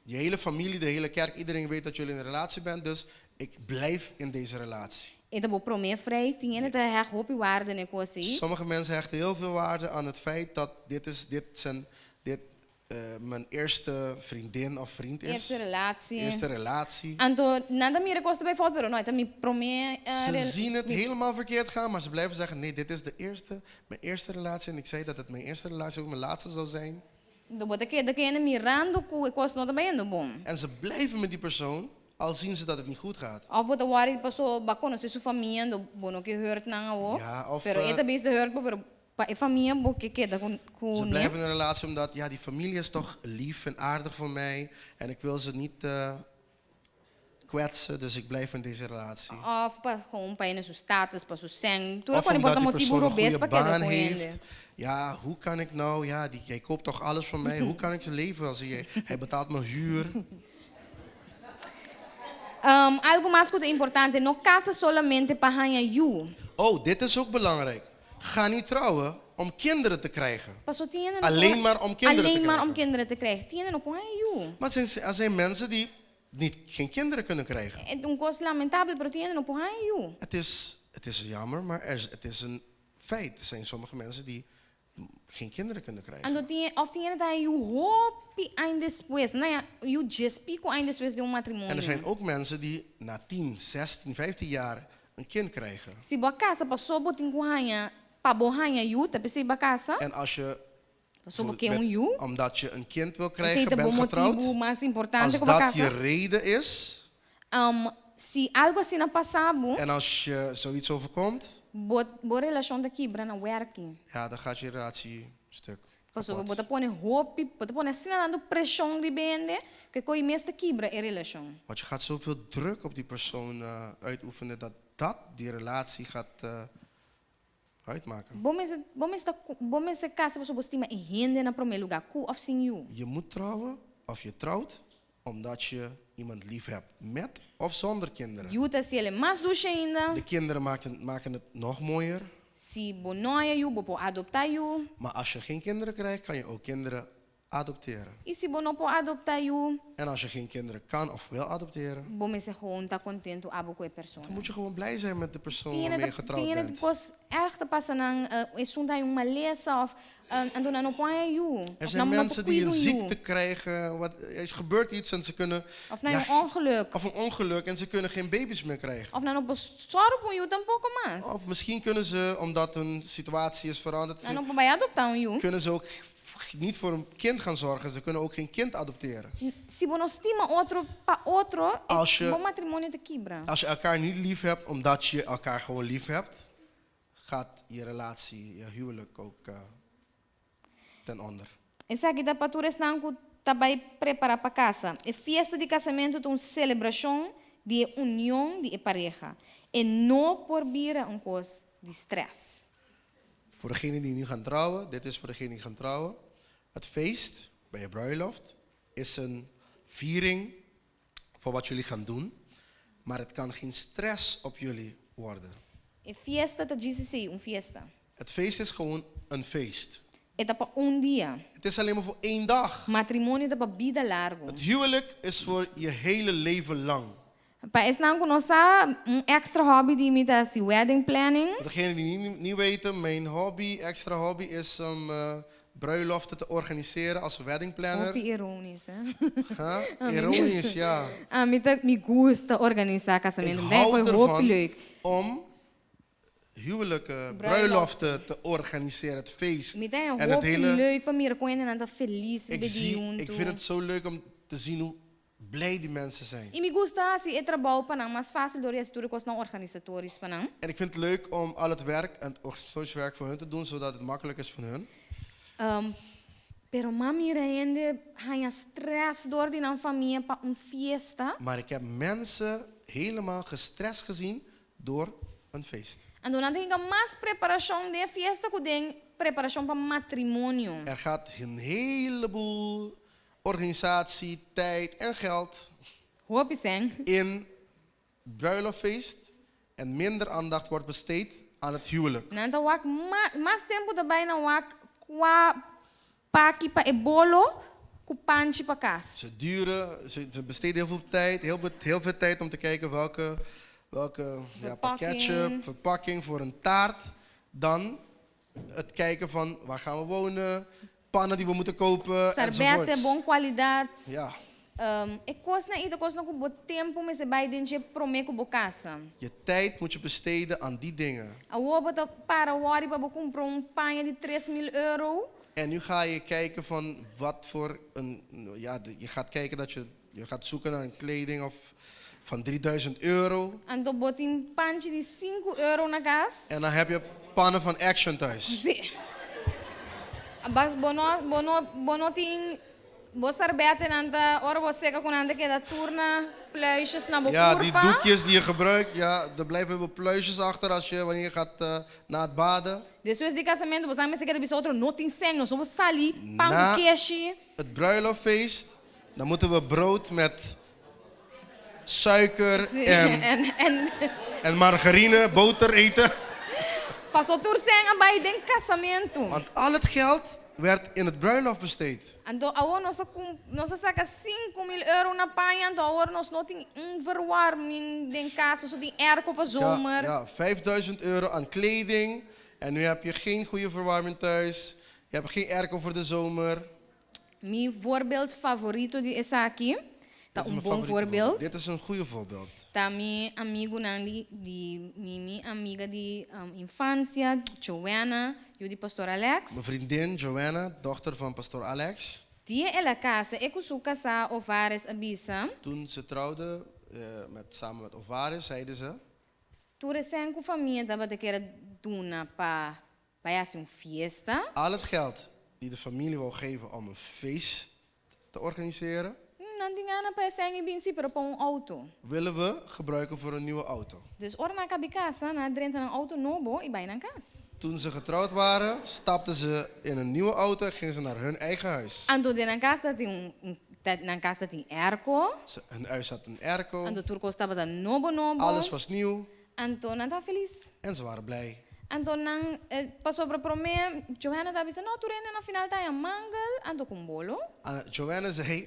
je hele familie, de hele kerk, iedereen weet dat jullie in een relatie bent. Dus ik blijf in deze relatie. Então vou prometer vrij, tinha ainda tá hoop e waarde ne coisa. Sommige mensen hechten heel veel waarde aan het feit dat mijn eerste vriendin of vriend is. Eerste relatie. Eerste relatie. Anto nada mira costa bij fout, pero no, então me prometer. Ze zien het helemaal verkeerd gaan, maar ze blijven zeggen: nee, dit is mijn eerste relatie. En ik zei dat het mijn eerste relatie ook mijn laatste zou zijn. Do bota que da que mirando com coisa não também ando bom. En ze blijven met die persoon, al zien ze dat het niet goed gaat. Of bota worry passou bacana se sua família do bono que hurt na o. Ja, of, pero eta bes de hurt pero pa e família bo que queda com Ze blijven in een relatie omdat, ja, die familie is toch lief en aardig voor mij. En ik wil ze niet kwetsen, dus ik blijf in deze relatie. Of pa gewoon pa ene su status, pa su sang. Tu Of kon omdat bota die persoon motivo een bes goede pa queda baan com heeft. ele. Ja, hoe kan ik nou, ja, jij koopt toch alles van mij. Hoe kan ik ze leven als hij betaalt mijn huur? Algo mais que é importante, não casa solamente para ganhar you. Oh, dit is ook belangrijk. Ga niet trouwen om kinderen te krijgen. Passou tinha Alleen maar om kinderen te Alleen maar om krijgen. kinderen te krijgen. Tinha não para ganhar you. Maar er zijn mensen die geen kinderen kunnen krijgen. É coisa lamentável, pero tinha não para ganhar you. Het is jammer, maar het is een feit. Er zijn sommige mensen die geen kinderen kunnen krijgen. Ando tinha, of tinha dat you hope ainda después, nou ja, you just pico ainda después de matrimônio. En er zijn ook mensen die na 10, 16, 15 jaar een kind krijgen. Se boa casa passou botin com hanha, pa bo hanha you, tá pensei ba casa. En als je, Passou bo que you. omdat je een kind wil Sei krijgen, tá bom bent getrouwd, motivo mais importante als com ba dat je casa. reden is, Se algo assim não passava, en als je zoiets overkomt, bo relação da quebra na working. ja, dan gaat je relatie stuk. Passou kapot. bota pone hope, bota pone assim dando pressão de bende, que coi mesta quebra é relação. Want je gaat zoveel druk op die persoon uitoefenen dat die relatie gaat uitmaken. Bom essa casa passou bostima e rende na primeiro lugar, cu of sin you. Je moet trouwen of je trouwt omdat je iemand lief hebt, met of zonder kinderen. You tá se ele mais ducha ainda. De kinderen maken het nog mooier. Se bonoia you, bo adoptar you. Maar als je geen kinderen krijgt, kan je ook kinderen adopteren. E se bono po adoptar you, En als je geen kinderen kan of wil adopteren, bom esse gewoon tá contento abo com a pessoa. dan moet je gewoon blij zijn met de persoon waarmee je getrouwd Tinha bent. coisa erg te passar nang esunda uma lesa of andona no poa you. Er zijn mensen die een ziekte krijgen, er gebeurt iets en ze kunnen... Of na een ongeluk. Of een ongeluk en ze kunnen geen baby's meer krijgen. Of na no soro po you tampouco mais. Of misschien kunnen ze, omdat hun situatie is veranderd, Na no po vai adoptar you. kunnen ze ook niet voor een kind gaan zorgen. Ze kunnen ook geen kind adopteren. Se bono estima outro pa outro, Als je- bom matrimônio te quebra. Als je elkaar niet lief hebt, omdat je elkaar gewoon lief hebt, gaat je relatie, je huwelijk ook ten onder. Essa aqui da patura estão que tá vai preparar para casa. É festa de casamento, uma celebração de união de pareja. En no probeer een koos de stress. Voor degenen die nu gaan trouwen, dit is voor degenen die gaan trouwen. Het feest bij je bruiloft is een viering voor wat jullie gaan doen. Maar het kan geen stress op jullie worden. E fiesta tá Jesus aí, fiesta. Het feest is gewoon een feest. É para dia. Het is alleen maar voor 1 dag. Matrimônio tá para vida largo. Het huwelijk is voor je hele leven lang. Pa is não conosar extra hobby die met as wedding planning. Voor degenen die niet weten, mijn hobby, extra hobby is om bruiloften te organiseren als wedding planner. Hobby ironisch, hè? Huh? Ironisch, ja. Me gusta organizar Ik casamento. hou Hobby ervan leuk. om huwelijken, bruiloften te organiseren, het feest. Me dá En het hele, leuk para me reconhecer nada feliz ik vind het zo leuk om te zien hoe blij die mensen zijn. E me gusta se é trabalho para não, mais fácil door as tudo não organizatórios para não. En ik vind het leuk om al het werk en het organisatorisch werk voor hun te doen, zodat het makkelijk is voor hun. Pero mami ainda há stress door die na família para fiesta. Maar ik heb mensen helemaal gestrest gezien door een feest. En dan denk ik mais preparação de fiesta que de preparação para matrimônio. Er gaat een heleboel organisatie, tijd en geld Hoop zijn. in bruiloftfeest en minder aandacht wordt besteed aan het huwelijk. Nanta wak mais tempo daarbij na wak qua paki pa e bolo ku panchi pa kas. Ze besteden heel veel tijd, heel veel tijd om te kijken welke pakketje, verpakking voor een taart. Dan het kijken van waar gaan we wonen, pannen die we moeten kopen Sarbete, enzovoorts. bon kwaliteit. Ja. Ik kost na ito kost na ku bo tempo me se bij denje prome ku bo casa. Je tijd moet je besteden aan die dingen. Awo bota para wari pa bo comprar panha de 3.000 €. En nu ga je kijken van wat voor een... Ja, je gaat kijken dat je gaat zoeken naar een kleding van €3.000. En dan bot een panchi de 5 € na gas. En dan heb je pannen van Action thuis. Zie. Bas bono ting bo sarbete nanta ora bo seca con anda que da turna pluisjes na bo Ja, die kurpa. doekjes die je gebruikt, ja, er blijven wel pluisjes achter wanneer je gaat naar het baden. Depois de casamento, você me seca de bisa outro não tem sangue, nós vamos sali, Na- pão queijo. Het bruiloftfeest, dan moeten we brood met suiker en margarine, boter eten. Passou tur sangue bij den casamento. Want al het geld werd in het bruiloft besteed. Então, agora nós saca 5.000 € na panha, então agora nós não tem verwarming den casa, só tem airco para zomer. Ja, €5.000 aan kleding. En nu heb je geen goede verwarming thuis. Je hebt geen airco voor de zomer. Mijn voorbeeld favorito die is aqui. Dit Dat is een mijn bom favoriete voorbeeld. Dit is een goede voorbeeld. Tá meu amigo Nandi, minha amiga de infância, Joanna, e o de pastor Alex. Mijn vriendin Joanna, dochter van pastoor Alex. Die ela casa, eu costumo casar ovares abisa. Toen ze trouwde, samen met Ovaris, zeiden ze... Tu recém com família tava de querer duna pa vai assim fiesta. Al het geld die de familie wou geven om een feest te organiseren, Nandi ngana pa sangue binsi pero pa auto. willen we gebruiken voor een nieuwe auto. Dus ora na cabi casa, na drenta een auto novo e bij na casa. Toen ze getrouwd waren, stapten ze in een nieuwe auto en gingen ze naar hun eigen huis. Ando de na casa tem na casa tem airco. Hun huis had een airco, Ando turco estava da novo. alles was nieuw Anto nata feliz. en ze waren blij. Anto nang passou para prome, Johanna da bisa no tu rende na final tá mangal, anto com bolo. En Joanna zei,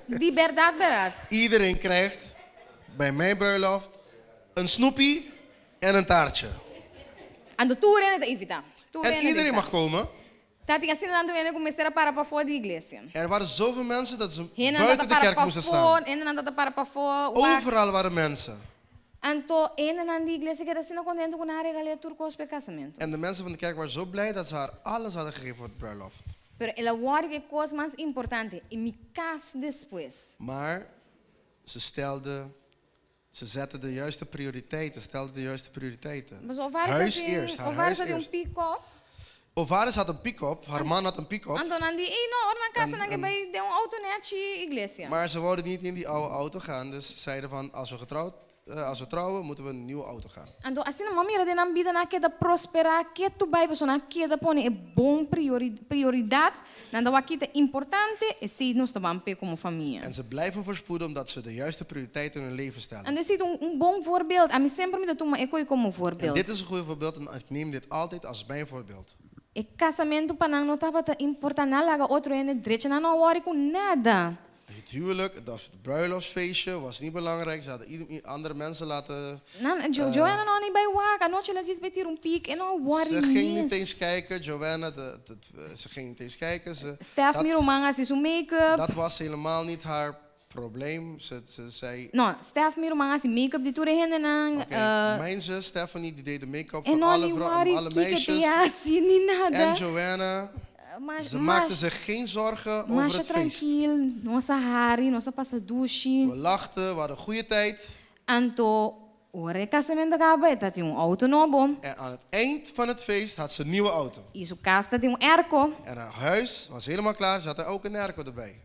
Di verdad berat. iedereen krijgt bij mijn bruiloft een snoepie en een taartje. Anto tu rende da invita. Tu En iedereen mag komen. Tati assim dando ene começar para fora da igreja. Er waren zoveel mensen dat ze Hena buiten de kerk para moesten staan. fora, ene nada para fora. Overal waren mensen. Anto ene na die igreja que era assim contento com a regalia turcos pe casamento. En de mensen van de kerk waren zo blij dat ze haar alles hadden gegeven voor het bruiloft. Pero ela guarda que coisa mais importante, e me cas depois. Maar ze zetten de juiste prioriteiten, stelden de juiste prioriteiten. Mas o Huis eerst, haar huis de eerst. pick-up. Ovares had een pick-up, haar man had een pick-up. Anto nandi, no, orna casa nange bij de auto nechi iglesia. Maar ze wouden niet in die oude auto gaan. Dus zeiden van, als we trouwen, moeten we een nieuwe auto gaan. Anto assim na mamira de nam vida na queda prosperar, que tu vai persona queda pone é bom prioridade, nanda wakita importante e se nós tabampe como família. En ze blijven voorspoeden omdat ze de juiste prioriteiten in hun leven stellen. En dit is een bom voorbeeld. A mim sempre me dá uma eco como En voorbeeld. dit is een goed voorbeeld en ik neem dit altijd als mijn voorbeeld. E casamento panang não tava tá importante nada, laga outro ene direito não não worry com nada. Het huwelijk, het bruiloftsfeestje was niet belangrijk. Ze hadden andere mensen laten... Não, Joana não nem vai waka, a noite ela diz vai ter pic e não worry. Ze ging niet eens kijken, Joanna, ze ging niet eens kijken. Stef miro manga se make-up. Dat was helemaal niet haar probleem. Ze zei... No, Stef miro manga se make-up die toere hende nang. Mijn zus, Stephanie, die deed de make-up En van não alle, nem worry, alle kika meisjes. te assim ni nada. En Joanna, ze maakte zich geen zorgen over Mas het feest. tranquil, nossa hari, nossa passa douche. We lachten, we hadden een goede tijd. Anto, ore casamento acaba, tá tinha auto novo. En aan het eind van het feest had ze een nieuwe auto. Isso casa tá tinha erco. En haar huis was helemaal klaar. Ze had er ook een airco erbij.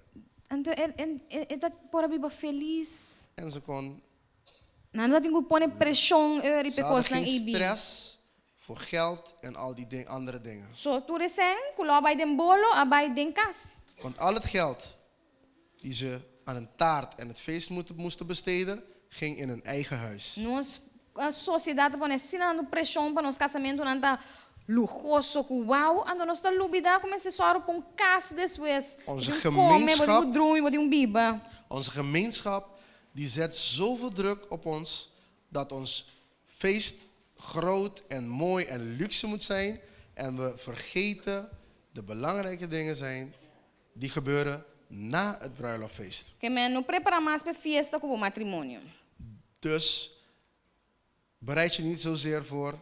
Anto, tá por biba feliz. En ze kon... Nada tinha pone pressão, Ze pecos hadden nang geen ibi. stress voor geld en al die andere dingen. So, tu reseng, kulo bij den bolo, abay den kas. Want al het geld die ze aan een taart en het feest moesten besteden, ging in hun eigen huis. Nós, a sociedade pone sinando pressão para nos casamento nanta lujoso, uau, ando nós tá lubida, comece só com kas después. Onze Come, gemeenschap- wat droom, wat biba. Onze gemeenschap die zet zoveel druk op ons dat ons feest groot en mooi en luxe moet zijn. En we vergeten de belangrijke dingen zijn die gebeuren na het bruiloftfeest. Que men não prepara mais para fiesta como matrimônio. Dus bereid je niet zozeer voor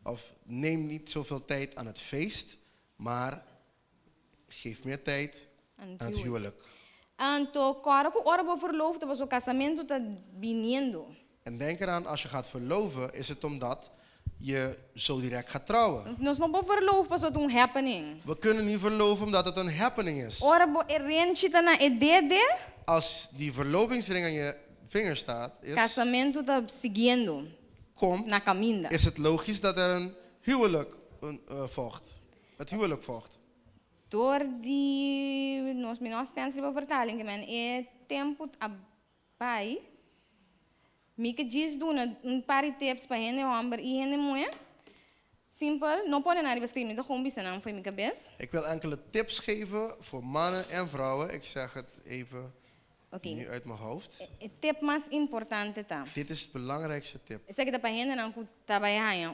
of neem niet zoveel tijd aan het feest, maar geef meer tijd aan het huwelijk. Anto, agora que hora vou verloofde, mas o casamento está viniendo. En denk eraan, als je gaat verloven, is het omdat je zo direct gaat trouwen. Nós não vamos verloofde, mas é happening. We kunnen niet verloven omdat het een happening is. Ora bo erenchita na edede, Als die verlovingsring aan je vinger staat, casamento está seguindo komt, na caminda. is het logisch dat er een huwelijk volgt. Het huwelijk volgt. Door die nós temos para vertaling, que men é tempo abai. Mica diz duna pari tips para hende homem e hende mulher. Simpel, não pode nada bescreven, dat gewoon bisa naam voor mica bes. Ik wil enkele tips geven voor mannen en vrouwen. Ik zeg het even nu uit mijn hoofd. Tip mais importante tá. Dit is het belangrijkste tip. Essa que dá para hende não trabalhar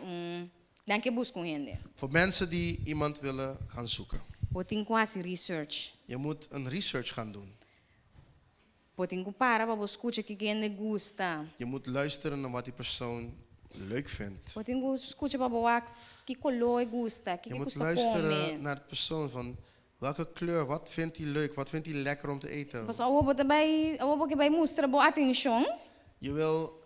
dan que busca hende. Voor mensen die iemand willen gaan zoeken. Botin quase research. Je moet een research gaan doen. Botin para para escuta que hende gusta. Je moet luisteren naar wat die persoon leuk vindt. Botin escuta para wax que color gusta, que Je moet gusta luisteren comer. naar de persoon van welke kleur, wat vindt hij leuk, wat vindt hij lekker om te eten. Mas ao botar vai mostrar boa atenção. Je wil,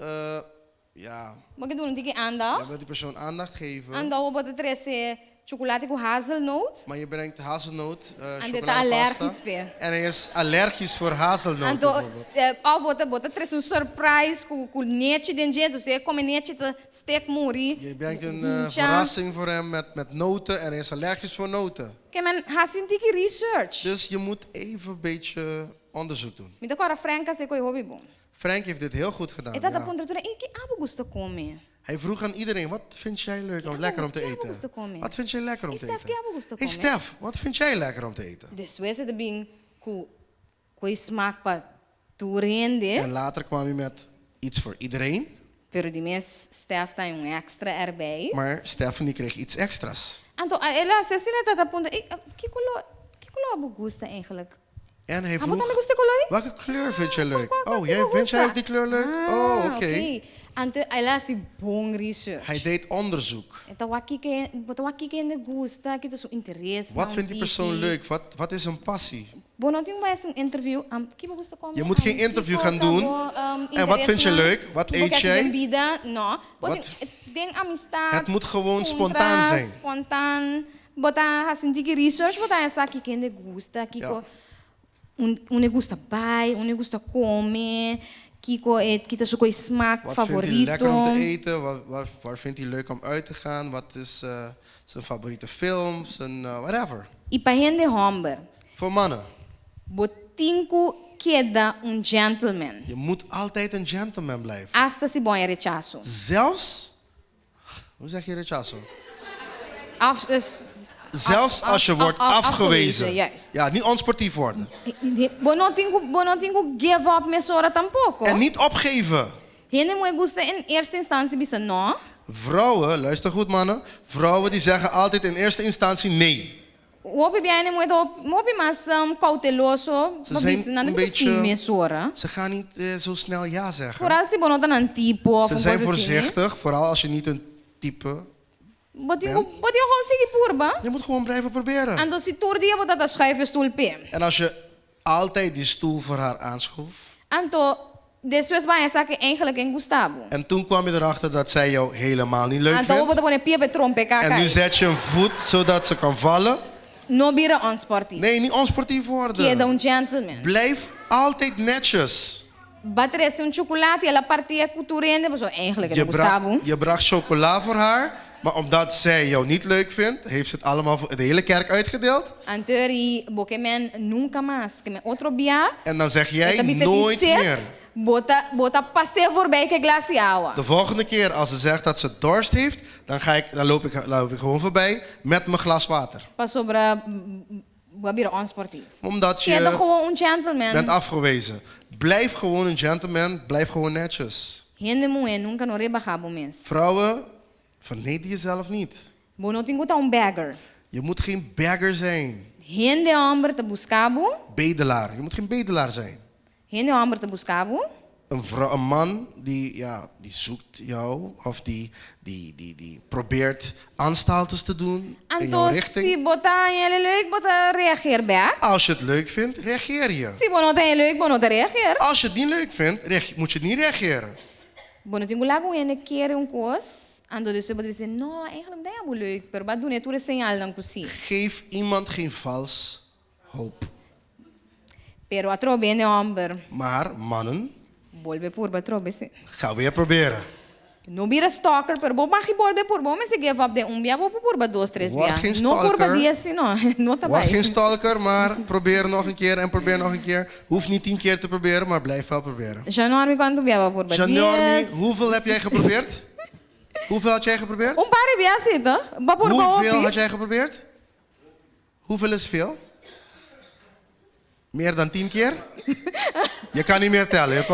ja, Porque doen die je aandacht. wilt die persoon aandacht geven, Anda ao botar trece chocolate com hazelnoot. maar je brengt hazelnoot, En dit allergisch chocoladepasta. weer. En hij is allergisch voor hazelnoot Ando bijvoorbeeld. ao botar trece surprise com nete dentro jeito, você come nete te steak muri. Je brengt een verrassing voor hem met noten en hij is allergisch voor noten. Que men hasin tiki research. Dus je moet even een beetje onderzoek doen. Me agora franca se coi hobby bom. Frank heeft dit heel goed gedaan. E tata Ja. pontratura, e que abo gusta comer? Hij vroeg aan iedereen, wat vind jij leuk om lekker om te que abo eten? gusta comer? Wat vind jij lekker om Hey, te Stef, eten? que abo gusta Hey comer? Stef, wat vind jij lekker om te eten? Depois é bem com smaak para tu rende. En later kwam hij met iets voor iedereen, Pero de mes Stef tem extra erbij. maar Stephanie kreeg iets extra's. Então, ela Cecília tá aponta, que color abo gusta eigenlijk? En hij Abo também vroeg, gusta color? welke kleur vind jij leuk? Qual Oh, você vind gusta? jij ook die kleur leuk? Oh, oké. Então, ela se bom research. Hij deed onderzoek. Então, aqui que ainda gusta, que tem seu interesse. Wat vindt die persoon leuk? Wat is een passie? Bom, não tem mais interview. Que você gosta comer? Je moet geen interview gaan doen. En wat vind je leuk? Wat eet jij? Vida, não. Wat- Denk amistad. Het moet gewoon spontaan zijn. Spontaan. Botar assim de research, botar essa aqui quem le gusta, Kiko. Une gusta bai, une gusta comer, Kiko kita suka smaak Wat vindt hij favorito. lekker om te eten? Waar vindt hij leuk om uit te gaan? Wat is zijn favoriete film? Zijn whatever. E para gente homem, Voor mannen. botinco queda gentleman. Je moet altijd een gentleman blijven. Hasta se bom rechazo. Zelfs, hoe zeg je rechazo? Zelfs af- als je wordt afgewezen. juist. Ja, niet onsportief worden. Bonotingo give up me sora tampoco. En niet opgeven. Gente me gusta in eerste instantie bisa no. Vrouwen, luister goed mannen. Vrouwen die zeggen altijd in eerste instantie nee. Opi biane mopi mas cauteloso. Ze zijn Babis na een nem beetje- se me sora. Ze gaan niet zo snel ja zeggen. Vooral si bonotan an tipo of Ze een zijn coisa assim. voorzichtig, vooral als je niet een type. Botingo consegui purba. Je moet gewoon blijven proberen. Ando si turdia botata schuiven stoel pe. En als je altijd die stoel voor haar aanschoof. Anto después vai essa que eigenlijk en Gustavo. En toen kwam je erachter dat zij jou helemaal niet leuk Anto vindt. bota pone pia pe trompe En nu kakai. zet je een voet zodat ze kan vallen. No bira on sportief. Nee, niet onsportief Queda worden. gentleman. Blijf altijd netjes. Bateresse chocolate e ela partia culturende, maar zo eigenlijk Je en Gustavo. je bracht chocola voor haar. Maar omdat zij jou niet leuk vindt, heeft ze het allemaal voor de hele kerk uitgedeeld. Anteri, porque men nunca mais, que men outro dia, En dan zeg jij esta bisa nooit que meer. bota passeio voorbij que glace água. De volgende keer als ze zegt dat ze dorst heeft, dan loop ik gewoon voorbij met mijn glas water. Pas sobre babira on sportief. Omdat Queda je gewoon een gentleman. bent afgewezen. Blijf gewoon een gentleman, blijf gewoon netjes. Gente mulher nunca no rebajabo mes. Vrouwen, verneder jezelf niet. Bono tingo ta beggar. Je moet geen beggar zijn. Gente hombre te buscabo. Bedelaar. Je moet geen bedelaar zijn. Gente hombre te buscabo. Een man die zoekt jou of die probeert aanstaltes te doen in jouw Anto richting. si bota ele leuk, bota reageer back. Als je het leuk vindt, reageer je. Si bono ta ele leuk, bono ta reageer. Als je het niet leuk vindt, moet je niet reageren. Bono tingo lago ene quer um cos. Ando dus bota dizer, no, eigenlijk não é leuk, pero ba doen het señal dan kusi. Geef iemand geen vals hoop. Pero a trobe ene hombre, Maar mannen, volve por ba trobe se. ga weer proberen. No bira stalker, pero bo magi volve por bo, me se give up de bia, bo por ba 2, 3 Word bia. geen No por ba stalker. 10, no, no ta Word bai. geen stalker, maar probeer nog een keer en probeer nog een keer. Hoeft niet 10 keer te proberen, maar blijf wel proberen. Januari quando bia ba por ba 10. Janormi, hoeveel heb jij geprobeerd? Hoeveel had jij geprobeerd? Um pare bia sita, ba por ba Hoeveel had opi. jij geprobeerd? Hoeveel is veel? Meer dan 10 keer? Je kan niet meer tellen.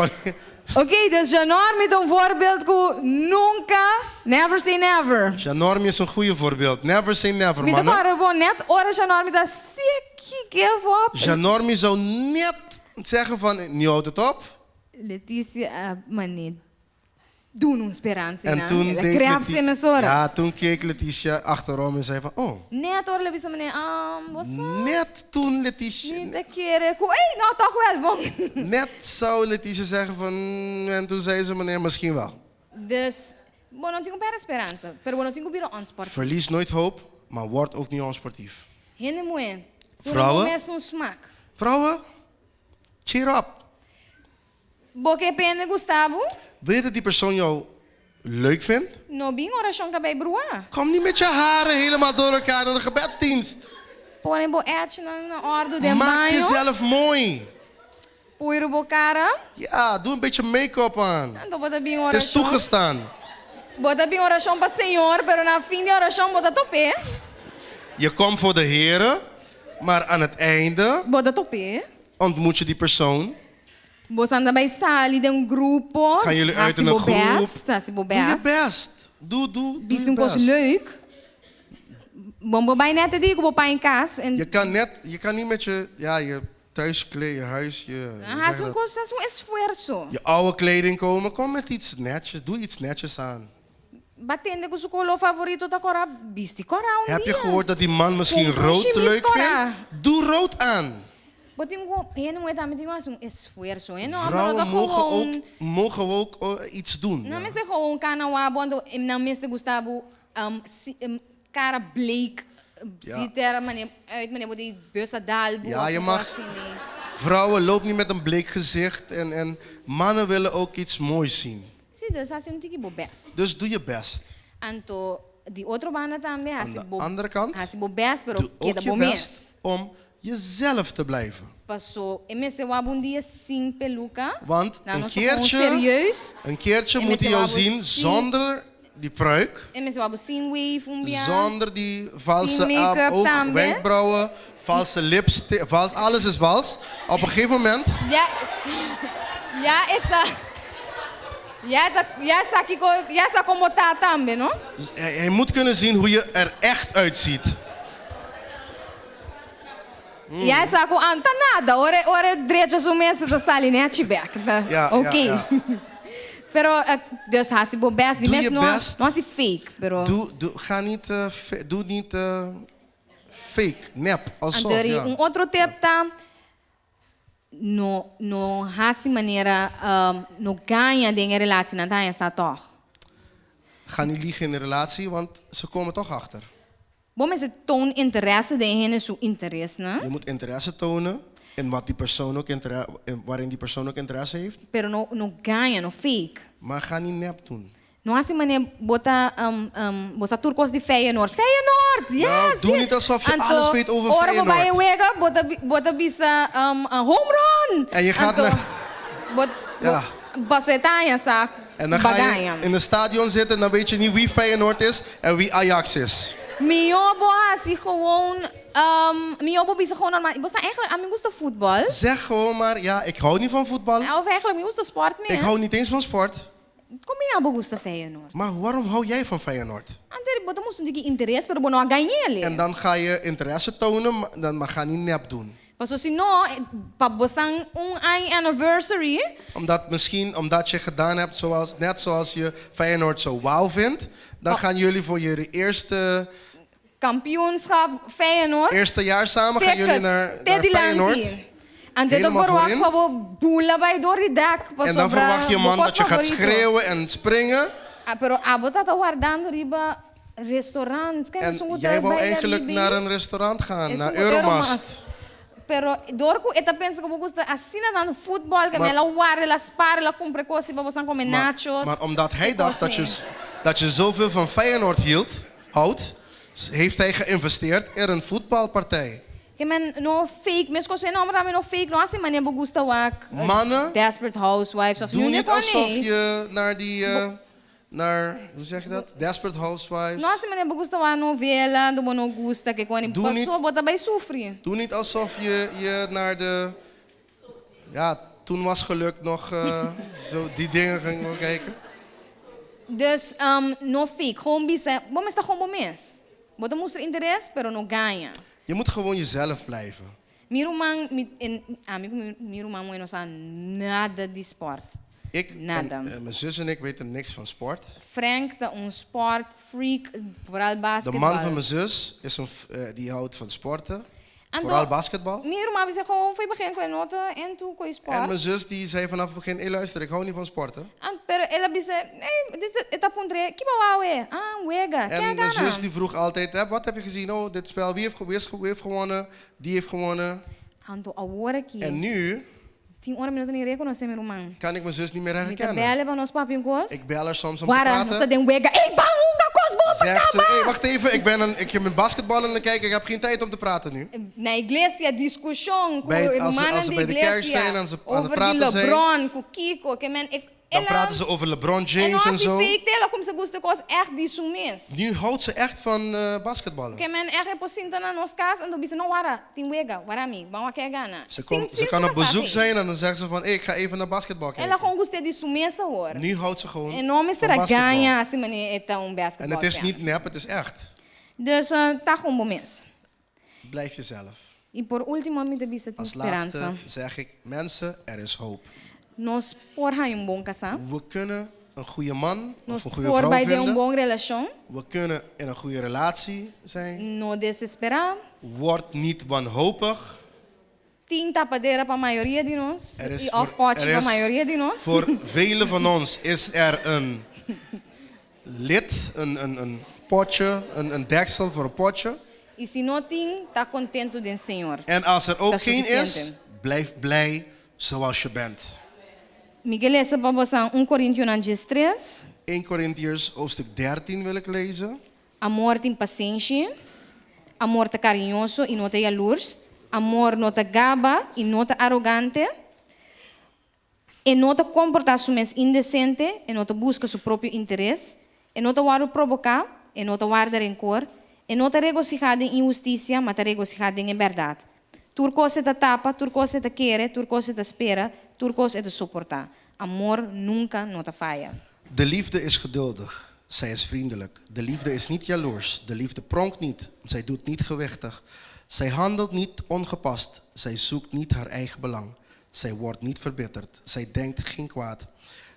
Oké, dus Januari met een voorbeeld ko nunca, never say never. Janormi is een goede voorbeeld. Never say never, Met de mannen. pare bo net ora Januari met dat seki give up. Janormi zou net zeggen van, nu houdt het op. Leticia, mané, doen een speranza. En toen deed Creapse me sora. ja, toen keek Letitia achterom en zei van, oh. Net ora lebisa mané, what's up? Net toen Letitia, Niet de keren. Hey, nou toch wel, bon. net zou Letitia zeggen van, en toen zei ze meneer, misschien wel. Dus, bon, não tenho para esperança. Pero bon, não tenho biro on sport. Verlies nooit hoop, maar word ook niet onsportief. Gente moe. Vrouwen? Mes um smaak. Vrouwen, cheer up. Boque pende Gustavo. Wil je dat die persoon jou leuk vindt? No bin ora chonka bij broa. Kom niet met je haren helemaal door elkaar naar de gebedsdienst. Porém, bo etje na ordo de Maak banho. jezelf mooi. Puiro bo cara. Ja, doe een beetje make-up aan. Então bota bem Het is oração. toegestaan. Bota bem oração para Senhor, pero na fim de oração bota topé. Je komt voor de Here, maar aan het einde Bota topé. ontmoet je die persoon. Você anda bij sali de um grupo. Gaan jullie uit in een groep? Se bo Doe je best. best. Doe Bis je um coisa best. leuk. Bom, bo bij net te digo, bo pai em casa. En Je kan niet met je thuiskleed, je huis, hoe zeg ah, je um dat? coisa, um esforço. Je oude kleding komen. Kom met iets netjes. Doe iets netjes aan. Batendo com o seu color favorito da cora, bisti cora um Heb je dia. gehoord dat die man misschien Kom, rood chemise leuk cora. vindt? Doe rood aan. Botingo, ele não é também tem um esforço, hein? Não, Vrouwen mogen ook iets doen. Não Ja. me sei um canal abondo, não me sei Gustavo, cara Blake Ja. ziet er meneer, uit, meneer, die bussen dalboe. Ja, je mag- Vrouwen, loop niet met een bleek gezicht. En mannen willen ook iets moois zien. Zie, dus hij is een best. Dus doe je best. En to, die otro bana también, Aan de andere kant, hij is best, pero doe ook queda je bom best om jezelf te blijven. Passou, e me se wabun dia sin peluca. Want Nou, een nós somos keertje, serieus. een keertje En moet hij met jou z'n zien allen zonder die pruik. E me se wabu sin wave um dia. Zonder die valse make-up oog, tambe. wenkbrauwen, valse lipstick, vals, alles is vals. Op een gegeven moment, Ja, ja, eta. Ja, sa como tá tambe, no? hij moet kunnen zien hoe je er echt uitziet. Ja, sa ko anta nada. Ore drecha sumesa da sali ne achibek. Ja, Oké. ja, Pero dus hasi bo best, die Doe mes je no, best. no si fake, pero. Ga niet, doe niet fake, nep, alsof. Andori, Ja. outro tip tá no hasi maneira no ganha de relatie na tá essa toch. Ga niet liegen in een relatie, want ze komen toch achter. Bom mas toon interesse de hen su interesse, né? Je moet interesse tonen in wat die persoon ook waarin die persoon ook interesse heeft. Pero no ganha, no fake. Maar ga niet nep doen. No hasi maneira bota turcos de Feyenoord. Feyenoord, yes! Nou, doe yes. niet alsof je Anto, alles weet over ora Feyenoord. Ora wega, bota bisa home run. En je gaat Anto, naar- Ja. Basetanya sa En dan ga je bagayam. in een stadion zitten en dan weet je niet wie Feyenoord is en wie Ajax is. Miobo hasi gewoon, miobo bisa gewoon normaal. Bosa eigenlijk, a mim gusta voetbal. Zeg gewoon maar, ja, ik hou niet van voetbal. Of eigenlijk, me gusta sport Ik mesmo. hou niet eens van sport. Como miobo gusta Feyenoord? Maar waarom hou jij van Feyenoord? Antes, bota moest een interesse, pero bono a ganhar En dan ga je interesse tonen, maar ga niet nep doen. Paso si no, pa bosang anniversary, Omdat je gedaan hebt net zoals je Feyenoord zo wauw vindt, dan gaan jullie voor jullie kampioenschap Feyenoord. eerste jaar samen gaan jullie naar Feyenoord. En dit Helemaal verwacht voorin. we boela bij door die dak. En dan verwacht je man dat je gaat schreeuwen en springen. Pero abota ta guardando riba restaurant. En jij wou eigenlijk naar een restaurant gaan, naar Euromast. Pero dorco eta pensa que eu gosta assim dando futebol que Maar- me la guarda la spara la compra coisa para você comer nachos. Maar omdat hij Que dacht coisa dat je zoveel van Feyenoord houdt, heeft hij geïnvesteerd in een voetbalpartij. Que men no fake, mes coisas não, mas no fake, não assim mania gusta wak. Mannen, Desperate Housewives of Doe niet alsof nee. je naar die, hoe zeg je dat? Desperate Housewives. Nossa, mania gusta wa novela, do bono gusta que quando Doe niet- passou bota bij sofrer. Doe niet alsof je naar de, ja, toen was geluk nog zo die dingen ging kijken. Dus no fake, gewoon bisa, bom está gewoon bom mes. Bota mostra interesse, pero no ganha. Je moet gewoon jezelf blijven. Mirumang, amigo Mirumang mo não sabe nada de sport. Ik Nada. en mijn zus en ik weten niks van sport. Frank, dat een sportfreak, vooral De basketbal. man van mijn zus is die houdt van sporten. Vooral basketbal. Mirumang zei gewoon, foi beginnen com a nota en toen com sport. En mijn zus die zei vanaf het begin, luister, ik hou niet van sporten. Pero ela disse, nee, dit is tapundre, que bauau é? Ah, wega, En quem mijn zus gana? die vroeg altijd, wat heb je gezien? Oh, dit spel, wie heeft gewonnen? Die heeft gewonnen. Anto, agora aqui. En nu Tinha hora minuto nem reconhecer Mirumang. kan ik mijn zus niet meer Mita herkennen. bela para nos papingos. Ik bel haar soms om te Guara, nós praten. den wega. Ei, bangunga kos bom Zegt ze, para wacht even, ik heb mijn basketbal aan het kijken, ik heb geen tijd om te praten nu. Na igreja, discussão com Bij- als ze- irmãs als ze de bij de kerk igreja. zijn en ze aan het Over praten die zijn. LeBron, com Kiko, que men, Dan praten ze over LeBron En James en als zo. die fake ela como se gusta coisa echt disso mesmo. Nu houdt ze echt van basketballen. Que men echt reposinta na nos casa, ando bisa não wara, tem wega, wara mi, vamos aqui gana. Ze kan op bezoek zijn en dan zegt ze van, ik ga even naar basketbal Ela kijken. gewoon gusta disso mesmo hoor. Nu houdt ze gewoon En nome van será basketbal. ganha, assim mani eta En basketbal. het is niet nep, het is echt. Dus tá gewoon bom mês. Blijf jezelf. E por último, me bisa tem Als esperança. laatste zeg ik, mensen, er is hoop. Nós porra um bom casal. We kunnen een goede man Nós of een goede por vrouw bij de vinden. bom relação. We kunnen in een goede relatie zijn. No desesperar. Word niet wanhopig. Tem tapadeira para a maioria de nós. Er is E off pote para a maioria de nós. voor velen van ons is er een lid, een potje, een deksel voor een potje. E se não tem, está contente do Senhor. En als er ook Dat is geen is, suficiente. blijf blij zoals je bent. Miguel lees para você 1 Coríntios 3. 1 Corinthiërs hoofdstuk 13 wil ik lezen. Amor tem paciência. Amor tá carinhoso e não tá jaloers. Amor não tá gaba e não tá arrogante. E não tá comportar-se mais indecente. E não tá busca seu próprio interesse. E não tá waro provocar. E não tá guarda rancor. E não tá regocijado em injustiça, mas tá regocijado em verdade. Turcosa tá tapa, turcosa tá querer, turcosa tá espera, turcosa tá suportar. Amor nunca não tá falha. De liefde is geduldig. Zij is vriendelijk. De liefde is niet jaloers. De liefde pronkt niet. Zij doet niet gewichtig. Zij handelt niet ongepast. Zij zoekt niet haar eigen belang. Zij wordt niet verbitterd. Zij denkt geen kwaad.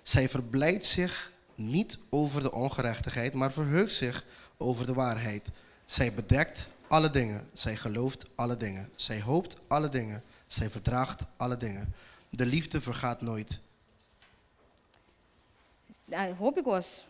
Zij verblijdt zich niet over de ongerechtigheid, maar verheugt zich over de waarheid. Zij bedekt alle dingen. Zij gelooft alle dingen. Zij hoopt alle dingen. Zij verdraagt alle dingen. De liefde vergaat nooit. Hoop ik was.